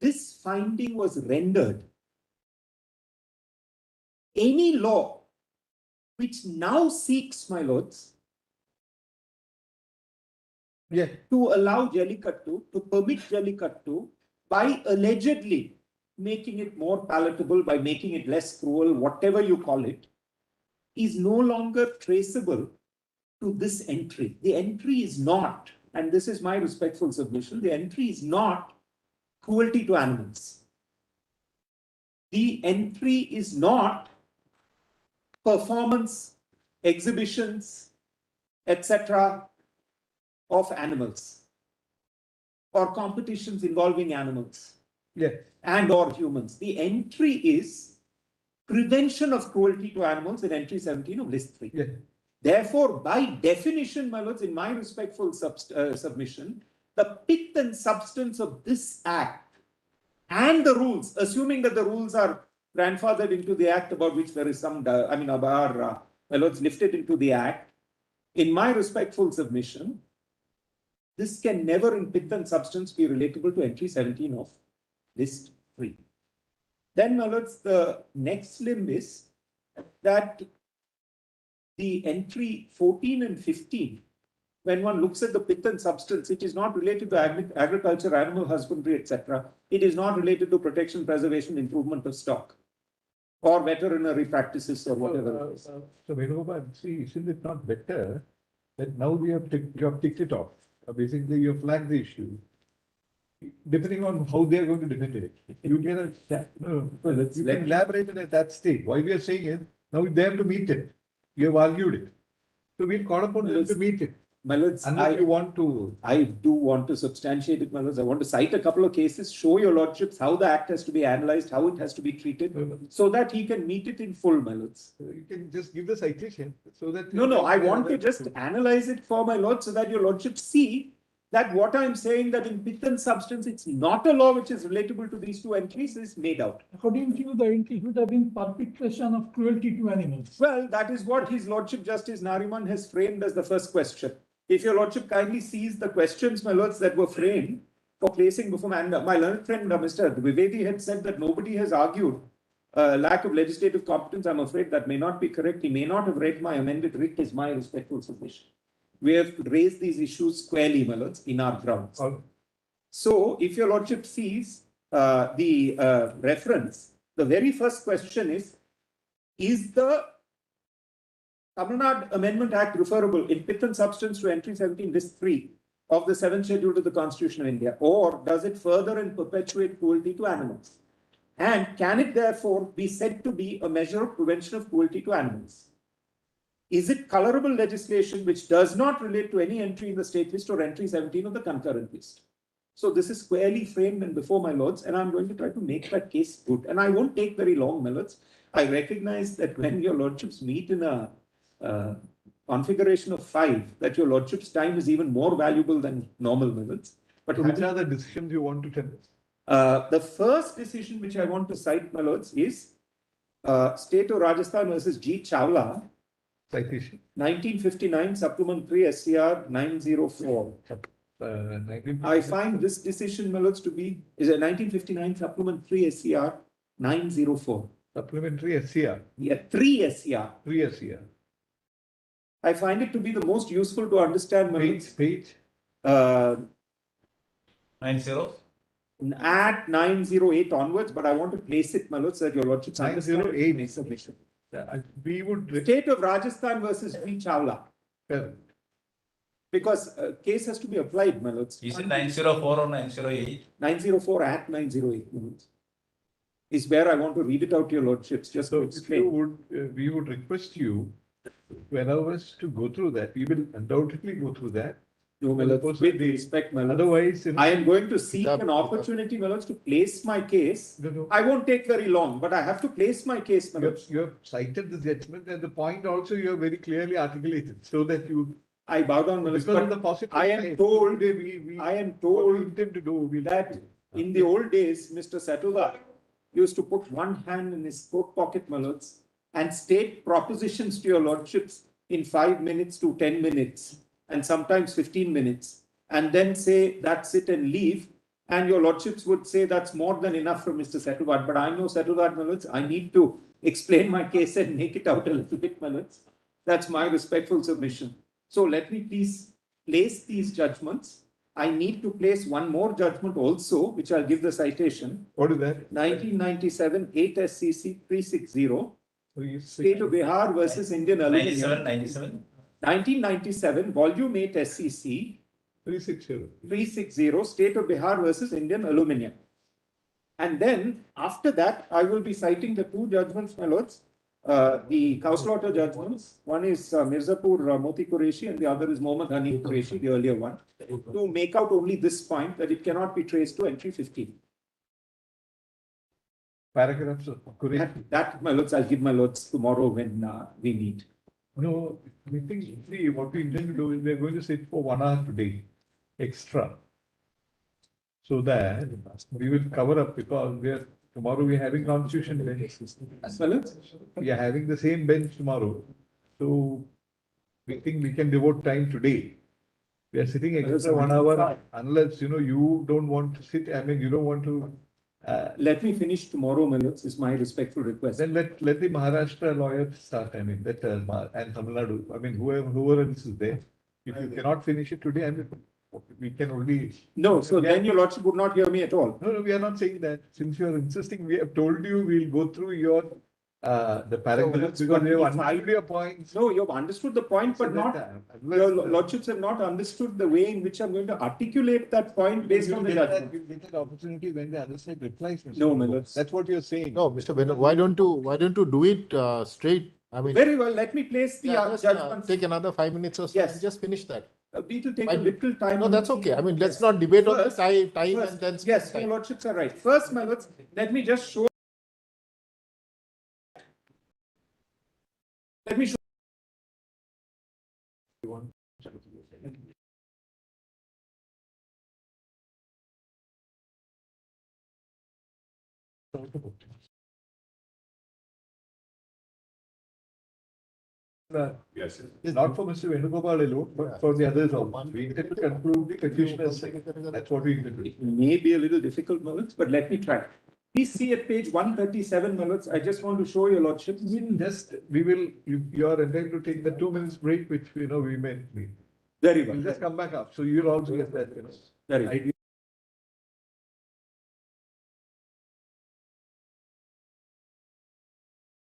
this finding was rendered, any law which now seeks, my lords, to allow Jallikattu, to permit Jallikattu by allegedly making it more palatable, by making it less cruel, whatever you call it, is no longer traceable to this entry. The entry is not, and this is my respectful submission, the entry is not cruelty to animals. The entry is not performance, exhibitions, etc. of animals or competitions involving animals and or humans. The entry is prevention of cruelty to animals in entry 17 of list 3. Therefore, by definition, my lords, in my respectful submission, the pith and substance of this act and the rules, assuming that the rules are grandfathered into the act about which there is some, my lords, lifted into the act, in my respectful submission, this can never in pith and substance be relatable to entry 17 of list 3. Then, my lords, the next limb is that the entry 14 and 15, when one looks at the pith and substance, it is not related to agriculture, animal husbandry, etc. It is not related to protection, preservation, improvement of stock or veterinary practices or whatever. So, Venugopal, see, isn't it not better that now you have ticked it off? Basically, you have flagged the issue. Depending on how they are going to defend it, you can you can elaborate it at that stage. Why we are saying it, now they have to meet it. You have argued it. So we'll call upon them to meet it. My lords, I do want to substantiate it, my lords. I want to cite a couple of cases, show your lordships how the act has to be analyzed, how it has to be treated, so that he can meet it in full, my lords. You can just give the citation so that. No, I want to just analyze it for my lords so that your lordships see that what I'm saying that in pith and substance, it's not a law which is relatable to these two entries is made out. According to you, the entry would have been perpetration of cruelty to animals. Well, that is what His Lordship Justice Nariman has framed as the first question. If your Lordship kindly sees the questions, my lords, that were framed for placing before my learned friend, Mr. Dwivedi, had said that nobody has argued lack of legislative competence. I'm afraid that may not be correct. He may not have read my amended writ, is my respectful submission. We have raised these issues squarely, my lords, in our grounds. So, if your Lordship sees the reference, the very first question is the Tamil Nadu Amendment Act referable in pith and substance to entry 17 list 3 of the 7th schedule to the Constitution of India, or does it further and perpetuate cruelty to animals? And can it therefore be said to be a measure of prevention of cruelty to animals? Is it colorable legislation which does not relate to any entry in the state list or entry 17 of the concurrent list? So this is squarely framed and before my lords, and I'm going to try to make that case good. And I won't take very long, my lords. I recognize that when your lordships meet in a configuration of 5, that your lordship's time is even more valuable than normal minutes. But so which are the decisions you want to tell us? The first decision which I want to cite, my lords, is State of Rajasthan versus G. Chawla, citation 1959, supplement 3 SCR 904. I find this decision, my lords, to be is a 1959 supplement 3 SCR 904. Supplementary SCR. Yeah, 3 SCR. 3 SCR. I find it to be the most useful to understand. Page. 90. At 908 onwards, but I want to place it, my lord, so that your lordship 908 submission. We would State of Rajasthan versus V. Chawla. Because case has to be applied, my lords. Is it 904 or 908? 904 at 908 minutes. Is where I want to read it out to your lordships. Just so to explain. We would request you to allow us to go through that. We will undoubtedly go through that. No, my lords, with respect, my lords. Otherwise, I am going to seek an opportunity, my lords, to place my case. I won't take very long, but I have to place my case, my lords. You have cited the judgment and the point also you have very clearly articulated so that you. I bow down, my lords, but I am told intend to do that in the old days, Mr. Settlevar used to put one hand in his coat pocket, my lords, and state propositions to your lordships in 5 minutes to 10 minutes, and sometimes 15 minutes, and then say, that's it and leave. And your lordships would say that's more than enough for Mr. Settlevar. But I know Settlevar, my lords, I need to explain my case and make it out a little bit, my lords. That's my respectful submission. So let me please place these judgments. I need to place one more judgment also, which I'll give the citation. What is that? 1997 8 SCC 360. State of Bihar versus Indian Aluminium. 1997, volume 8 SCC 360, State of Bihar versus Indian Aluminium. And then after that, I will be citing the two judgments, my lords. The cow slaughter judgments. One is Mirzapur Moti Qureshi and the other is Mohammad Hanif Qureshi, the earlier one, to make out only this point that it cannot be traced to entry 15. Paragraphs of Qureshi. That, my lords, I'll give my lords tomorrow when we meet. No, we think, see, what we intend to do is we are going to sit for 1 hour today, extra. So that we will cover up because tomorrow we are having constitution bench. As well as? We are having the same bench tomorrow. So we think we can devote time today. We are sitting extra 1 hour unless, you don't want to sit, you don't want to. Let me finish tomorrow, my lords, is my respectful request. Then let the Maharashtra lawyers start, and Tamil Nadu, whoever else is there. If you cannot finish it today, we can only. No, so then your lordship would not hear me at all. No, we are not saying that. Since you are insisting, we have told you we'll go through your the paragraphs because we have understood your points. No, you have understood the point, but not your lordships have not understood the way in which I'm going to articulate that point based on the judgment. You get that opportunity when the other side replies. No, my lords. That's what you're saying. No, Mr. Bennett, why don't you do it straight? Very well. Let me place the judgment. Take another 5 minutes or so. Yes. And just finish that. We to take a little time. No, that's okay. Let's not debate on the time and then. Yes, your lordships are right. First, my lords, let me just show. Let me show. Yes. Not for Mr. Venugopal alone, but for the others also. We intend to conclude the petitioner's section. That's what we intend to do. It may be a little difficult, Mills, but let me try. Please see at page 137, Mills. I just want to show your lordship. You are entitled to take the 2 minutes break, which we may need. Very well. We'll just come back up. So you'll also get that, Very well. idea.